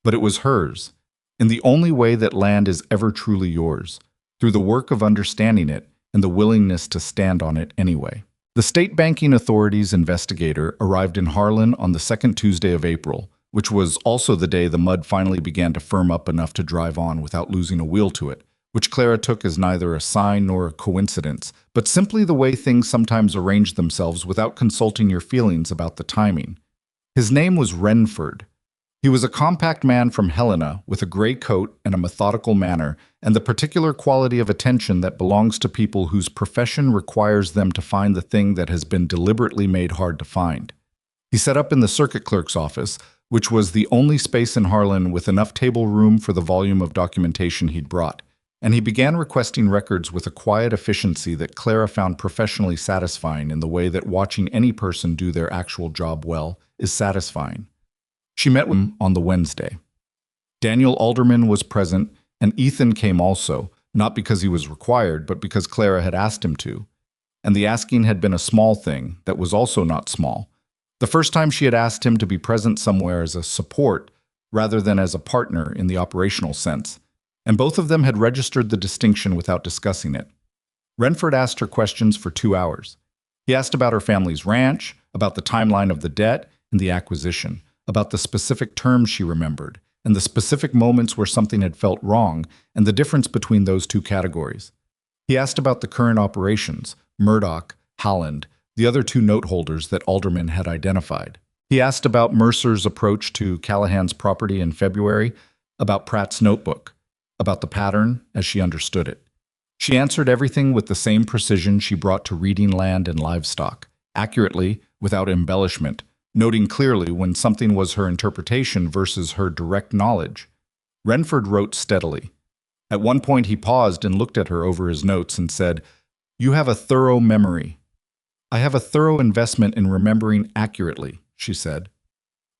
but it was hers, in the only way that land is ever truly yours, through the work of understanding it and the willingness to stand on it anyway. The State Banking Authority's investigator arrived in Harlan on the second Tuesday of April, which was also the day the mud finally began to firm up enough to drive on without losing a wheel to it, which Clara took as neither a sign nor a coincidence, but simply the way things sometimes arrange themselves without consulting your feelings about the timing. His name was Renford. He was a compact man from Helena with a gray coat and a methodical manner, and the particular quality of attention that belongs to people whose profession requires them to find the thing that has been deliberately made hard to find. He set up in the circuit clerk's office, which was the only space in Harlan with enough table room for the volume of documentation he'd brought, and he began requesting records with a quiet efficiency that Clara found professionally satisfying in the way that watching any person do their actual job well is satisfying. She met with him on the Wednesday. Daniel Alderman was present, and Ethan came also, not because he was required, but because Clara had asked him to. And the asking had been a small thing that was also not small. The first time she had asked him to be present somewhere as a support rather than as a partner in the operational sense, and both of them had registered the distinction without discussing it. Renford asked her questions for 2 hours. He asked about her family's ranch, about the timeline of the debt and the acquisition, about the specific terms she remembered, and the specific moments where something had felt wrong, and the difference between those two categories. He asked about the current operations, Murdoch, Holland, the other two note holders that Alderman had identified. He asked about Mercer's approach to Callahan's property in February, about Pratt's notebook, about the pattern as she understood it. She answered everything with the same precision she brought to reading land and livestock, accurately, without embellishment, noting clearly when something was her interpretation versus her direct knowledge. Renford wrote steadily. At one point he paused and looked at her over his notes and said, "You have a thorough memory." "I have a thorough investment in remembering accurately," she said.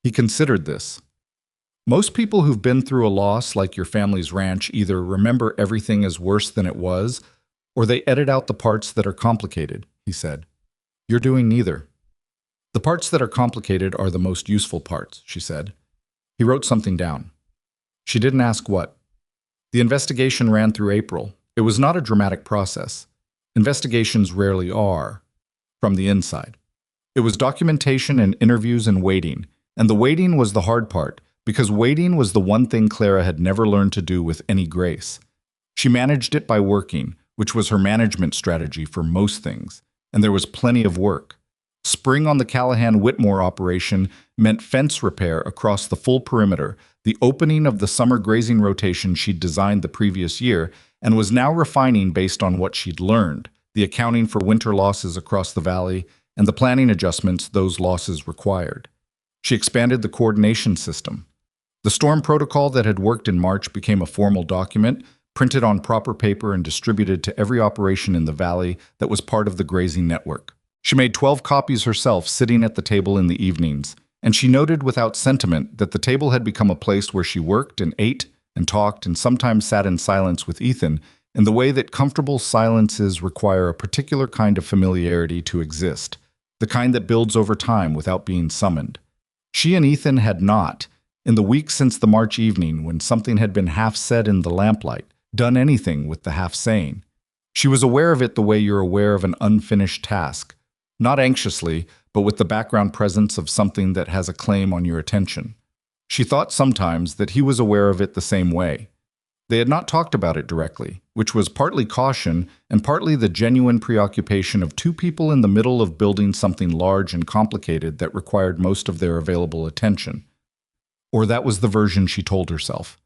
He considered this. "Most people who've been through a loss like your family's ranch either remember everything as worse than it was, or they edit out the parts that are complicated," he said. "You're doing neither." "The parts that are complicated are the most useful parts," she said. He wrote something down. She didn't ask what. The investigation ran through April. It was not a dramatic process. Investigations rarely are, from the inside. It was documentation and interviews and waiting, and the waiting was the hard part, because waiting was the one thing Clara had never learned to do with any grace. She managed it by working, which was her management strategy for most things, and there was plenty of work. Spring on the Whitmore operation meant fence repair across the full perimeter, the opening of the summer grazing rotation she'd designed the previous year and was now refining based on what she'd learned, the accounting for winter losses across the valley, and the planning adjustments those losses required. She expanded the coordination system. The storm protocol that had worked in March became a formal document, printed on proper paper and distributed to every operation in the valley that was part of the grazing network. She made 12 copies herself, sitting at the table in the evenings, and she noted without sentiment that the table had become a place where she worked and ate and talked and sometimes sat in silence with Ethan in the way that comfortable silences require a particular kind of familiarity to exist, the kind that builds over time without being summoned. She and Ethan had not, in the week since the March evening when something had been half said in the lamplight, done anything with the half saying. She was aware of it the way you're aware of an unfinished task, not anxiously, but with the background presence of something that has a claim on your attention. She thought sometimes that he was aware of it the same way. They had not talked about it directly, which was partly caution and partly the genuine preoccupation of two people in the middle of building something large and complicated that required most of their available attention. Or that was the version she told herself.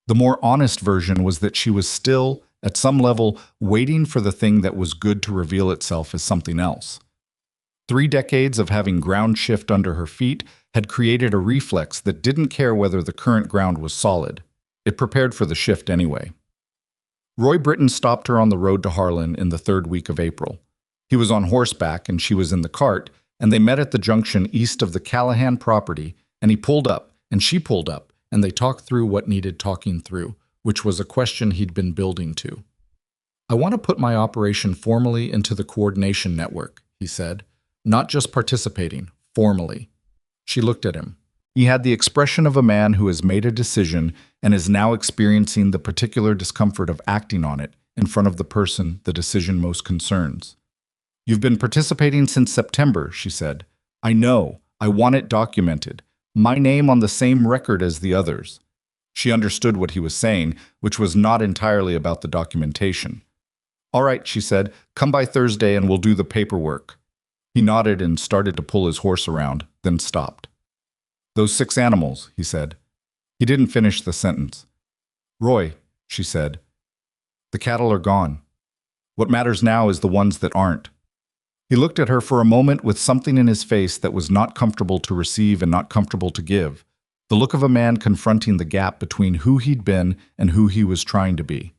The more honest version was that she was still, at some level, waiting for the thing that was good to reveal itself as something else. 3 decades of having ground shift under her feet had created a reflex that didn't care whether the current ground was solid. It prepared for the shift anyway. Roy Britton stopped her on the road to Harlan in the 3rd week of April. He was on horseback and she was in the cart, and they met at the junction east of the Callahan property, and he pulled up, and she pulled up, and they talked through what needed talking through, which was a question he'd been building to. "I want to put my operation formally into the coordination network," he said. "Not just participating, formally." She looked at him. He had the expression of a man who has made a decision and is now experiencing the particular discomfort of acting on it in front of the person the decision most concerns. "You've been participating since September," she said. "I know. I want it documented. My name on the same record as the others." She understood what he was saying, which was not entirely about the documentation. "All right," she said. "Come by Thursday and we'll do the paperwork." He nodded and started to pull his horse around, then stopped. "Those 6 animals," he said. He didn't finish the sentence. "Roy," she said, "the cattle are gone. What matters now is the ones that aren't." He looked at her for a moment with something in his face that was not comfortable to receive and not comfortable to give, the look of a man confronting the gap between who he'd been and who he was trying to be.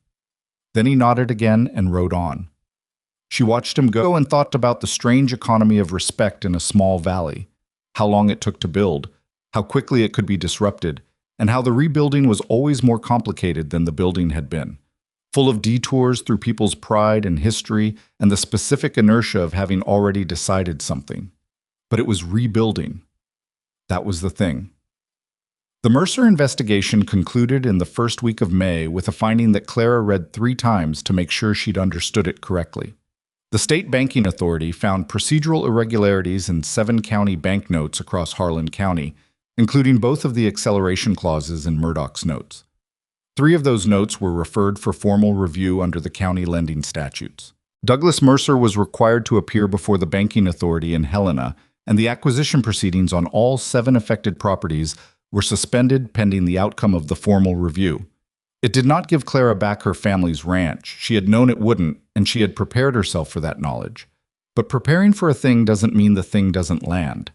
Then he nodded again and rode on. She watched him go and thought about the strange economy of respect in a small valley, how long it took to build, how quickly it could be disrupted, and how the rebuilding was always more complicated than the building had been, full of detours through people's pride and history and the specific inertia of having already decided something. But it was rebuilding. That was the thing. The Mercer investigation concluded in the first week of May with a finding that Clara read 3 times to make sure she'd understood it correctly. The state banking authority found procedural irregularities in 7 county banknotes across Harlan County, including both of the acceleration clauses in Murdoch's notes. 3 of those notes were referred for formal review under the county lending statutes. Douglas Mercer was required to appear before the banking authority in Helena, and the acquisition proceedings on all 7 affected properties were suspended pending the outcome of the formal review. It did not give Clara back her family's ranch. She had known it wouldn't, and she had prepared herself for that knowledge. But preparing for a thing doesn't mean the thing doesn't land.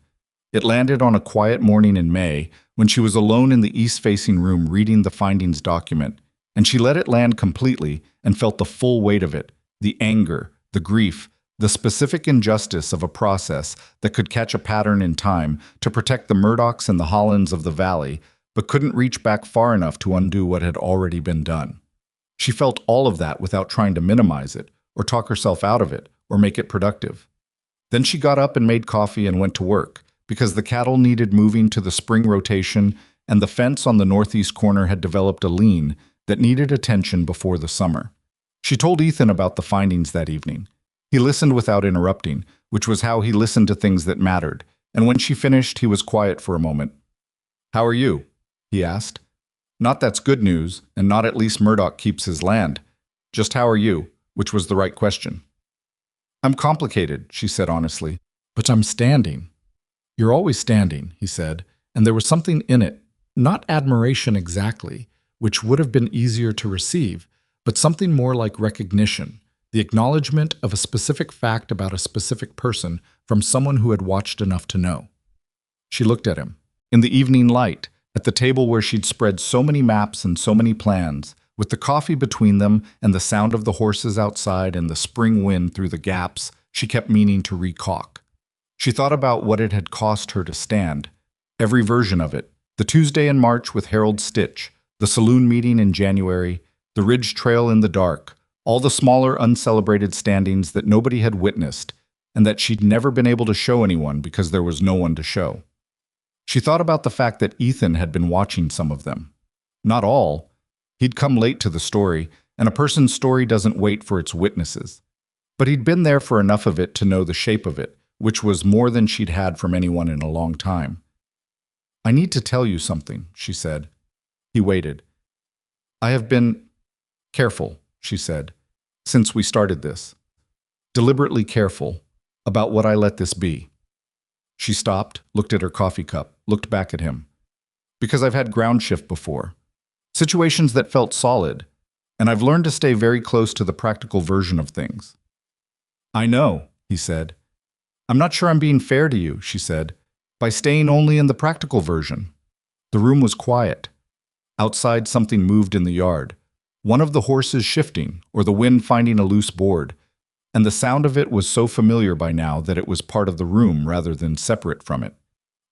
It landed on a quiet morning in May when she was alone in the east-facing room reading the findings document, and she let it land completely and felt the full weight of it, the anger, the grief, the specific injustice of a process that could catch a pattern in time to protect the Murdochs and the Hollands of the Valley, but couldn't reach back far enough to undo what had already been done. She felt all of that without trying to minimize it, or talk herself out of it, or make it productive. Then she got up and made coffee and went to work, because the cattle needed moving to the spring rotation and the fence on the northeast corner had developed a lean that needed attention before the summer. She told Ethan about the findings that evening. He listened without interrupting, which was how he listened to things that mattered, and when she finished, he was quiet for a moment. "How are you?" he asked. Not that's good news, and not at least Murdoch keeps his land. Just how are you, which was the right question. "I'm complicated," she said honestly, "but I'm standing." "You're always standing," he said, and there was something in it, not admiration exactly, which would have been easier to receive, but something more like recognition, the acknowledgement of a specific fact about a specific person from someone who had watched enough to know. She looked at him. In the evening light, at the table where she'd spread so many maps and so many plans, with the coffee between them and the sound of the horses outside and the spring wind through the gaps, she kept meaning to recock. She thought about what it had cost her to stand, every version of it, the Tuesday in March with Harold Stitch, the saloon meeting in January, the Ridge Trail in the dark, all the smaller uncelebrated standings that nobody had witnessed, and that she'd never been able to show anyone because there was no one to show. She thought about the fact that Ethan had been watching some of them. Not all. He'd come late to the story, and a person's story doesn't wait for its witnesses. But he'd been there for enough of it to know the shape of it, which was more than she'd had from anyone in a long time. "I need to tell you something," she said. He waited. "I have been careful," she said, "since we started this. Deliberately careful about what I let this be." She stopped, looked at her coffee cup, looked back at him. "Because I've had ground shift before. Situations that felt solid, and I've learned to stay very close to the practical version of things." "I know," he said. "I'm not sure I'm being fair to you," she said, "by staying only in the practical version." The room was quiet. Outside, something moved in the yard. One of the horses shifting, or the wind finding a loose board, and the sound of it was so familiar by now that it was part of the room rather than separate from it.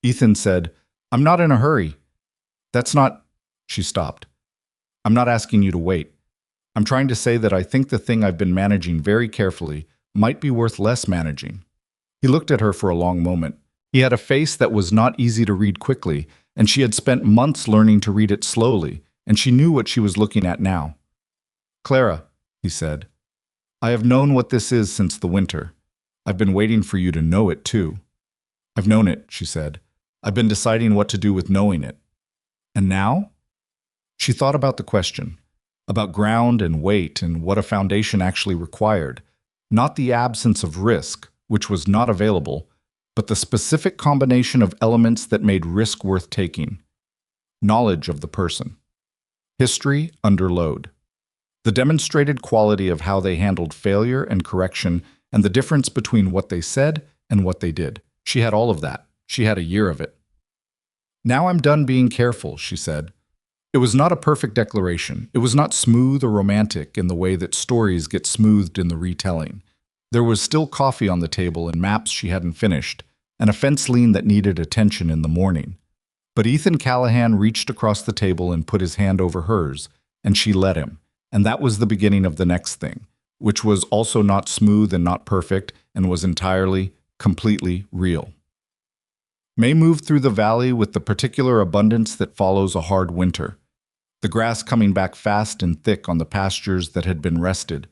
Ethan said, "I'm not in a hurry." "That's not—" She stopped. "I'm not asking you to wait. I'm trying to say that I think the thing I've been managing very carefully might be worth less managing." He looked at her for a long moment. He had a face that was not easy to read quickly, and she had spent months learning to read it slowly, and she knew what she was looking at now. "Clara," he said, "I have known what this is since the winter. I've been waiting for you to know it, too." "I've known it," she said. "I've been deciding what to do with knowing it." "And now?" She thought about the question, about ground and weight and what a foundation actually required, not the absence of risk, which was not available, but the specific combination of elements that made risk worth taking. Knowledge of the person. History under load. The demonstrated quality of how they handled failure and correction, and the difference between what they said and what they did. She had all of that. She had a year of it. "Now I'm done being careful," she said. It was not a perfect declaration. It was not smooth or romantic in the way that stories get smoothed in the retelling. There was still coffee on the table and maps she hadn't finished, and a fence lean that needed attention in the morning. But Ethan Callahan reached across the table and put his hand over hers, and she let him. And that was the beginning of the next thing, which was also not smooth and not perfect, and was entirely, completely real. May moved through the valley with the particular abundance that follows a hard winter. The grass coming back fast and thick on the pastures that had been rested,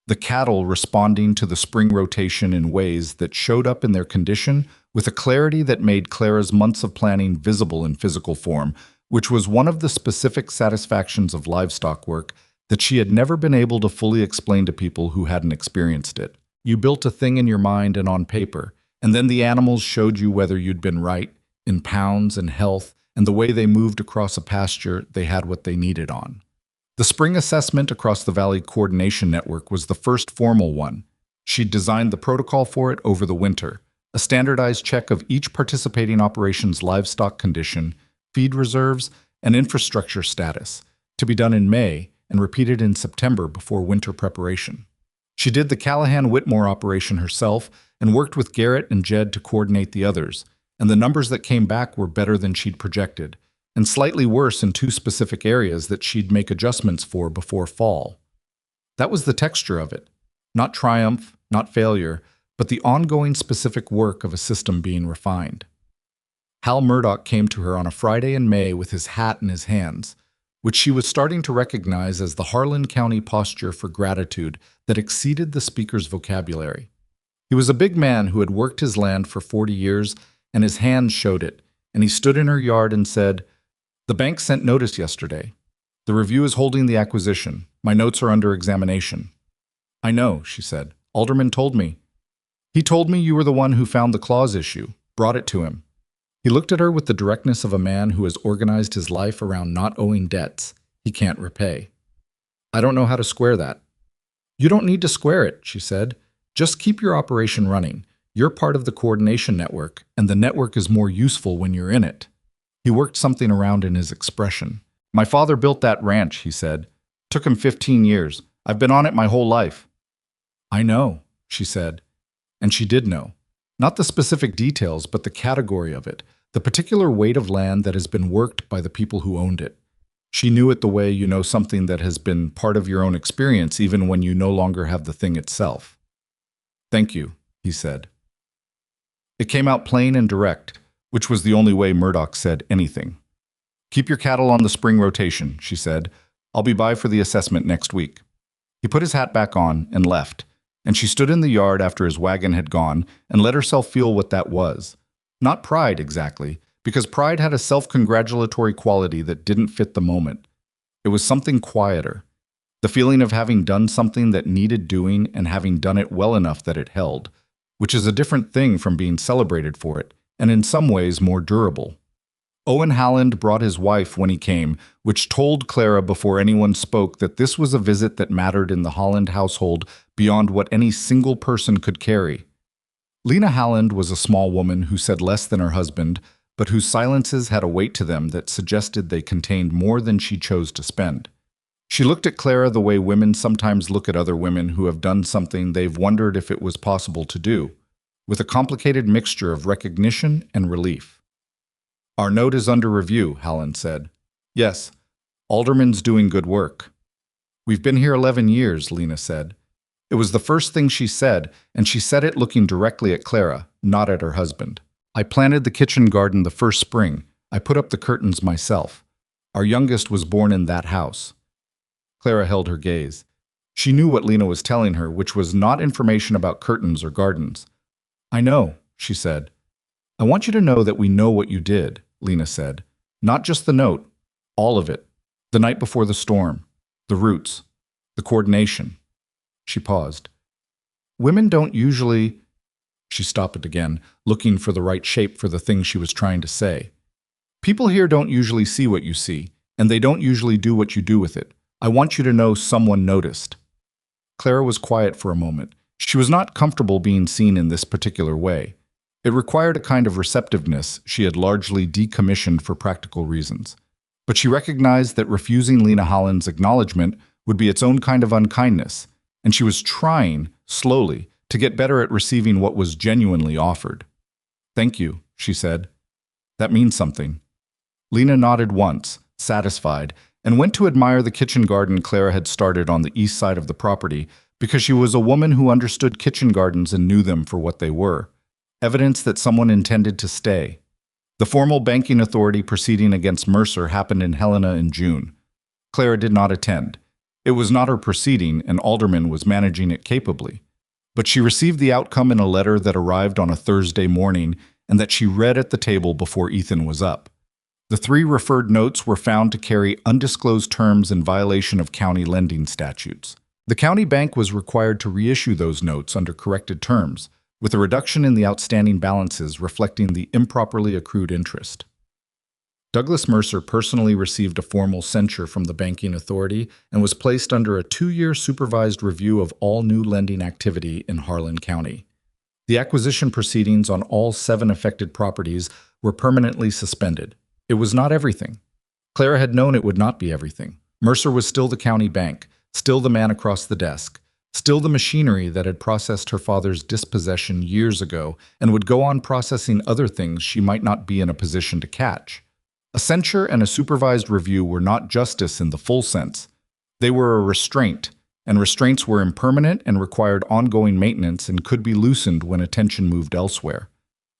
the cattle responding to the spring rotation in ways that showed up in their condition with a clarity that made Clara's months of planning visible in physical form, which was one of the specific satisfactions of livestock work that she had never been able to fully explain to people who hadn't experienced it. You built a thing in your mind and on paper, and then the animals showed you whether you'd been right, in pounds and health, and the way they moved across a pasture they had what they needed on. The spring assessment across the Valley Coordination Network was the first formal one, She'd designed the protocol for it over the winter, a standardized check of each participating operation's livestock condition, feed reserves, and infrastructure status, to be done in May and repeated in September before winter preparation. She did the Clara Whitmore operation herself and worked with Garrett and Jed to coordinate the others, and the numbers that came back were better than she'd projected, and slightly worse in two specific areas that she'd make adjustments for before fall. That was the texture of it. Not triumph, not failure, but the ongoing specific work of a system being refined. Hal Murdoch came to her on a Friday in May with his hat in his hands, which she was starting to recognize as the Harlan County posture for gratitude that exceeded the speaker's vocabulary. He was a big man who had worked his land for 40 years, and his hands showed it, and he stood in her yard and said, "The bank sent notice yesterday. The review is holding the acquisition. My notes are under examination." "I know," she said. "Alderman told me. He told me you were the one who found the clause issue, brought it to him." He looked at her with the directness of a man who has organized his life around not owing debts he can't repay. "I don't know how to square that." "You don't need to square it," she said. "Just keep your operation running. You're part of the coordination network, and the network is more useful when you're in it." He worked something around in his expression. "My father built that ranch," he said. "Took him 15 years. I've been on it my whole life." "I know," she said. And she did know. Not the specific details, but the category of it, the particular weight of land that has been worked by the people who owned it. She knew it the way you know something that has been part of your own experience even when you no longer have the thing itself. "Thank you," he said. It came out plain and direct, which was the only way Murdoch said anything. "Keep your cattle on the spring rotation," she said. "I'll be by for the assessment next week." He put his hat back on and left, and she stood in the yard after his wagon had gone and let herself feel what that was. Not pride exactly, because pride had a self-congratulatory quality that didn't fit the moment. It was something quieter. The feeling of having done something that needed doing and having done it well enough that it held, which is a different thing from being celebrated for it, and in some ways more durable. Owen Halland brought his wife when he came, which told Clara before anyone spoke that this was a visit that mattered in the Holland household beyond what any single person could carry. Lena Halland was a small woman who said less than her husband, but whose silences had a weight to them that suggested they contained more than she chose to spend. She looked at Clara the way women sometimes look at other women who have done something they've wondered if it was possible to do, with a complicated mixture of recognition and relief. "Our note is under review," Halland said. "Yes, Alderman's doing good work." "We've been here 11 years, Lena said. It was the first thing she said, and she said it looking directly at Clara, not at her husband. "I planted the kitchen garden the first spring. I put up the curtains myself. Our youngest was born in that house." Clara held her gaze. She knew what Lena was telling her, which was not information about curtains or gardens. "I know," she said. "I want you to know that we know what you did," Lena said. "Not just the note, all of it. The night before the storm, the roots, the coordination." She paused. "Women don't usually—" She stopped it again, looking for the right shape for the thing she was trying to say. "People here don't usually see what you see, and they don't usually do what you do with it. I want you to know someone noticed." Clara was quiet for a moment. She was not comfortable being seen in this particular way. It required a kind of receptiveness she had largely decommissioned for practical reasons. But she recognized that refusing Lena Halland's acknowledgement would be its own kind of unkindness, and she was trying, slowly, to get better at receiving what was genuinely offered. "Thank you," she said. "That means something." Lena nodded once, satisfied, and went to admire the kitchen garden Clara had started on the east side of the property because she was a woman who understood kitchen gardens and knew them for what they were. Evidence that someone intended to stay. The formal banking authority proceeding against Mercer happened in Helena in June. Clara did not attend. It was not her proceeding, and Alderman was managing it capably. But she received the outcome in a letter that arrived on a Thursday morning and that she read at the table before Ethan was up. The 3 referred notes were found to carry undisclosed terms in violation of county lending statutes. The county bank was required to reissue those notes under corrected terms, with a reduction in the outstanding balances reflecting the improperly accrued interest. Douglas Mercer personally received a formal censure from the banking authority and was placed under a 2-year supervised review of all new lending activity in Harlan County. The acquisition proceedings on all 7 affected properties were permanently suspended. It was not everything. Clara had known it would not be everything. Mercer was still the county bank, still the man across the desk, still the machinery that had processed her father's dispossession years ago and would go on processing other things she might not be in a position to catch. A censure and a supervised review were not justice in the full sense. They were a restraint, and restraints were impermanent and required ongoing maintenance and could be loosened when attention moved elsewhere.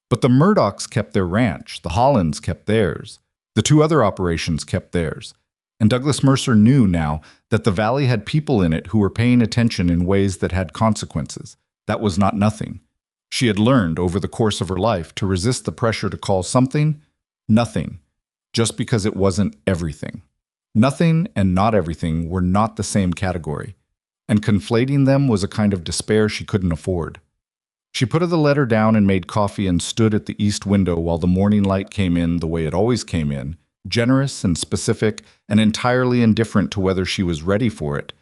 But the Murdaughs kept their ranch, the Hollands kept theirs, the 2 other operations kept theirs, and Douglas Mercer knew now that the valley had people in it who were paying attention in ways that had consequences. That was not nothing. She had learned over the course of her life to resist the pressure to call something nothing, just because it wasn't everything. Nothing and not everything were not the same category, and conflating them was a kind of despair she couldn't afford. She put the letter down and made coffee and stood at the east window while the morning light came in the way it always came in, generous and specific and entirely indifferent to whether she was ready for it.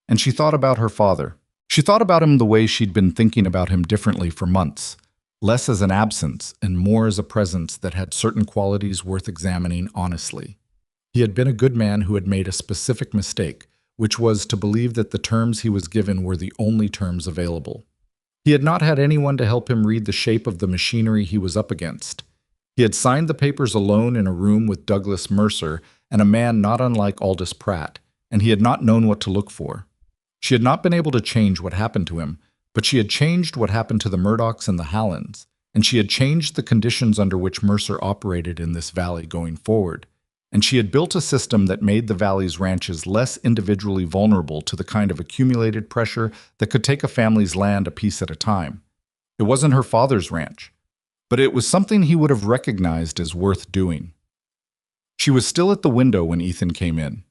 And she thought about her father. She thought about him the way she'd been thinking about him differently for months, less as an absence and more as a presence that had certain qualities worth examining honestly. He had been a good man who had made a specific mistake, which was to believe that the terms he was given were the only terms available. He had not had anyone to help him read the shape of the machinery he was up against. He had signed the papers alone in a room with Douglas Mercer and a man not unlike Aldous Pratt, and he had not known what to look for. She had not been able to change what happened to him, but she had changed what happened to the Murdaughs and the Hallands, and she had changed the conditions under which Mercer operated in this valley going forward. And she had built a system that made the valley's ranches less individually vulnerable to the kind of accumulated pressure that could take a family's land a piece at a time. It wasn't her father's ranch, but it was something he would have recognized as worth doing. She was still at the window when Ethan came in.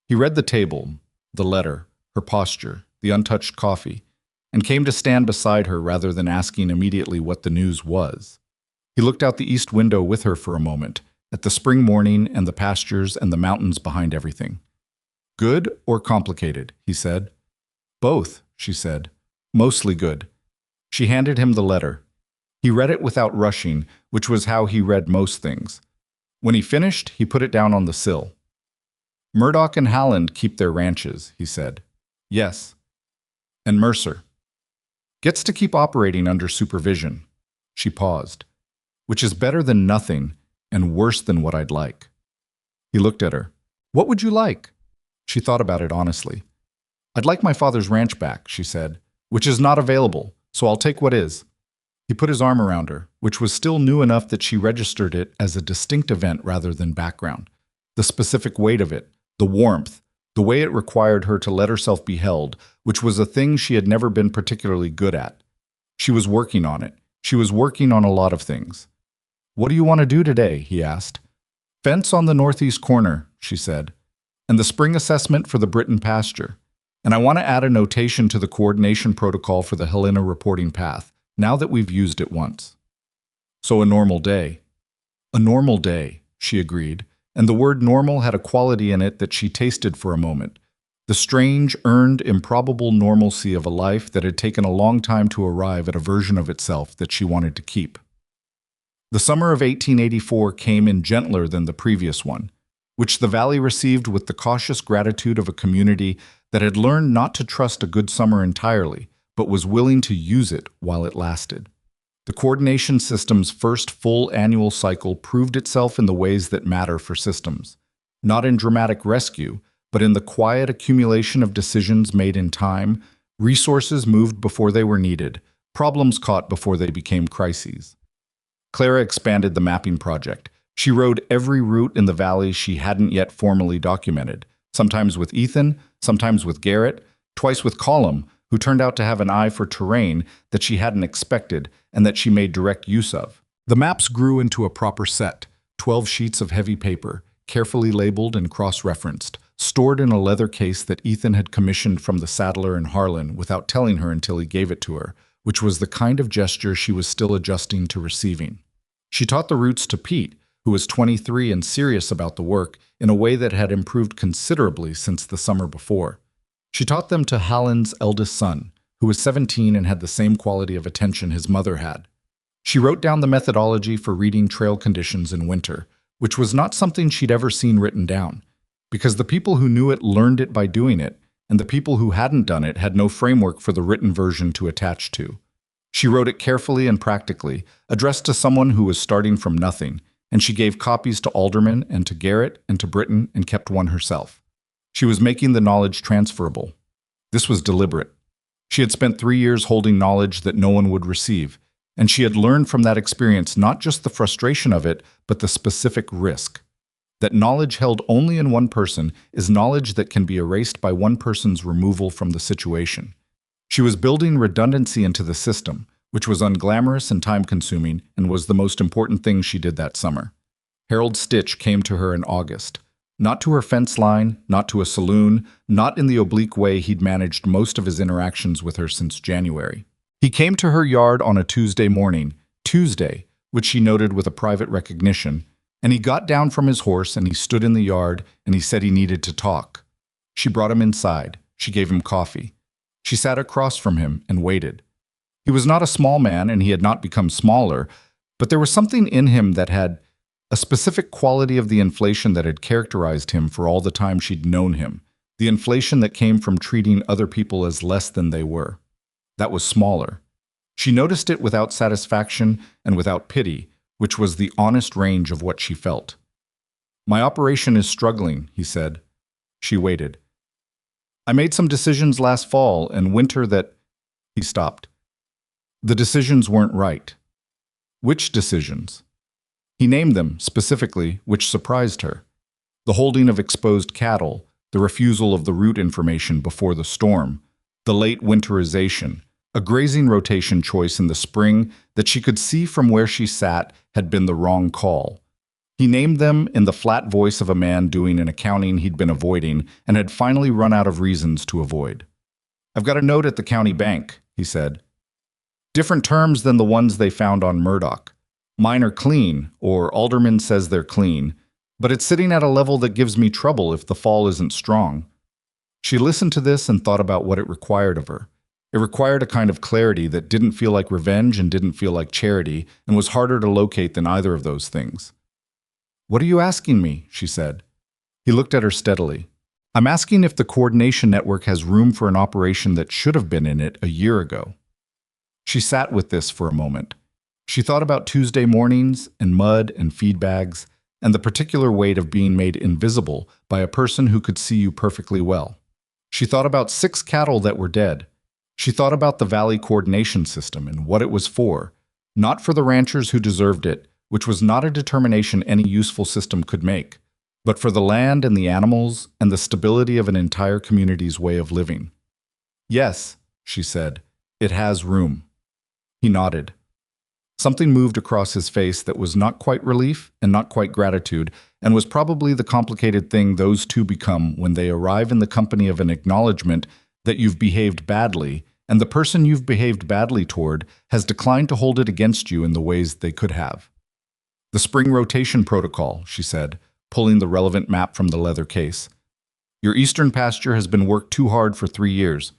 He read the table, the letter, her posture, the untouched coffee, and came to stand beside her rather than asking immediately what the news was. He looked out the east window with her for a moment, at the spring morning and the pastures and the mountains behind everything. Good or complicated, he said. Both, she said. Mostly good. She handed him the letter. He read it without rushing, which was how he read most things. When he finished, he put it down on the sill. Murdoch and Halland keep their ranches, he said. Yes. And Mercer gets to keep operating under supervision. She paused. Which is better than nothing, and worse than what I'd like. He looked at her. What would you like? She thought about it honestly. I'd like my father's ranch back, she said, which is not available, so I'll take what is. He put his arm around her, which was still new enough that she registered it as a distinct event rather than background. The specific weight of it, the warmth, the way it required her to let herself be held, which was a thing she had never been particularly good at. She was working on it. She was working on a lot of things. What do you want to do today? He asked. Fence on the northeast corner, she said, and the spring assessment for the Britain pasture. And I want to add a notation to the coordination protocol for the Helena reporting path, now that we've used it once. So a normal day. A normal day, she agreed, and the word normal had a quality in it that she tasted for a moment. The strange, earned, improbable normalcy of a life that had taken a long time to arrive at a version of itself that she wanted to keep. The summer of 1884 came in gentler than the previous one, which the valley received with the cautious gratitude of a community that had learned not to trust a good summer entirely, but was willing to use it while it lasted. The coordination system's first full annual cycle proved itself in the ways that matter for systems, not in dramatic rescue, but in the quiet accumulation of decisions made in time, resources moved before they were needed, problems caught before they became crises. Clara expanded the mapping project. She rode every route in the valley she hadn't yet formally documented, sometimes with Ethan, sometimes with Garrett, twice with Colum, who turned out to have an eye for terrain that she hadn't expected and that she made direct use of. The maps grew into a proper set, 12 sheets of heavy paper, carefully labeled and cross-referenced, stored in a leather case that Ethan had commissioned from the saddler in Harlan without telling her until he gave it to her, which was the kind of gesture she was still adjusting to receiving. She taught the routes to Pete, who was 23 and serious about the work in a way that had improved considerably since the summer before. She taught them to Hallin's eldest son, who was 17 and had the same quality of attention his mother had. She wrote down the methodology for reading trail conditions in winter, which was not something she'd ever seen written down, because the people who knew it learned it by doing it, and the people who hadn't done it had no framework for the written version to attach to. She wrote it carefully and practically, addressed to someone who was starting from nothing, and she gave copies to Alderman and to Garrett and to Britton and kept one herself. She was making the knowledge transferable. This was deliberate. She had spent 3 years holding knowledge that no one would receive, and she had learned from that experience not just the frustration of it, but the specific risk. That knowledge held only in one person is knowledge that can be erased by one person's removal from the situation. She was building redundancy into the system, which was unglamorous and time-consuming and was the most important thing she did that summer. Harold Stitch came to her in August. Not to her fence line, not to a saloon, not in the oblique way he'd managed most of his interactions with her since January. He came to her yard on a Tuesday morning, Tuesday, which she noted with a private recognition, and he got down from his horse and he stood in the yard and he said he needed to talk. She brought him inside. She gave him coffee. She sat across from him and waited. He was not a small man and he had not become smaller, but there was something in him that had a specific quality of the inflation that had characterized him for all the time she'd known him, the inflation that came from treating other people as less than they were. That was smaller. She noticed it without satisfaction and without pity, which was the honest range of what she felt. "My operation is struggling," he said. She waited. "I made some decisions last fall and winter that—" He stopped. "The decisions weren't right." "Which decisions?" He named them, specifically, which surprised her. The holding of exposed cattle, the refusal of the route information before the storm, the late winterization, a grazing rotation choice in the spring that she could see from where she sat had been the wrong call. He named them in the flat voice of a man doing an accounting he'd been avoiding and had finally run out of reasons to avoid. "I've got a note at the county bank," he said. "Different terms than the ones they found on Murdoch. Mine are clean, or Alderman says they're clean, but it's sitting at a level that gives me trouble if the fall isn't strong." She listened to this and thought about what it required of her. It required a kind of clarity that didn't feel like revenge and didn't feel like charity, and was harder to locate than either of those things. "What are you asking me?" she said. He looked at her steadily. "I'm asking if the coordination network has room for an operation that should have been in it a year ago." She sat with this for a moment. She thought about Tuesday mornings and mud and feed bags and the particular weight of being made invisible by a person who could see you perfectly well. She thought about 6 cattle that were dead. She thought about the valley coordination system and what it was for, not for the ranchers who deserved it, which was not a determination any useful system could make, but for the land and the animals and the stability of an entire community's way of living. "Yes," she said, "it has room." He nodded. Something moved across his face that was not quite relief and not quite gratitude, and was probably the complicated thing those two become when they arrive in the company of an acknowledgement that you've behaved badly, and the person you've behaved badly toward has declined to hold it against you in the ways they could have. "The spring rotation protocol," she said, pulling the relevant map from the leather case. "Your eastern pasture has been worked too hard for 3 years.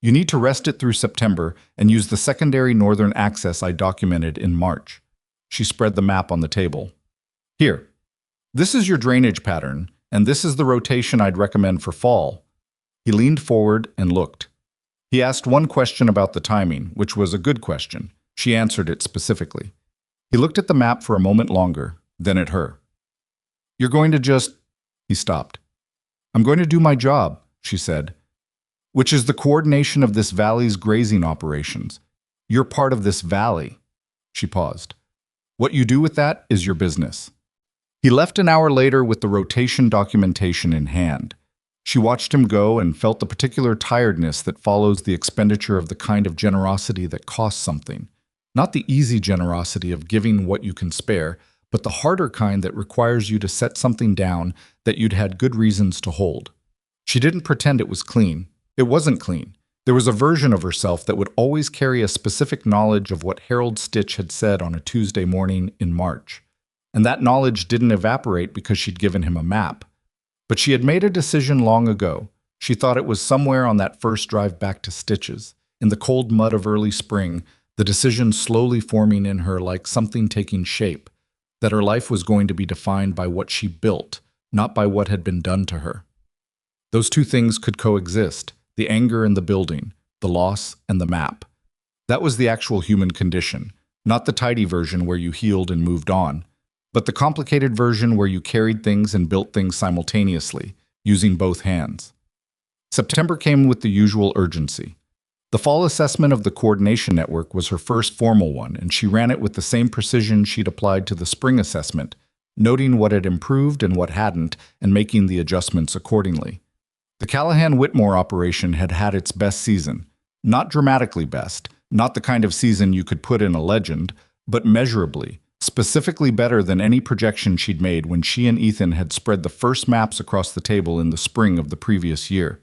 You need to rest it through September and use the secondary northern access I documented in March." She spread the map on the table. "Here. This is your drainage pattern, and this is the rotation I'd recommend for fall." He leaned forward and looked. He asked one question about the timing, which was a good question. She answered it specifically. He looked at the map for a moment longer, then at her. "You're going to just—" He stopped. "I'm going to do my job," she said, "which is the coordination of this valley's grazing operations. You're part of this valley." She paused. "What you do with that is your business." He left an hour later with the rotation documentation in hand. She watched him go and felt the particular tiredness that follows the expenditure of the kind of generosity that costs something. Not the easy generosity of giving what you can spare, but the harder kind that requires you to set something down that you'd had good reasons to hold. She didn't pretend it was clean. It wasn't clean. There was a version of herself that would always carry a specific knowledge of what Harold Stitch had said on a Tuesday morning in March. And that knowledge didn't evaporate because she'd given him a map. But she had made a decision long ago. She thought it was somewhere on that first drive back to Stitches, in the cold mud of early spring, the decision slowly forming in her like something taking shape, that her life was going to be defined by what she built, not by what had been done to her. Those two things could coexist, the anger and the building, the loss and the map. That was the actual human condition, not the tidy version where you healed and moved on, but the complicated version where you carried things and built things simultaneously, using both hands. September came with the usual urgency. The fall assessment of the coordination network was her first formal one, and she ran it with the same precision she'd applied to the spring assessment, noting what had improved and what hadn't, and making the adjustments accordingly. The Callahan-Whitmore operation had had its best season. Not dramatically best, not the kind of season you could put in a legend, but measurably, specifically better than any projection she'd made when she and Ethan had spread the first maps across the table in the spring of the previous year.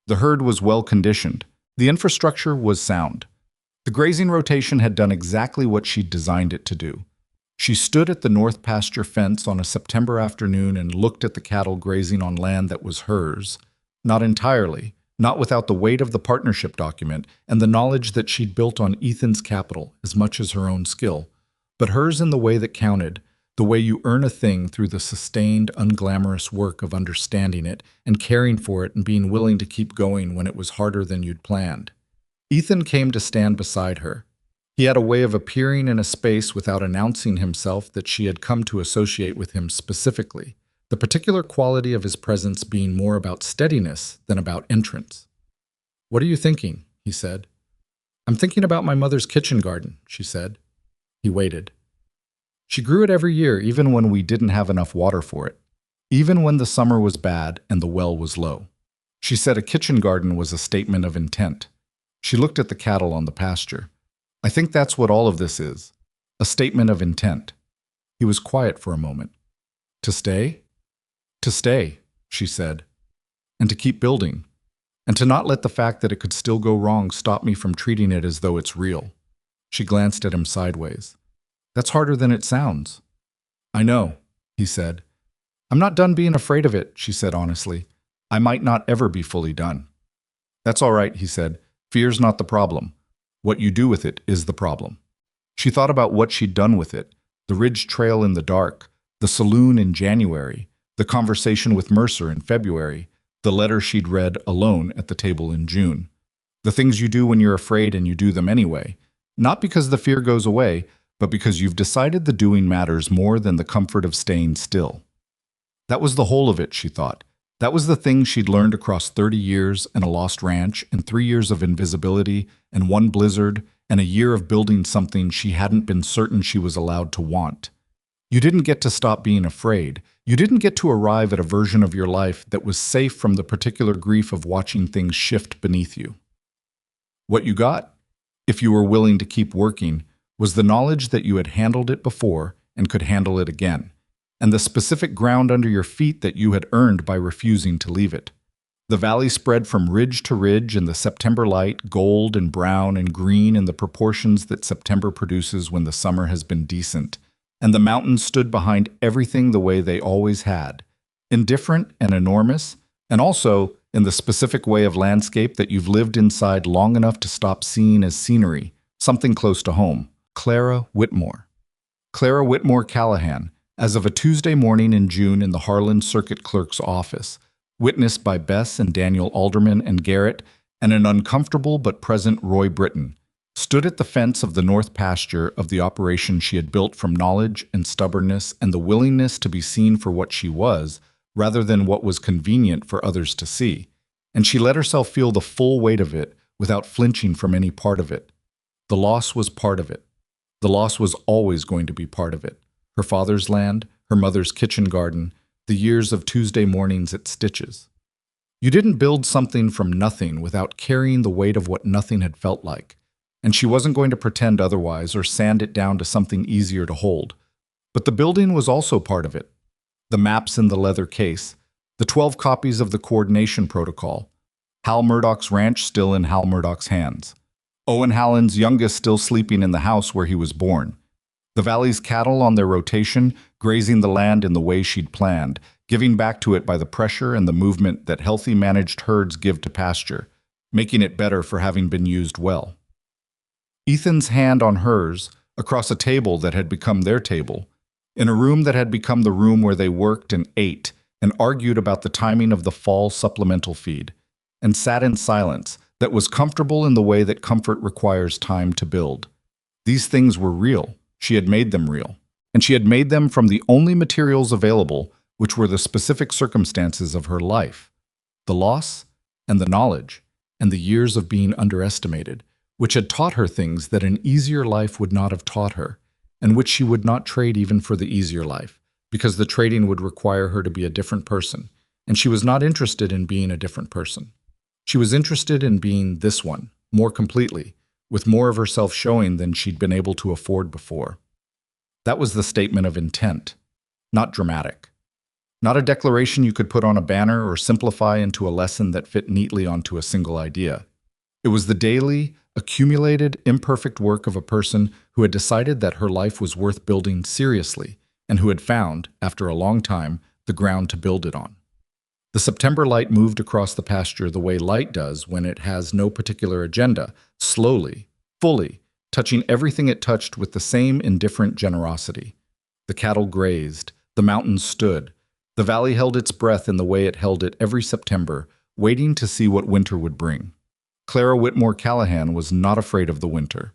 The herd was well conditioned. The infrastructure was sound. The grazing rotation had done exactly what she'd designed it to do. She stood at the north pasture fence on a September afternoon and looked at the cattle grazing on land that was hers. Not entirely, not without the weight of the partnership document and the knowledge that she'd built on Ethan's capital as much as her own skill, but hers in the way that counted, the way you earn a thing through the sustained, unglamorous work of understanding it and caring for it and being willing to keep going when it was harder than you'd planned. Ethan came to stand beside her. He had a way of appearing in a space without announcing himself that she had come to associate with him specifically, the particular quality of his presence being more about steadiness than about entrance. "What are you thinking?" he said. "I'm thinking about my mother's kitchen garden," she said. He waited. "She grew it every year, even when we didn't have enough water for it, even when the summer was bad and the well was low." She said a kitchen garden was a statement of intent. She looked at the cattle on the pasture. "I think that's what all of this is, a statement of intent." He was quiet for a moment. "To stay?" "To stay," she said, "and to keep building, and to not let the fact that it could still go wrong stop me from treating it as though it's real." She glanced at him sideways. "That's harder than it sounds." "I know," he said. "I'm not done being afraid of it," she said honestly. "I might not ever be fully done." "That's all right," he said. "Fear's not the problem. What you do with it is the problem." She thought about what she'd done with it, the ridge trail in the dark, the saloon in January, the conversation with Mercer in February, the letter she'd read alone at the table in June. The things you do when you're afraid and you do them anyway, not because the fear goes away, but because you've decided the doing matters more than the comfort of staying still. That was the whole of it, she thought. That was the thing she'd learned across 30 years and a lost ranch and 3 years of invisibility and 1 blizzard and a year of building something she hadn't been certain she was allowed to want. You didn't get to stop being afraid. You didn't get to arrive at a version of your life that was safe from the particular grief of watching things shift beneath you. What you got, if you were willing to keep working, was the knowledge that you had handled it before and could handle it again, and the specific ground under your feet that you had earned by refusing to leave it. The valley spread from ridge to ridge in the September light, gold and brown and green in the proportions that September produces when the summer has been decent, and the mountains stood behind everything the way they always had, indifferent and enormous, and also in the specific way of landscape that you've lived inside long enough to stop seeing as scenery, something close to home. Clara Whitmore. Clara Whitmore Callahan, as of a Tuesday morning in June in the Harlan Circuit Clerk's office, witnessed by Bess and Daniel Alderman and Garrett, and an uncomfortable but present Roy Britton, stood at the fence of the north pasture of the operation she had built from knowledge and stubbornness and the willingness to be seen for what she was, rather than what was convenient for others to see, and she let herself feel the full weight of it without flinching from any part of it. The loss was part of it. The loss was always going to be part of it. Her father's land, her mother's kitchen garden, the years of Tuesday mornings at Stitches. You didn't build something from nothing without carrying the weight of what nothing had felt like, and she wasn't going to pretend otherwise or sand it down to something easier to hold. But the building was also part of it. The maps in the leather case, the 12 copies of the coordination protocol, Hal Murdoch's ranch still in Hal Murdoch's hands, Owen Hallen's youngest still sleeping in the house where he was born. The valley's cattle on their rotation, grazing the land in the way she'd planned, giving back to it by the pressure and the movement that healthy managed herds give to pasture, making it better for having been used well. Ethan's hand on hers, across a table that had become their table, in a room that had become the room where they worked and ate and argued about the timing of the fall supplemental feed, and sat in silence that was comfortable in the way that comfort requires time to build. These things were real. She had made them real. And she had made them from the only materials available, which were the specific circumstances of her life, the loss and the knowledge and the years of being underestimated, which had taught her things that an easier life would not have taught her, and which she would not trade even for the easier life, because the trading would require her to be a different person, and she was not interested in being a different person. She was interested in being this one, more completely, with more of herself showing than she'd been able to afford before. That was the statement of intent, not dramatic. Not a declaration you could put on a banner or simplify into a lesson that fit neatly onto a single idea. It was the daily, accumulated, imperfect work of a person who had decided that her life was worth building seriously and who had found, after a long time, the ground to build it on. The September light moved across the pasture the way light does when it has no particular agenda, slowly, fully, touching everything it touched with the same indifferent generosity. The cattle grazed, the mountains stood, the valley held its breath in the way it held it every September, waiting to see what winter would bring. Clara Whitmore Callahan was not afraid of the winter.